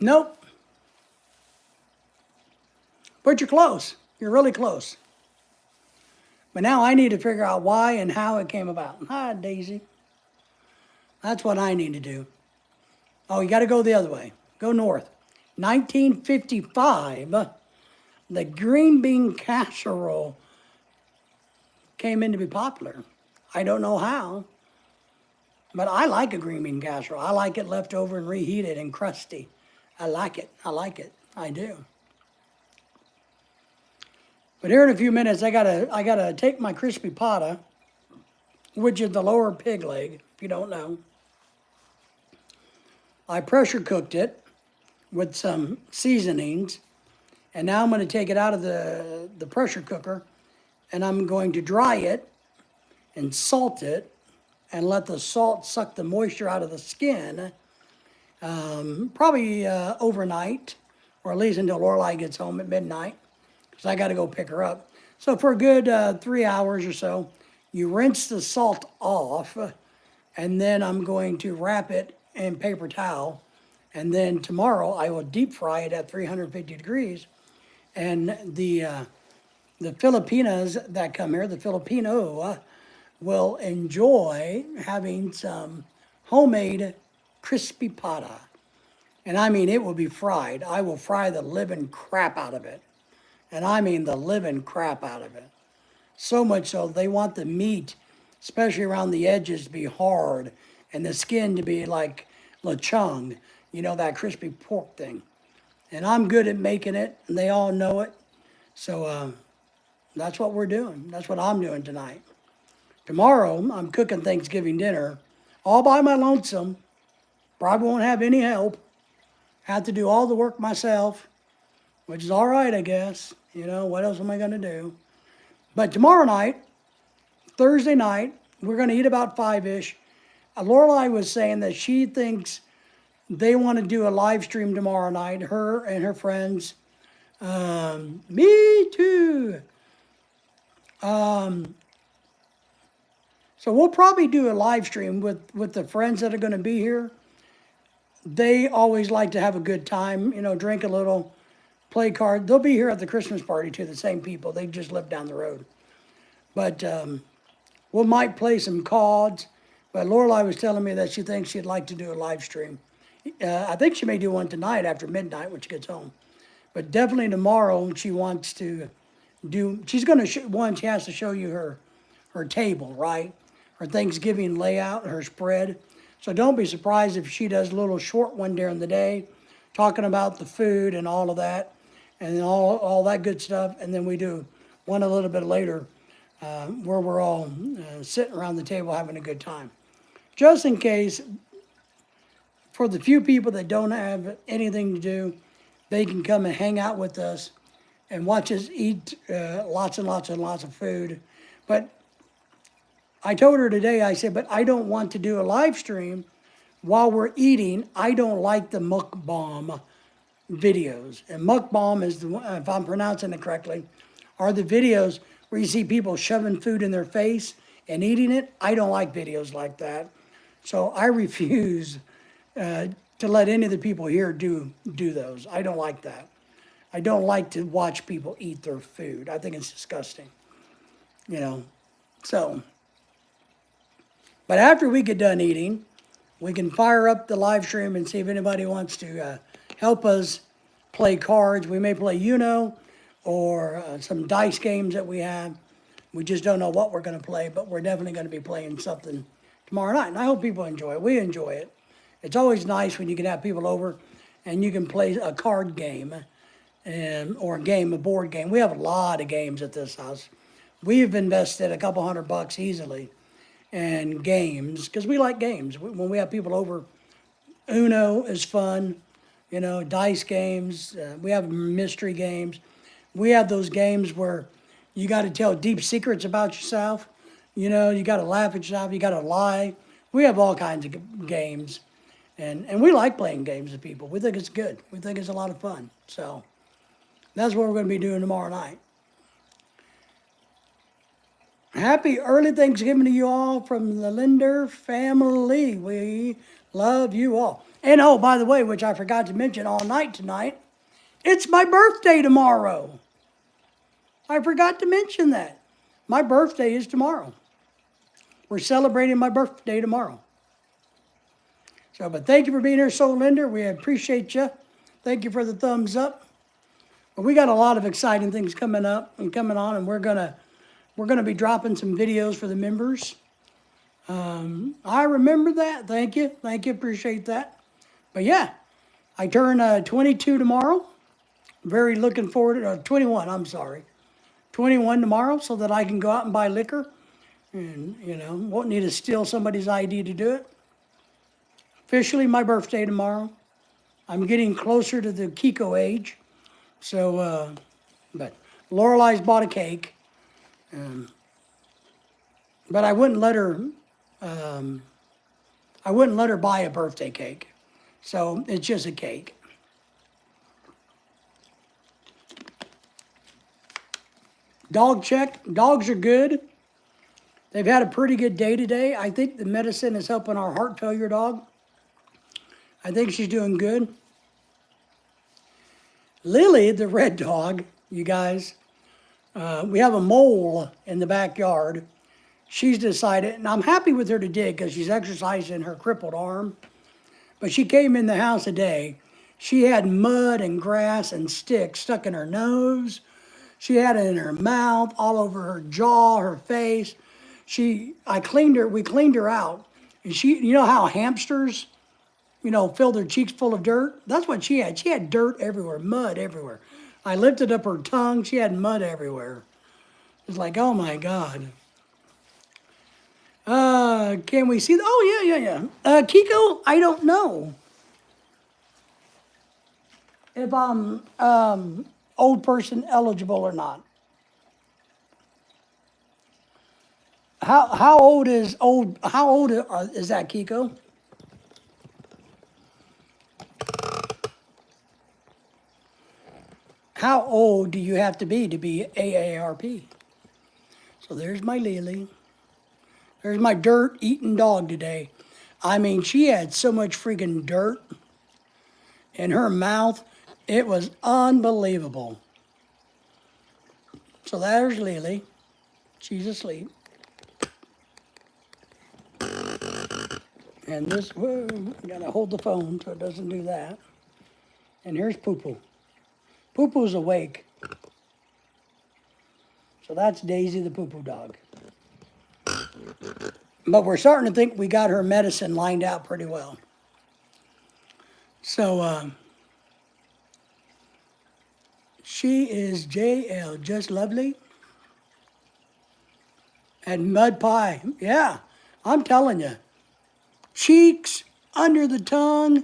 Nope. But you're close. You're really close. But now I need to figure out why and how it came about. Hi, Daisy. That's what I need to do. Oh, you got to go the other way. Go north. 1955, the green bean casserole came in to be popular. I don't know how, but I like a green bean casserole. I like it left over and reheated and crusty. I like it. I do. But here in a few minutes, I gotta take my crispy pata, which is the lower pig leg, if you don't know. I pressure cooked it with some seasonings, and now I'm going to take it out of the pressure cooker, and I'm going to dry it and salt it, and let the salt suck the moisture out of the skin, probably overnight, or at least until Lorelai gets home at midnight, because I got to go pick her up. So for a good 3 hours or so, you rinse the salt off, and then I'm going to wrap it in paper towel, and then tomorrow I will deep fry it at 350 degrees, and the Filipinas that come here, the Filipino, will enjoy having some homemade crispy pata. And I mean, it will be fried. I will fry the living crap out of it. And I mean the living crap out of it. So much so they want the meat, especially around the edges, to be hard and the skin to be like lechon, you know, that crispy pork thing. And I'm good at making it, and they all know it. So that's what we're doing. That's what I'm doing tonight. Tomorrow, I'm cooking Thanksgiving dinner all by my lonesome. Probably won't have any help. Have to do all the work myself, which is all right, I guess. You know, what else am I going to do? But tomorrow night, Thursday night, we're going to eat about 5-ish. Lorelai was saying that she thinks they want to do a live stream tomorrow night, her and her friends. Me too. So we'll probably do a live stream with the friends that are going to be here. they always like to have a good time, drink a little, play card. They'll be here at the Christmas party too, the same people. They just live down the road. But we might play some cards. But Lorelai was telling me that she thinks she'd like to do a live stream. I think she may do one tonight after midnight when she gets home. But definitely tomorrow she wants to do, she's going to, one, she has to show you her table, right? Her Thanksgiving layout, her spread. So don't be surprised if she does a little short one during the day, talking about the food and all of that, and all that good stuff. And then we do one a little bit later where we're all sitting around the table having a good time. Just in case, for the few people that don't have anything to do, they can come and hang out with us and watch us eat lots and lots and lots of food. But I told her today, I said, but I don't want to do a live stream while we're eating. I don't like the mukbang videos. And mukbang is, if I'm pronouncing it correctly, are the videos where you see people shoving food in their face and eating it. I don't like videos like that. So I refuse to let any of the people here do those. I don't like that. I don't like to watch people eat their food. I think it's disgusting, So, but after we get done eating, we can fire up the live stream and see if anybody wants to help us play cards. We may play Uno or some dice games that we have. We just don't know what we're going to play, but we're definitely going to be playing something tomorrow night. And I hope people enjoy it. We enjoy it. It's always nice when you can have people over and you can play a card game or a board game. We have a lot of games at this house. We've invested a couple $100 easily in games because we like games. When we have people over, Uno is fun, dice games. We have mystery games. We have those games where you got to tell deep secrets about yourself. You got to laugh at yourself. You got to lie. We have all kinds of games. And we like playing games with people. We think it's good. We think it's a lot of fun. So that's what we're going to be doing tomorrow night. Happy early Thanksgiving to you all from the Linder family. We love you all. And oh, by the way, which I forgot to mention all night tonight, it's my birthday tomorrow. I forgot to mention that. My birthday is tomorrow. We're celebrating my birthday tomorrow. So, but thank you for being here, Soul Linder. We appreciate you. Thank you for the thumbs up. But we got a lot of exciting things coming up and coming on, and we're gonna be dropping some videos for the members. I remember that. Thank you. Appreciate that. But yeah, I turn 22 tomorrow. Very looking forward to 21. I'm sorry, 21 tomorrow, so that I can go out and buy liquor, and won't need to steal somebody's ID to do it. Officially my birthday tomorrow. I'm getting closer to the Kiko age. So, but Lorelai's bought a cake. But I wouldn't let her buy a birthday cake. So it's just a cake. Dog check. Dogs are good. They've had a pretty good day today. I think the medicine is helping our heart failure dog. I think she's doing good. Lily, the red dog, you guys, we have a mole in the backyard. She's decided, and I'm happy with her today because she's exercising her crippled arm. But she came in the house today. She had mud and grass and sticks stuck in her nose. She had it in her mouth, all over her jaw, her face. We cleaned her out. And you know how hamsters, fill their cheeks full of dirt? That's what she had. She had dirt everywhere, mud everywhere. I lifted up her tongue. She had mud everywhere. It's like, oh my God. Can we see? Oh, yeah. Kiko, I don't know if I'm old person eligible or not. How old is that, Kiko? How old do you have to be AARP? So there's my Lily. There's my dirt-eating dog today. I mean, she had so much freaking dirt. in her mouth. It was unbelievable. So there's Lily. She's asleep. And this, whoa, gotta hold the phone so it doesn't do that. And here's Poo Poo. Poo Poo's awake. So that's Daisy the Poo Poo dog. But we're starting to think we got her medicine lined out pretty well. So she is JL, just lovely. And Mud Pie, yeah, I'm telling you. Cheeks, under the tongue,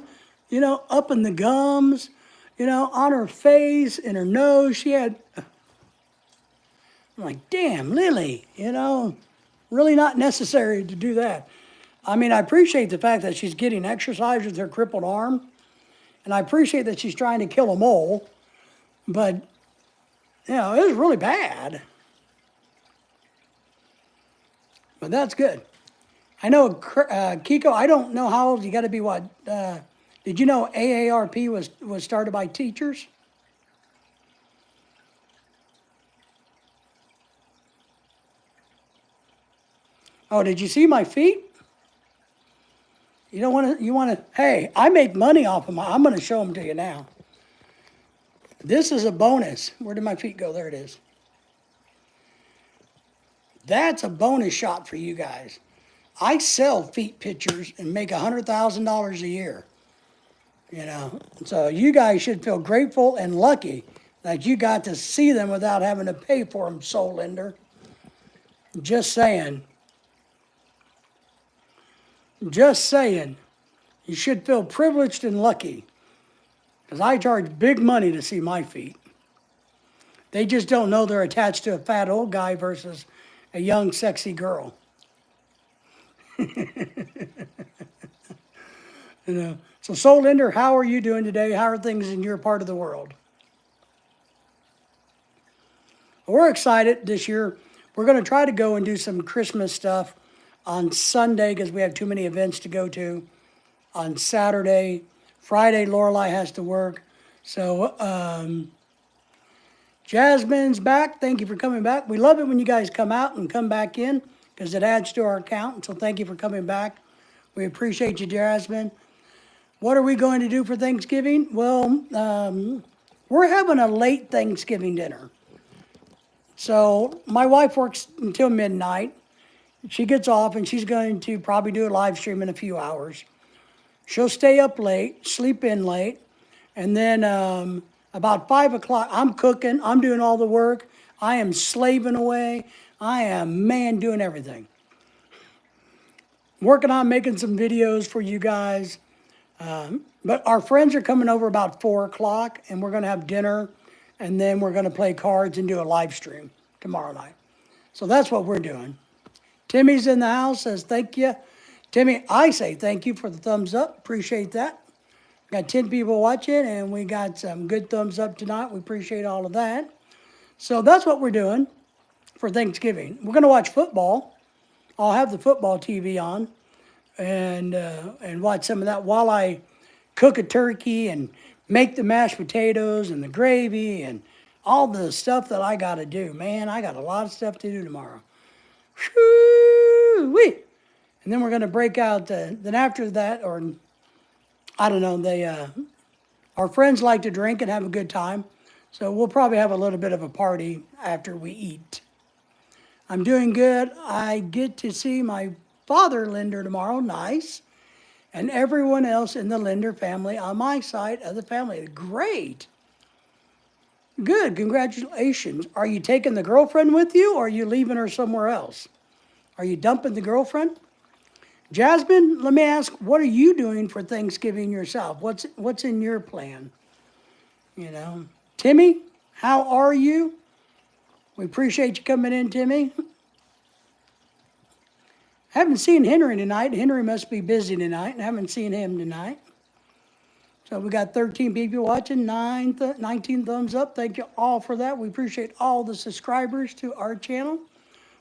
you know, up in the gums, you know, on her face, in her nose. She had, I'm like, damn, Lily, you know, really not necessary to do that. I mean, I appreciate the fact that she's getting exercise with her crippled arm. And I appreciate that she's trying to kill a mole. But, you know, it was really bad. But that's good. I know, Kiko, I don't know how old, you got to be what? Did you know AARP was started by teachers? Oh, did you see my feet? You don't want to, you want to, hey, I make money off of my, I'm going to show them to you now. This is a bonus. Where did my feet go? There it is. That's a bonus shot for you guys. I sell feet pictures and make $100,000 a year. You know, so you guys should feel grateful and lucky that you got to see them without having to pay for them, Soul Lender. Just saying. Just saying. You should feel privileged and lucky. Because I charge big money to see my feet. They just don't know they're attached to a fat old guy versus a young, sexy girl. You know. So, Soul Lender, how are you doing today? How are things in your part of the world? We're excited this year. We're going to try to go and do some Christmas stuff on Sunday because we have too many events to go to. On Saturday, Friday, Lorelei has to work. So, Jasmine's back. Thank you for coming back. We love it when you guys come out and come back in because it adds to our account. So thank you for coming back. We appreciate you, Jasmine. What are we going to do for Thanksgiving? Well, we're having a late Thanksgiving dinner. So my wife works until midnight. She gets off and she's going to probably do a live stream in a few hours. She'll stay up late, sleep in late, and then about 5 o'clock, I'm cooking, I'm doing all the work, I am slaving away, I am, man, doing everything. Working on making some videos for you guys. But our friends are coming over about 4 o'clock, and we're going to have dinner, and then we're going to play cards and do a live stream tomorrow night. So that's what we're doing. Timmy's in the house, says thank you. Timmy, I say thank you for the thumbs up. Appreciate that. Got 10 people watching, and we got some good thumbs up tonight. We appreciate all of that. So that's what we're doing for Thanksgiving. We're going to watch football. I'll have the football TV on and watch some of that while I cook a turkey and make the mashed potatoes and the gravy and all the stuff that I got to do. Man, I got a lot of stuff to do tomorrow. Whoo-wee. And then we're going to break out, then after that, or I don't know, our friends like to drink and have a good time. So we'll probably have a little bit of a party after we eat. I'm doing good. I get to see my father, Linder, tomorrow. Nice. And everyone else in the Linder family on my side of the family. Great. Good. Congratulations. Are you taking the girlfriend with you or are you leaving her somewhere else? Are you dumping the girlfriend? Jasmine, let me ask, what are you doing for Thanksgiving yourself? What's in your plan? You know, Timmy, how are you? We appreciate you coming in, Timmy. Haven't seen Henry tonight. Henry must be busy tonight, and haven't seen him tonight. So we got 13 people watching, 19 thumbs up. Thank you all for that. We appreciate all the subscribers to our channel.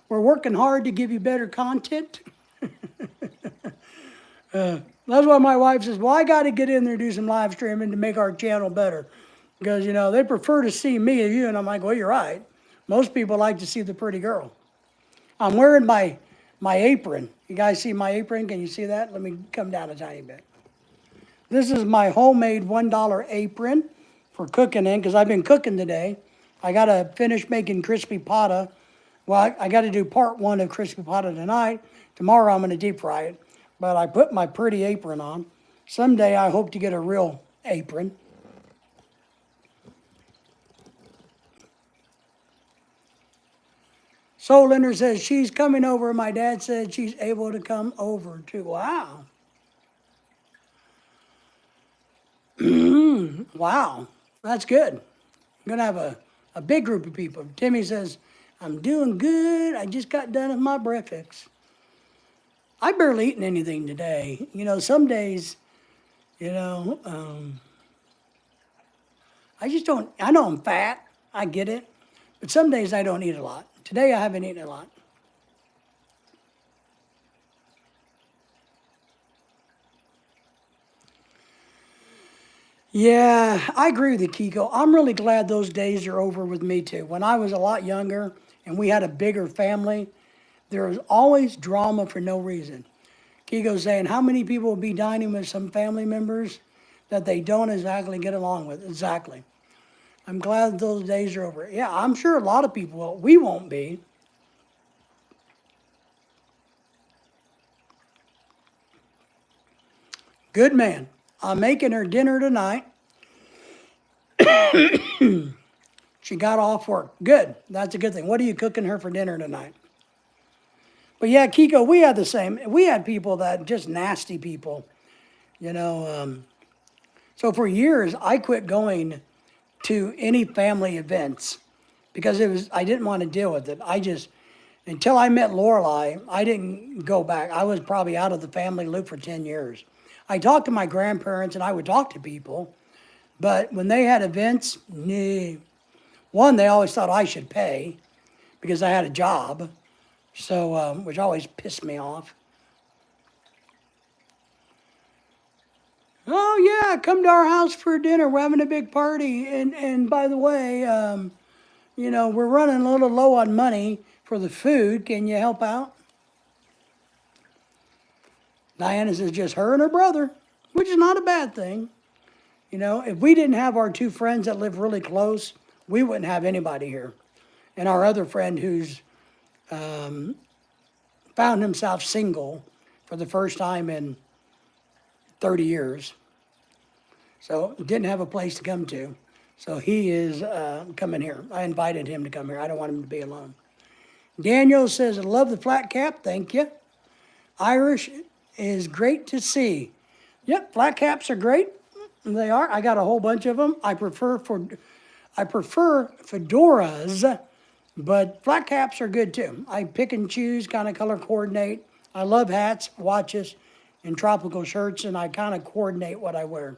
We're working hard to give you better content. That's why my wife says, well, I got to get in there and do some live streaming to make our channel better. Because, they prefer to see me and you. And I'm like, well, you're right. Most people like to see the pretty girl. I'm wearing my apron. You guys see my apron? Can you see that? Let me come down a tiny bit. This is my homemade $1 apron for cooking in because I've been cooking today. I got to finish making crispy pata. Well, I got to do part 1 of crispy pata tonight. Tomorrow I'm going to deep fry it. But I put my pretty apron on. Someday I hope to get a real apron. Soul Linder says she's coming over. My dad said she's able to come over too. Wow. Wow. That's good. I'm going to have a big group of people. Timmy says, I'm doing good. I just got done with my breakfast. I barely eaten anything today. Some days, I just don't, I know I'm fat. I get it. But some days I don't eat a lot. Today I haven't eaten a lot. Yeah, I agree with you, Kiko. I'm really glad those days are over with me too. When I was a lot younger and we had a bigger family, there was always drama for no reason. Kiko's saying, how many people will be dining with some family members that they don't exactly get along with? Exactly. I'm glad those days are over. Yeah, I'm sure a lot of people will. We won't be. Good man. I'm making her dinner tonight. She got off work. Good. That's a good thing. What are you cooking her for dinner tonight? But yeah, Kiko, we had the same. We had people that just nasty people, you know. So for years, I quit going to any family events because I didn't want to deal with it. Until I met Lorelai, I didn't go back. I was probably out of the family loop for 10 years. I talked to my grandparents and I would talk to people, but when they had events, nah. One, they always thought I should pay because I had a job, so which always pissed me off. Oh yeah, come to our house for dinner. We're having a big party, and by the way, we're running a little low on money for the food. Can you help out? Diana says just her and her brother, which is not a bad thing. If we didn't have our 2 friends that live really close, we wouldn't have anybody here. And our other friend who's found himself single for the first time in 30 years. So didn't have a place to come to. So he is coming here. I invited him to come here. I don't want him to be alone. Daniel says, I love the flat cap. Thank you. Irish is great to see. Yep, flat caps are great. They are. I got a whole bunch of them. I prefer fedoras, but flat caps are good too. I pick and choose, kind of color coordinate. I love hats, watches, and tropical shirts, and I kind of coordinate what I wear.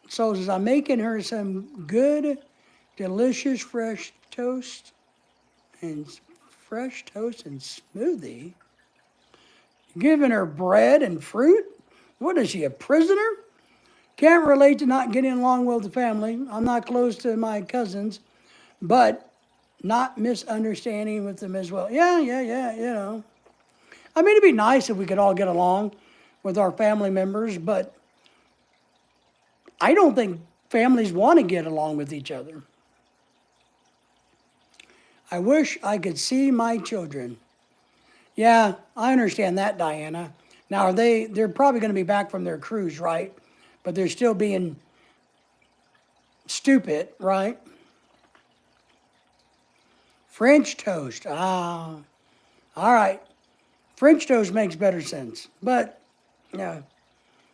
So as I'm making her some good, delicious fresh toast and smoothie, giving her bread and fruit. What is she, a prisoner? Can't relate to not getting along well with the family. I'm not close to my cousins, but not misunderstanding with them as well. Yeah. I mean, it'd be nice if we could all get along with our family members, but I don't think families want to get along with each other. I wish I could see my children. Yeah, I understand that, Diana. Now, they're probably going to be back from their cruise, right? But they're still being stupid, right? French toast. All right. French toast makes better sense. But, yeah,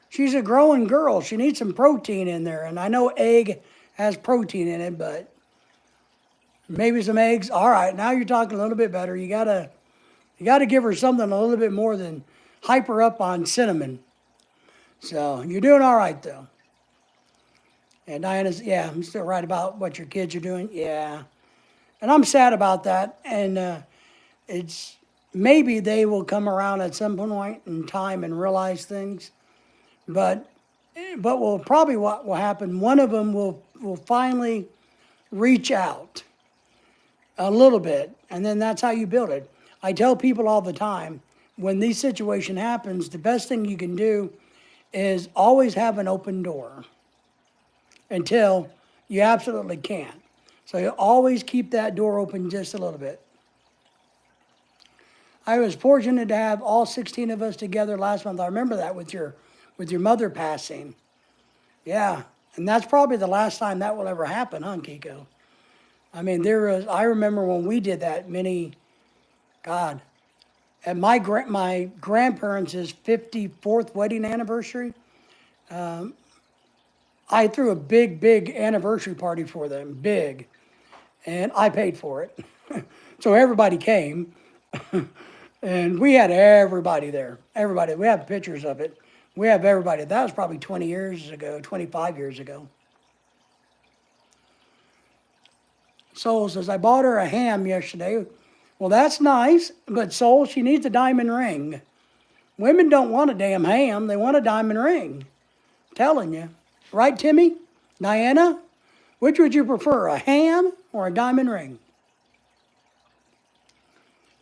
she's a growing girl. She needs some protein in there. And I know egg has protein in it, but maybe some eggs. All right, now you're talking a little bit better. You gotta give her something a little bit more than hype her up on cinnamon. So you're doing all right, though. And Diana's, yeah, I'm still right about what your kids are doing. Yeah. And I'm sad about that. And it's, maybe they will come around at some point in time and realize things. But will probably what will happen, one of them will finally reach out a little bit, and then that's how you build it. I tell people all the time, when these situation happens, the best thing you can do is always have an open door until you absolutely can't. So you always keep that door open just a little bit. I was fortunate to have all 16 of us together last month. I remember that with your mother passing. Yeah, and that's probably the last time that will ever happen, huh, Kiko? I mean, I remember when we did that God, at my grandparents' 54th wedding anniversary, I threw a big anniversary party for them, big, and I paid for it. So everybody came, and we had everybody there. Everybody. We have pictures of it. We have everybody. That was probably 20 years ago, 25 years ago. Soul says, I bought her a ham yesterday. Well, that's nice, but Soul, she needs a diamond ring. Women don't want a damn ham. They want a diamond ring. I'm telling you. Right, Timmy? Diana? Which would you prefer, a ham or a diamond ring?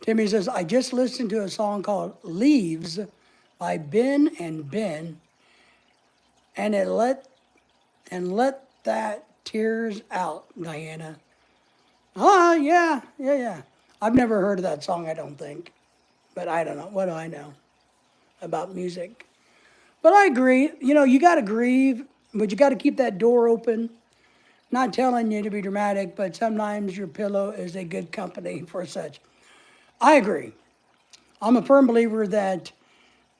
Timmy says, I just listened to a song called Leaves by Ben and Ben, and let that tears out, Diana. Oh, yeah. I've never heard of that song, I don't think. But I don't know. What do I know about music? But I agree. You know, you got to grieve, but you got to keep that door open. Not telling you to be dramatic, but sometimes your pillow is a good company for such. I agree. I'm a firm believer that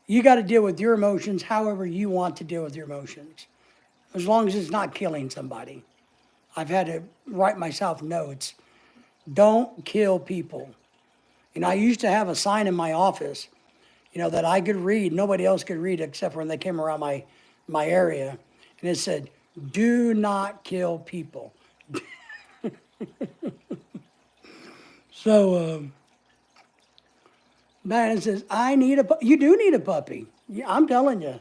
you got to deal with your emotions however you want to deal with your emotions, as long as it's not killing somebody. I've had to write myself notes. Don't kill people. You know, I used to have a sign in my office, that I could read. Nobody else could read except for when they came around my area. And it said, do not kill people. So, Diana says, you do need a puppy. Yeah, I'm telling you.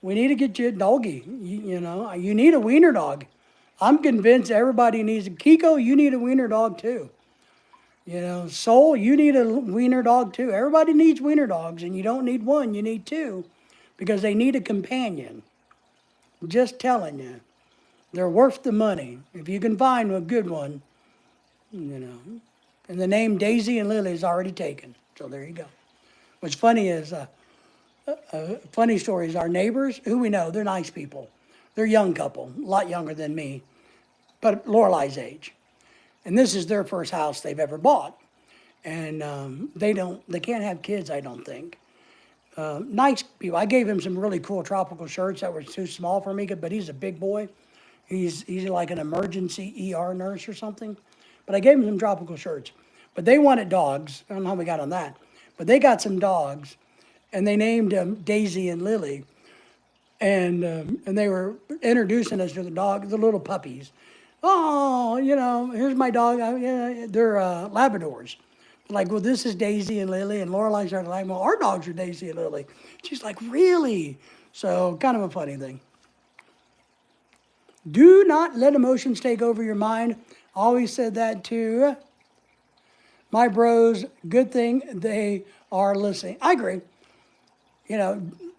We need to get you a doggy. You need a wiener dog. I'm convinced everybody needs Kiko, you need a wiener dog too. Soul, you need a wiener dog too. Everybody needs wiener dogs, and you don't need one, you need two, because they need a companion. Just telling you. They're worth the money. If you can find a good one, And the name Daisy and Lily is already taken. So there you go. What's funny is, funny story is our neighbors, who we know, they're nice people. They're a young couple, a lot younger than me, but Lorelai's age. And this is their first house they've ever bought. And they can't have kids, I don't think. Nice people. I gave him some really cool tropical shirts that were too small for me, but he's a big boy. He's like an emergency ER nurse or something. But I gave him some tropical shirts. But they wanted dogs. I don't know how we got on that. But they got some dogs, and they named them Daisy and Lily. And they were introducing us to the little puppies. Oh, here's my dog. They're Labradors. Like, well, this is Daisy and Lily. And Lorelai started like, well, our dogs are Daisy and Lily. She's like, really? So kind of a funny thing. Do not let emotions take over your mind. Always said that to my bros. Good thing they are listening. I agree.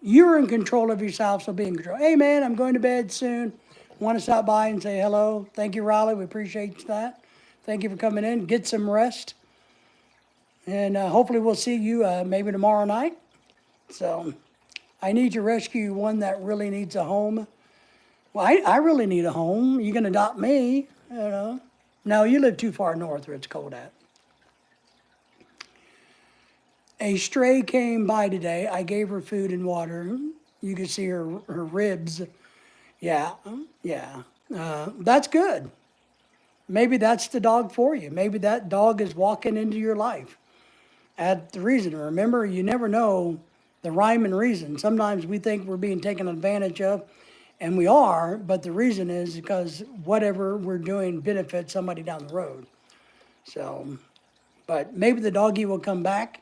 You're in control of yourself, so be in control. Hey, man, I'm going to bed soon. Want to stop by and say hello. Thank you, Riley. We appreciate that. Thank you for coming in. Get some rest. And hopefully we'll see you maybe tomorrow night. So I need to rescue one that really needs a home. Well, I really need a home. You can adopt me, No, you live too far north where it's cold at. A stray came by today. I gave her food and water. You can see her ribs. Yeah. That's good. Maybe that's the dog for you. Maybe that dog is walking into your life at the reason. Remember, you never know the rhyme and reason. Sometimes we think we're being taken advantage of, and we are, but the reason is because whatever we're doing benefits somebody down the road. So, but maybe the doggy will come back.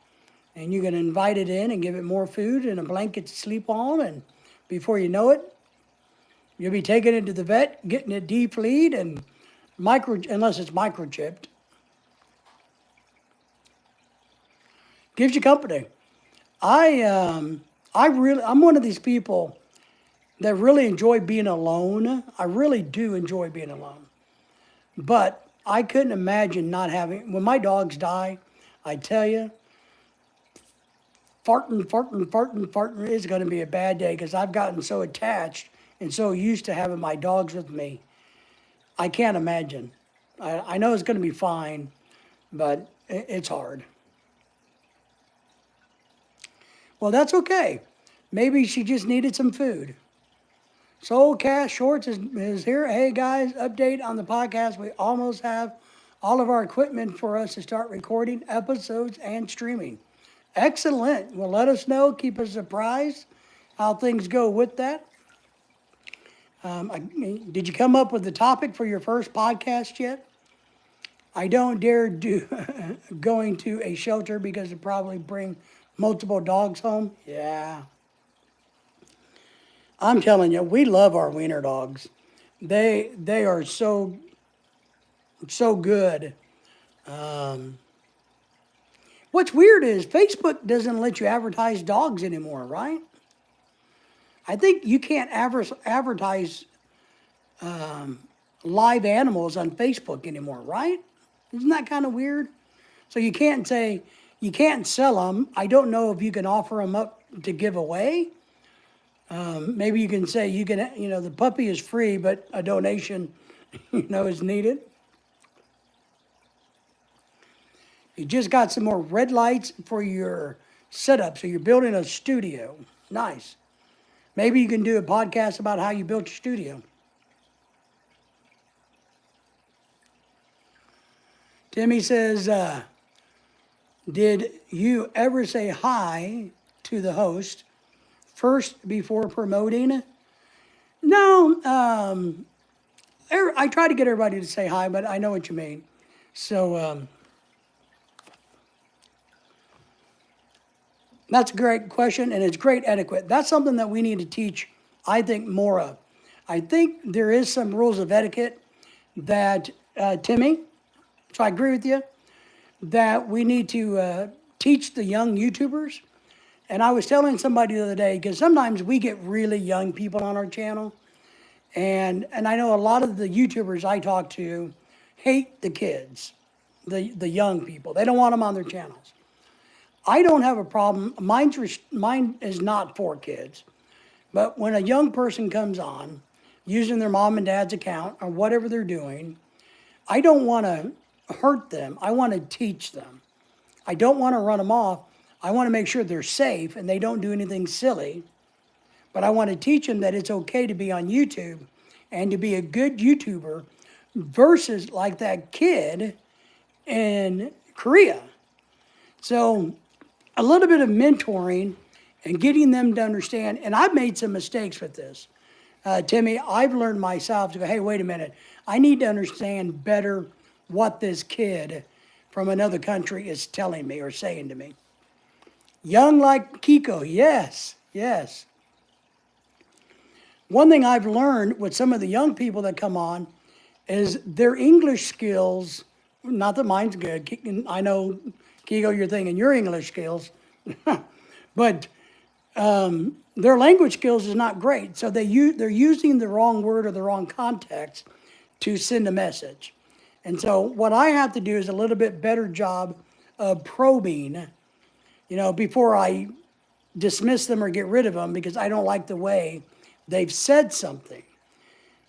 and you can invite it in and give it more food and a blanket to sleep on, and before you know it, you'll be taking it to the vet, getting it defleed and unless it's microchipped. Gives you company. I'm one of these people that really enjoy being alone. I really do enjoy being alone. But I couldn't imagine not having, when my dogs die, I tell you, farting is going to be a bad day because I've gotten so attached and so used to having my dogs with me. I can't imagine. I know it's going to be fine, but it's hard. Well, that's okay. Maybe she just needed some food. Soul Cast Shorts is here. Hey guys, update on the podcast. We almost have all of our equipment for us to start recording episodes and streaming. Excellent. Well, let us know. Keep us apprised how things go with that. Did you come up with the topic for your first podcast yet? I don't dare do going to a shelter because it probably bring multiple dogs home. Yeah. I'm telling you, we love our wiener dogs. They are so good. What's weird is Facebook doesn't let you advertise dogs anymore, right? I think you can't advertise live animals on Facebook anymore, right? Isn't that kind of weird? So you can't sell them. I don't know if you can offer them up to give away. Maybe you can say the puppy is free, but a donation, is needed. You just got some more red lights for your setup. So you're building a studio. Nice. Maybe you can do a podcast about how you built your studio. Timmy says, did you ever say hi to the host first before promoting? No, I try to get everybody to say hi, but I know what you mean. So that's a great question, and it's great etiquette. That's something that we need to teach, I think, more of. I think there is some rules of etiquette that, Timmy, so I agree with you, that we need to teach the young YouTubers. And I was telling somebody the other day, because sometimes we get really young people on our channel, and I know a lot of the YouTubers I talk to hate the kids, the young people. They don't want them on their channels. I don't have a problem. Mine is not for kids. But when a young person comes on, using their mom and dad's account or whatever they're doing, I don't want to hurt them. I want to teach them. I don't want to run them off. I want to make sure they're safe and they don't do anything silly. But I want to teach them that it's okay to be on YouTube and to be a good YouTuber versus like that kid in Korea. So a little bit of mentoring and getting them to understand, and I've made some mistakes with this. Timmy, I've learned myself to go, hey, wait a minute. I need to understand better what this kid from another country is telling me or saying to me. Young like Kiko, yes. One thing I've learned with some of the young people that come on is their English skills, not that mine's good. I know, Kiko, you're thinking your English skills, but their language skills is not great. So they're using the wrong word or the wrong context to send a message. And so what I have to do is a little bit better job of probing, before I dismiss them or get rid of them because I don't like the way they've said something.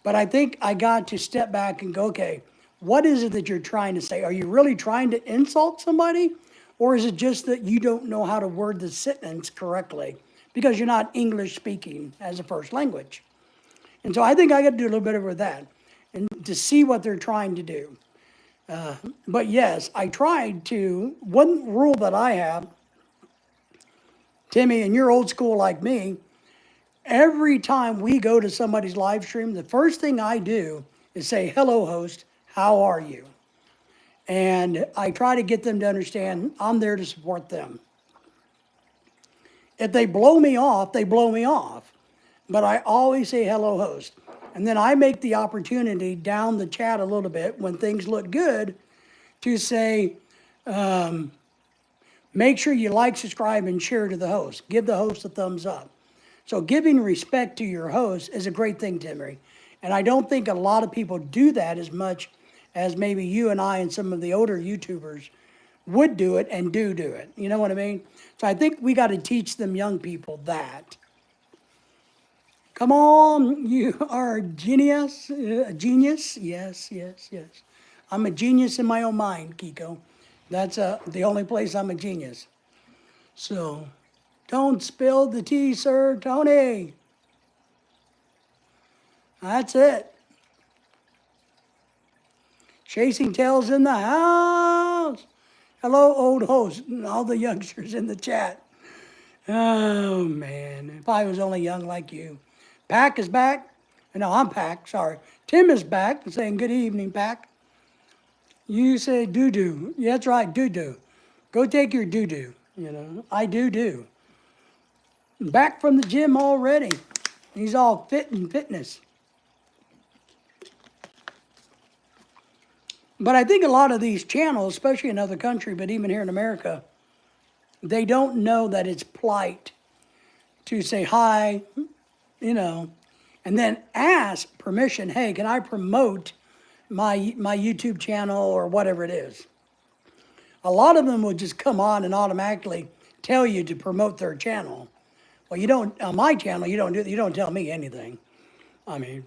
But I think I got to step back and go, okay, what is it that you're trying to say? Are you really trying to insult somebody? Or is it just that you don't know how to word the sentence correctly because you're not English speaking as a first language? And so I think I got to do a little bit of that and to see what they're trying to do. But yes, I tried to, one rule that I have, Timmy, and you're old school like me, every time we go to somebody's live stream, the first thing I do is say, hello, host, how are you? And I try to get them to understand I'm there to support them. If they blow me off, they blow me off. But I always say hello, host. And then I make the opportunity down the chat a little bit when things look good to say, make sure you like, subscribe, and share to the host. Give the host a thumbs up. So giving respect to your host is a great thing, Timmy. And I don't think a lot of people do that as much as maybe you and I and some of the older YouTubers would do it and do it. You know what I mean? So I think we got to teach them young people that. Come on, you are a genius. A genius? Yes, yes, yes. I'm a genius in my own mind, Kiko. That's the only place I'm a genius. So, don't spill the tea, sir, Tony. That's it. Chasing Tails in the house. Hello, old host, and all the youngsters in the chat. Oh, man, if I was only young like you. Pack is back. No, I'm Pack, sorry. Tim is back and saying good evening, Pack. You say doo-doo. Yeah, that's right, doo-doo. Go take your doo-doo, you know. I do. Back from the gym already. He's all fit and fitness. But I think a lot of these channels, especially in other countries, but even here in America, they don't know that it's polite to say hi, you know, and then ask permission. Hey, can I promote my YouTube channel or whatever it is? A lot of them will just come on and automatically tell you to promote their channel. Well, you don't, on my channel, you don't tell me anything. I mean,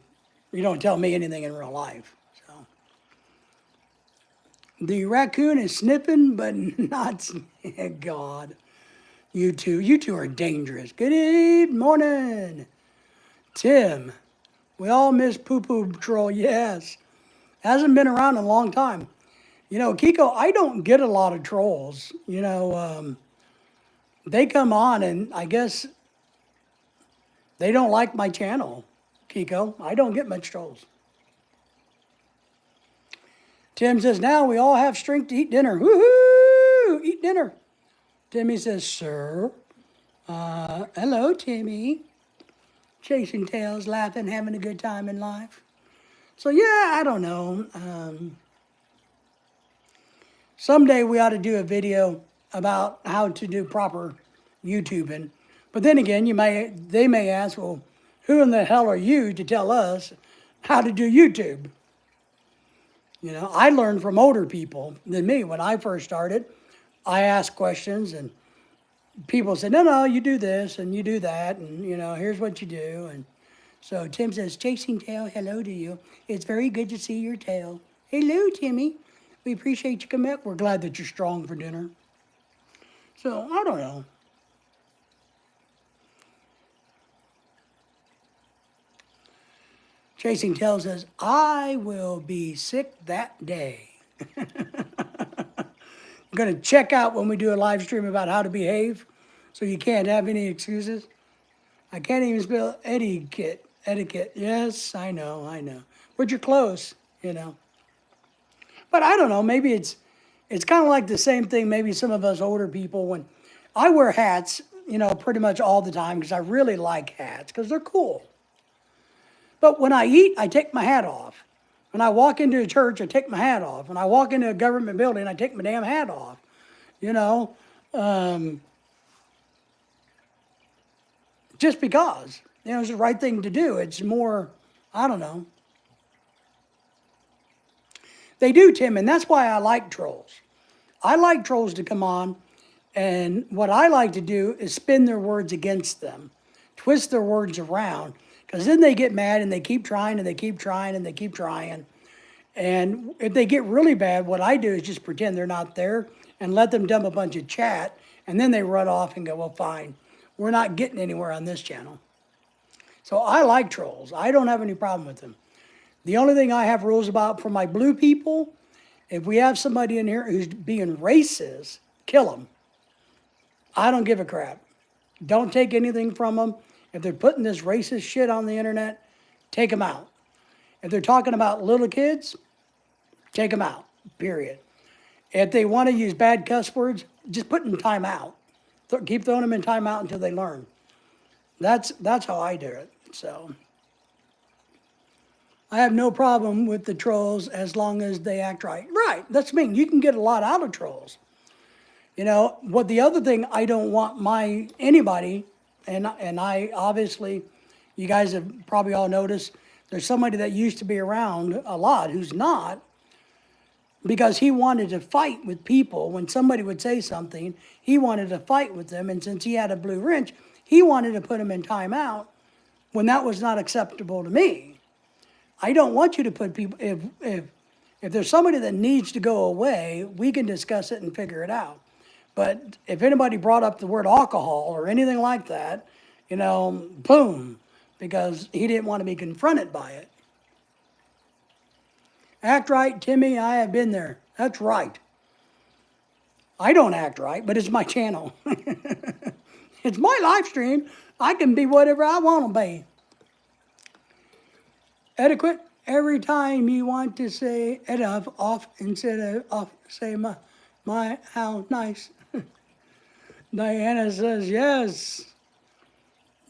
you don't tell me anything in real life. So the raccoon is sniffing, but not, God. You two are dangerous. Good morning. Tim, we all miss Poo Poo Troll, yes. Hasn't been around in a long time. You know, Kiko, I don't get a lot of trolls. You know, they come on and I guess they don't like my channel, Kiko. I don't get much trolls. Tim says, now we all have strength to eat dinner. Woohoo! Eat dinner. Timmy says, sir. Hello, Timmy. Chasing tails, laughing, having a good time in life. So, yeah, I don't know. Someday we ought to do a video about how to do proper YouTubing. But then again, they may ask, well, who in the hell are you to tell us how to do YouTube? You know, I learned from older people than me. When I first started, I asked questions and people said, no, you do this and you do that, and, you know, here's what you do. And so Tim says, Chasing Tail, hello to you. It's very good to see your tail. Hello, Timmy. We appreciate you coming up. We're glad that you're strong for dinner. So, I don't know. Chasing Tail says, I will be sick that day. I'm going to check out when we do a live stream about how to behave, so you can't have any excuses. I can't even spell etiquette. Etiquette. Yes, I know. But you're close, you know. But I don't know. Maybe it's kind of like the same thing. Maybe some of us older people, when I wear hats, you know, pretty much all the time because I really like hats because they're cool. But when I eat, I take my hat off. When I walk into a church, I take my hat off. When I walk into a government building, I take my damn hat off. You know, just because, you know, it's the right thing to do. It's more, I don't know. They do, Tim, and that's why I like trolls. I like trolls to come on, and what I like to do is spin their words against them, twist their words around, because then they get mad and they keep trying and they keep trying and they keep trying. And if they get really bad, what I do is just pretend they're not there and let them dump a bunch of chat, and then they run off and go, well, fine, we're not getting anywhere on this channel. So I like trolls. I don't have any problem with them. The only thing I have rules about for my blue people, if we have somebody in here who's being racist, kill them. I don't give a crap. Don't take anything from them. If they're putting this racist shit on the internet, take them out. If they're talking about little kids, take them out, period. If they want to use bad cuss words, just put them in time out. keep throwing them in timeout until they learn. That's how I do it. So I have no problem with the trolls as long as they act right. Right, that's me. You can get a lot out of trolls. You know, what the other thing I don't want anybody, and I obviously, you guys have probably all noticed, there's somebody that used to be around a lot who's not, because he wanted to fight with people. When somebody would say something, he wanted to fight with them, and since he had a blue wrench, he wanted to put him in timeout when that was not acceptable to me. I don't want you to put people, if there's somebody that needs to go away, we can discuss it and figure it out. But if anybody brought up the word alcohol or anything like that, you know, boom, because he didn't want to be confronted by it. Act right, Timmy, I have been there. That's right. I don't act right, but it's my channel. It's my live stream. I can be whatever I want to be. Adequate, every time you want to say enough off instead of off, say my, how nice. Diana says, yes.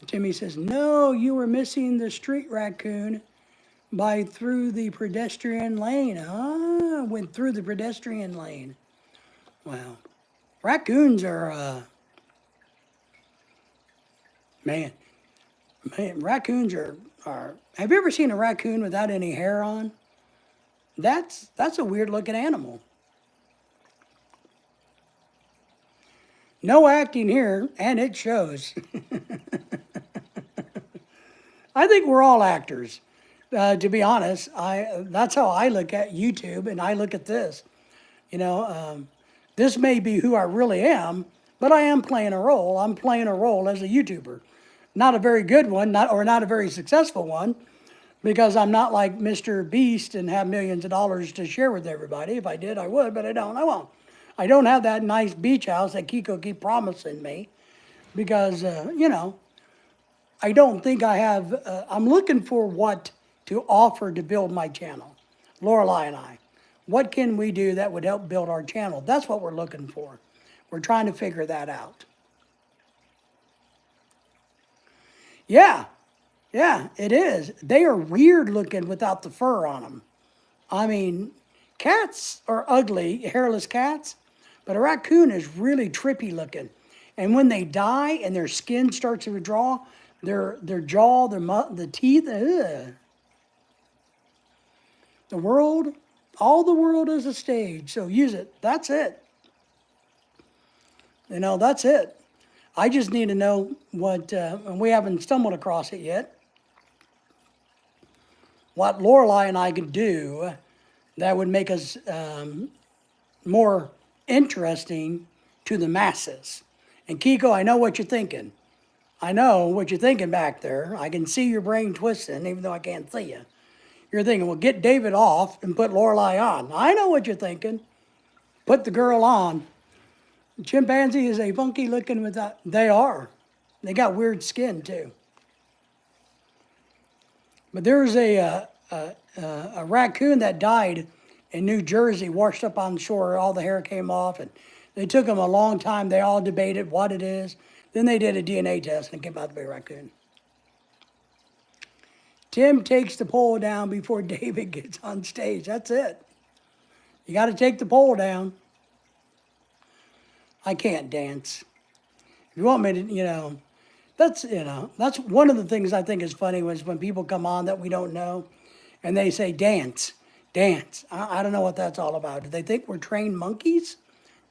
Timmy says, no, you were missing the street raccoon by through the pedestrian lane. Ah, went through the pedestrian lane. Wow. Raccoons are, man, raccoons are, have you ever seen a raccoon without any hair on? That's a weird looking animal. No acting here, and it shows. I think we're all actors. To be honest, that's how I look at YouTube, and I look at this. You know, this may be who I really am, but I am playing a role. I'm playing a role as a YouTuber. Not a very good one, not a very successful one, because I'm not like Mr. Beast and have millions of dollars to share with everybody. If I did, I would, but I don't. I won't. I don't have that nice beach house that Kiko keep promising me, because, you know, I don't think I have, I'm looking for what to offer to build my channel, Lorelei and I. What can we do that would help build our channel? That's what we're looking for. We're trying to figure that out. Yeah, it is. They are weird looking without the fur on them. I mean, cats are ugly, hairless cats, but a raccoon is really trippy looking. And when they die and their skin starts to withdraw, their jaw, the teeth, ugh. The world, all the world is a stage, so use it. That's it. You know, that's it. I just need to know what, and we haven't stumbled across it yet, what Lorelei and I could do that would make us more interesting to the masses. And Kiko, I know what you're thinking. I know what you're thinking back there. I can see your brain twisting, even though I can't see you. You're thinking, well, get David off and put Lorelei on. I know what you're thinking. Put the girl on. Chimpanzee is a funky looking without, they are. They got weird skin too. But there was a raccoon that died in New Jersey, washed up on the shore, all the hair came off, and they took them a long time. They all debated what it is. Then they did a DNA test and it came out to be a raccoon. Tim takes the pole down before David gets on stage. That's it. You got to take the pole down. I can't dance. If you want me to, that's one of the things I think is funny was when people come on that we don't know and they say, dance. I don't know what that's all about. Do they think we're trained monkeys?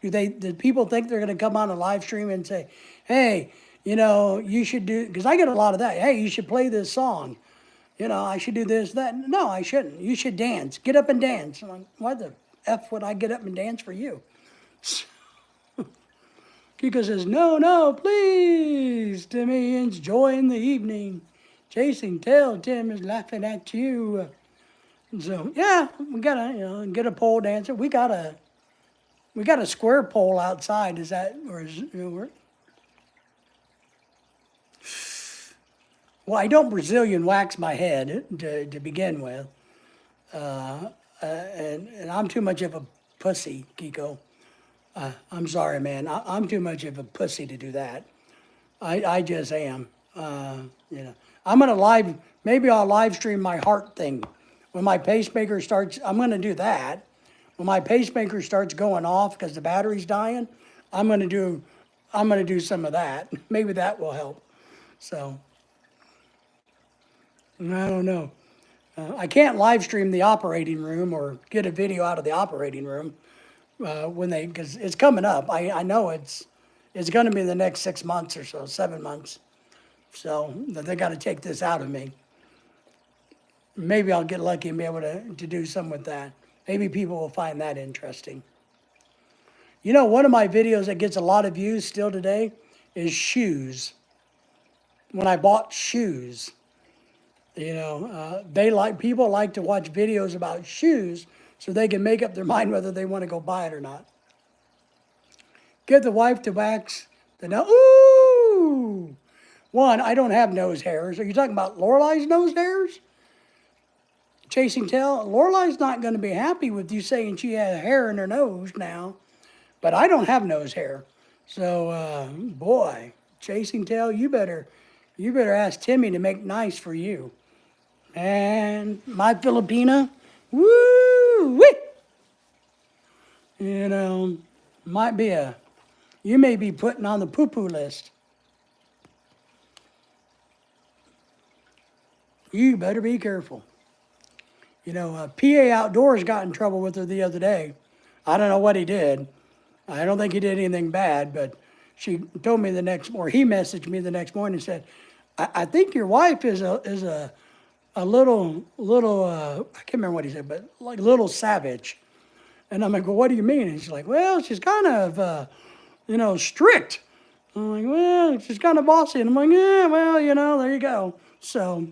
Do people think they're going to come on a live stream and say, hey, you should do, because I get a lot of that. Hey, you should play this song. I should do this, that. No, I shouldn't. You should dance. Get up and dance. I'm like, why the F would I get up and dance for you? Kiko says, no, please, Timmy, enjoying the evening. Chasing tail, Tim is laughing at you. So, yeah, we got to, get a pole dancer. We got a square pole outside. Is that, or is it work? Well, I don't Brazilian wax my head to begin with. And I'm too much of a pussy, Kiko. I'm sorry, man. I'm too much of a pussy to do that. I just am. You know, I'm gonna maybe I'll live stream my heart thing. When my pacemaker starts, I'm gonna do that. When my pacemaker starts going off because the battery's dying, I'm gonna do, I'm gonna do some of that. Maybe that will help. So, I don't know. I can't live stream the operating room or get a video out of the operating room because it's coming up. I know it's going to be the next 6 months or so, 7 months. So they got to take this out of me. Maybe I'll get lucky and be able to do some with that. Maybe people will find that interesting. You know, one of my videos that gets a lot of views still today is shoes. When I bought shoes, you know, people like to watch videos about shoes so they can make up their mind whether they want to go buy it or not. Get the wife to wax the nose. Ooh! One, I don't have nose hairs. Are you talking about Lorelei's nose hairs? Chasing tail? Lorelei's not going to be happy with you saying she has hair in her nose now, but I don't have nose hair. So, boy, chasing tail, you better ask Timmy to make nice for you. And my Filipina, woo-wee! You know, you may be putting on the poo-poo list. You better be careful. You know, PA Outdoors got in trouble with her the other day. I don't know what he did. I don't think he did anything bad, but she told me he messaged me the next morning and said, I think your wife is a little, I can't remember what he said, but like a little savage. And I'm like, well, what do you mean? And she's like, well, she's kind of, strict. I'm like, well, she's kind of bossy. And I'm like, yeah, well, there you go. So,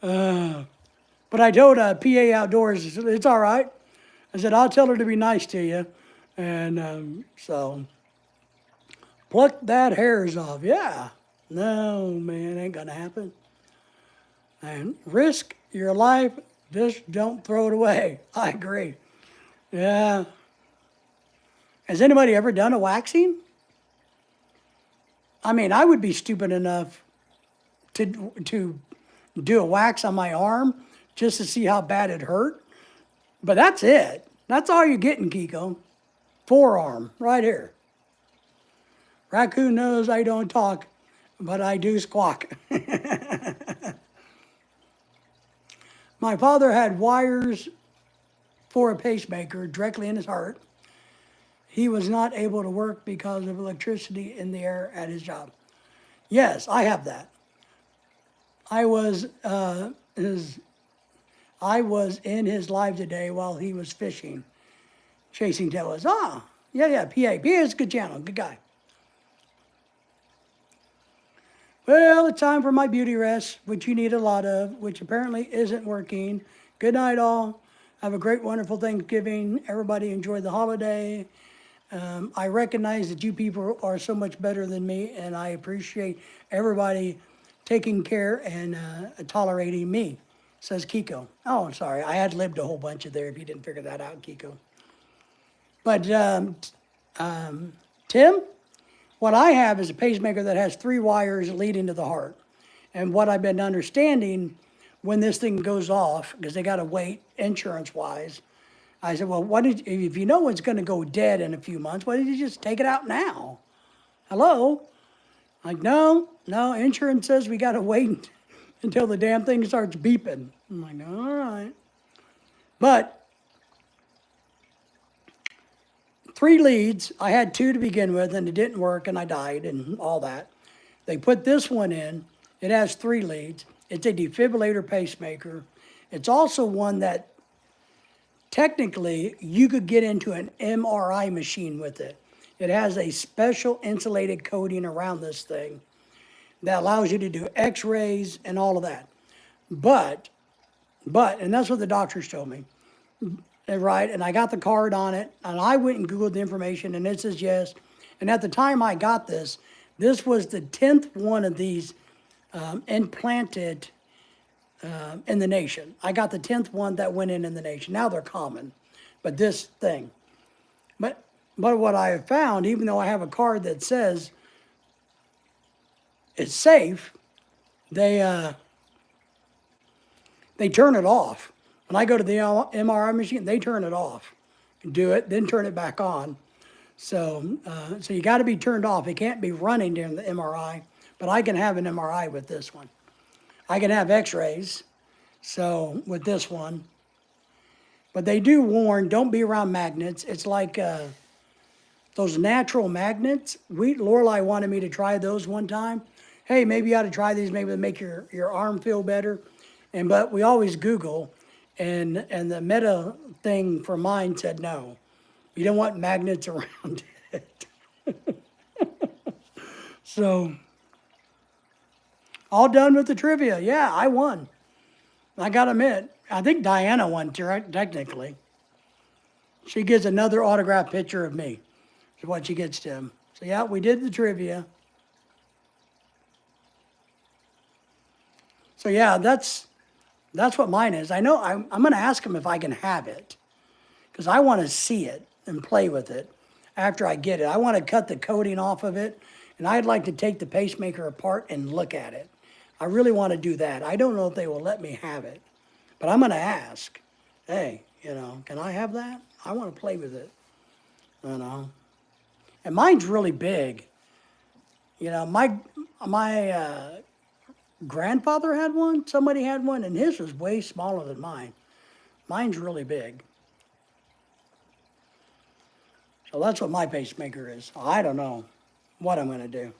but I told PA Outdoors, it's all right. I said, I'll tell her to be nice to you. And so, pluck that hairs off. Yeah. No, man, ain't going to happen. And risk your life, just don't throw it away. I agree. Yeah. Has anybody ever done a waxing? I mean, I would be stupid enough to do a wax on my arm just to see how bad it hurt. But that's it. That's all you're getting, Kiko. Forearm, right here. Raccoon knows I don't talk, but I do squawk. My father had wires for a pacemaker directly in his heart. He was not able to work because of electricity in the air at his job. Yes, I have that. I was in his live today while he was fishing. Chasing tail yeah, PA. PA is a good channel, good guy. Well, it's time for my beauty rest, which you need a lot of, which apparently isn't working. Good night, all. Have a great, wonderful Thanksgiving. Everybody enjoy the holiday. I recognize that you people are so much better than me, and I appreciate everybody taking care and tolerating me, says Kiko. Oh, I'm sorry. I had-libbed a whole bunch of there if you didn't figure that out, Kiko. But Tim, what I have is a pacemaker that has 3 wires leading to the heart. And what I've been understanding when this thing goes off, because they got to wait insurance-wise, I said, well, if you know it's going to go dead in a few months, why don't you just take it out now? Hello? Like, no, insurance says we got to wait until the damn thing starts beeping. I'm like, all right. But 3 leads, I had 2 to begin with, and it didn't work, and I died, and all that. They put this one in. It has 3 leads. It's a defibrillator pacemaker. It's also one that technically you could get into an MRI machine with it. It has a special insulated coating around this thing that allows you to do x-rays and all of that. But, and that's what the doctors told me, right? And I got the card on it, and I went and Googled the information, and it says yes. And at the time I got this was the 10th one of these implanted in the nation. I got the 10th one that went in the nation. Now they're common, but this thing. But but what I have found, even though I have a card that says it's safe, they turn it off. When I go to the MRI machine, they turn it off, do it, then turn it back on. So you got to be turned off. It can't be running during the MRI. But I can have an MRI with this one. I can have X-rays. So with this one, but they do warn, don't be around magnets. It's like those natural magnets. Lorelai wanted me to try those one time. Hey, maybe you ought to try these. Maybe they make your arm feel better. But we always Google, and the Meta thing for mine said no. You don't want magnets around it. So, all done with the trivia. Yeah, I won. I gotta admit, I think Diana won technically. She gets another autographed picture of me. Is what she gets, Tim. So yeah, we did the trivia. So yeah, that's what mine is. I know I'm going to ask him if I can have it because I want to see it and play with it after I get it. I want to cut the coating off of it, and I'd like to take the pacemaker apart and look at it. I really want to do that. I don't know if they will let me have it, but I'm going to ask. Hey, can I have that? I want to play with it. And mine's really big. My grandfather had one, somebody had one, and his was way smaller than mine. Mine's really big. So that's what my pacemaker is. I don't know what I'm going to do.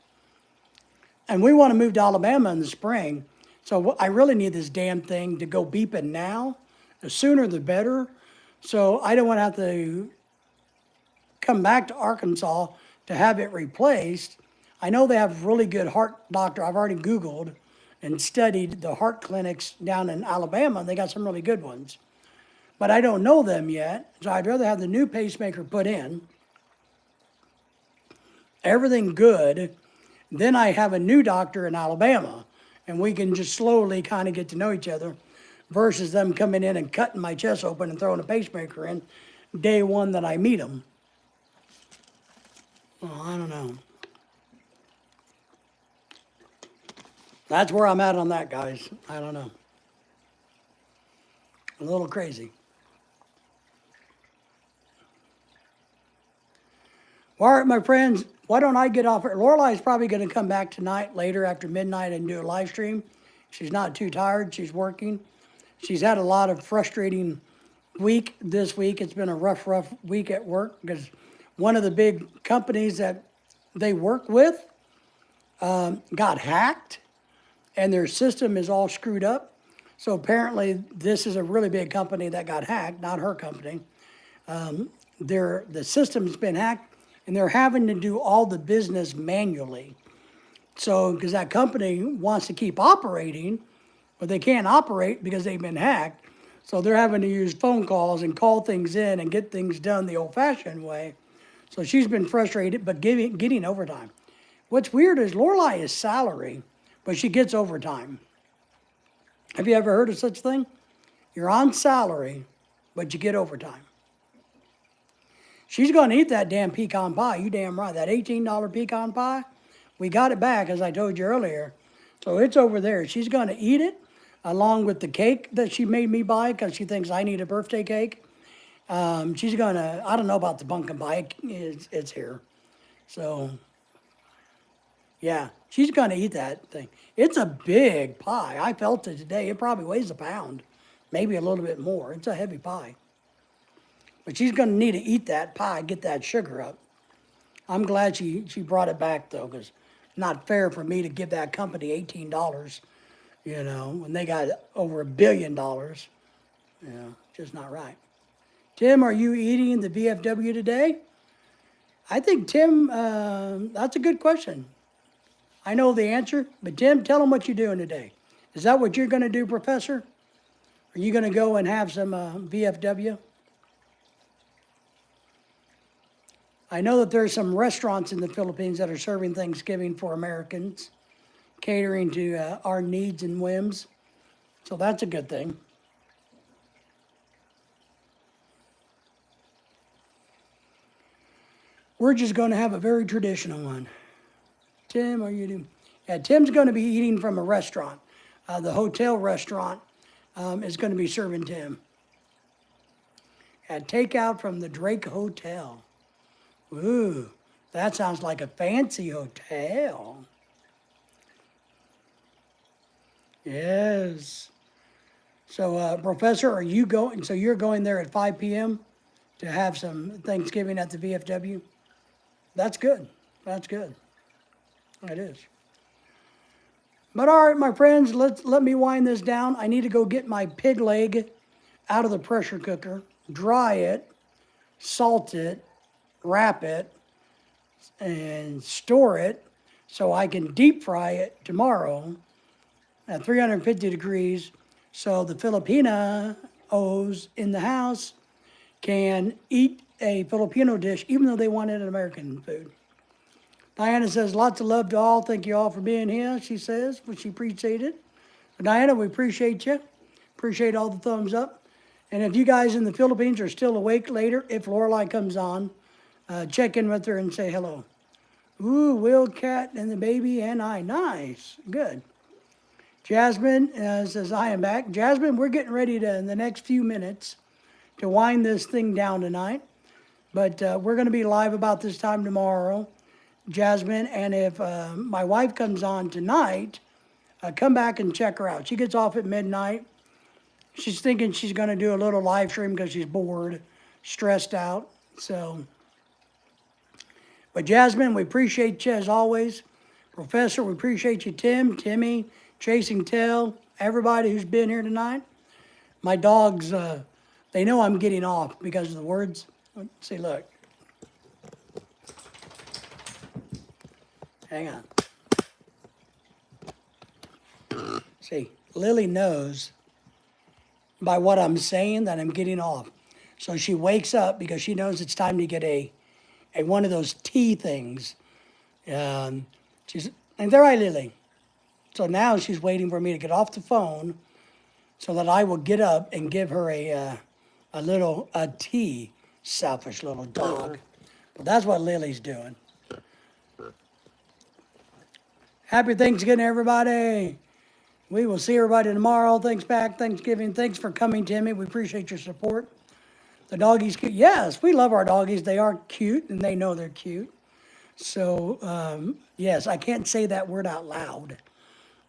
And we want to move to Alabama in the spring, so I really need this damn thing to go beeping now. The sooner the better. So I don't want to have to come back to Arkansas to have it replaced. I know they have really good heart doctor. I've already Googled and studied the heart clinics down in Alabama. They got some really good ones. But I don't know them yet, so I'd rather have the new pacemaker put in. Everything good. Then I have a new doctor in Alabama, and we can just slowly kind of get to know each other versus them coming in and cutting my chest open and throwing a pacemaker in day one that I meet them. Well, I don't know. That's where I'm at on that, guys. I don't know. A little crazy. All right, my friends, why don't I get off? Lorelai's probably going to come back tonight, later after midnight, and do a live stream. She's not too tired. She's working. She's had a lot of frustrating week this week. It's been a rough week at work because one of the big companies that they work with got hacked, and their system is all screwed up. So apparently, this is a really big company that got hacked, not her company. The system's been hacked, and they're having to do all the business manually. So, because that company wants to keep operating, but they can't operate because they've been hacked. So they're having to use phone calls and call things in and get things done the old-fashioned way. So she's been frustrated, but getting overtime. What's weird is Lorelai is salary, but she gets overtime. Have you ever heard of such thing? You're on salary, but you get overtime. She's going to eat that damn pecan pie. You damn right. That $18 pecan pie, we got it back, as I told you earlier. So it's over there. She's going to eat it along with the cake that she made me buy because she thinks I need a birthday cake. She's going to, I don't know about the pumpkin pie. It's here. So, yeah, she's going to eat that thing. It's a big pie. I felt it today. It probably weighs a pound, maybe a little bit more. It's a heavy pie. But she's going to need to eat that pie, get that sugar up. I'm glad she brought it back, though, because it's not fair for me to give that company $18, when they got over $1 billion. Just not right. Tim, are you eating the VFW today? I think, Tim, that's a good question. I know the answer, but Tim, tell them what you're doing today. Is that what you're going to do, Professor? Are you going to go and have some VFW? I know that there's some restaurants in the Philippines that are serving Thanksgiving for Americans, catering to our needs and whims. So that's a good thing. We're just going to have a very traditional one. Tim, are you doing? Yeah, Tim's going to be eating from a restaurant. The hotel restaurant is going to be serving Tim. Had takeout from the Drake Hotel. Ooh, that sounds like a fancy hotel. Yes. So, Professor, are you going? So you're going there at 5 p.m. to have some Thanksgiving at the VFW? That's good. That's good. It is. But all right, my friends, let me wind this down. I need to go get my pig leg out of the pressure cooker, dry it, salt it, wrap it, and store it so I can deep fry it tomorrow at 350 degrees so the Filipinos in the house can eat a Filipino dish even though they wanted an American food. Diana says, lots of love to all. Thank you all for being here, she says, which she appreciated. Diana, we appreciate you. Appreciate all the thumbs up. And if you guys in the Philippines are still awake later, if Lorelai comes on, check in with her and say hello. Ooh, Will, Cat, and the baby, and I. Nice. Good. Jasmine says, I am back. Jasmine, we're getting ready to, in the next few minutes, to wind this thing down tonight. But we're going to be live about this time tomorrow, Jasmine. And if my wife comes on tonight, come back and check her out. She gets off at midnight. She's thinking she's going to do a little live stream because she's bored, stressed out. So, but Jasmine, we appreciate you as always. Professor, we appreciate you. Tim, Timmy, Chasing Tail, everybody who's been here tonight. My dogs, they know I'm getting off because of the words. See, look. Hang on. See, Lily knows by what I'm saying that I'm getting off. So she wakes up because she knows it's time to get a one of those tea things. And there I, Lily. So now she's waiting for me to get off the phone so that I will get up and give her a tea, selfish little dog. But that's what Lily's doing. Happy Thanksgiving, everybody. We will see everybody tomorrow. Thanks back, Thanksgiving. Thanks for coming, Timmy. We appreciate your support. The doggies cute. Yes, we love our doggies. They are cute, and they know they're cute. So, yes, I can't say that word out loud.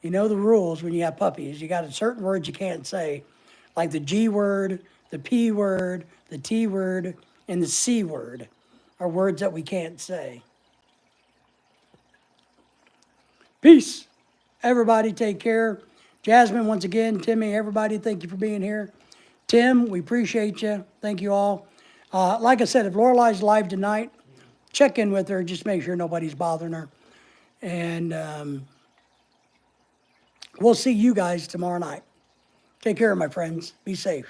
You know the rules when you have puppies. You got certain words you can't say, like the G word, the P word, the T word, and the C word are words that we can't say. Peace. Everybody take care. Jasmine, once again, Timmy, everybody, thank you for being here. Tim, we appreciate you. Thank you all. Like I said, if Lorelai's live tonight, check in with her. Just make sure nobody's bothering her. And we'll see you guys tomorrow night. Take care, my friends. Be safe.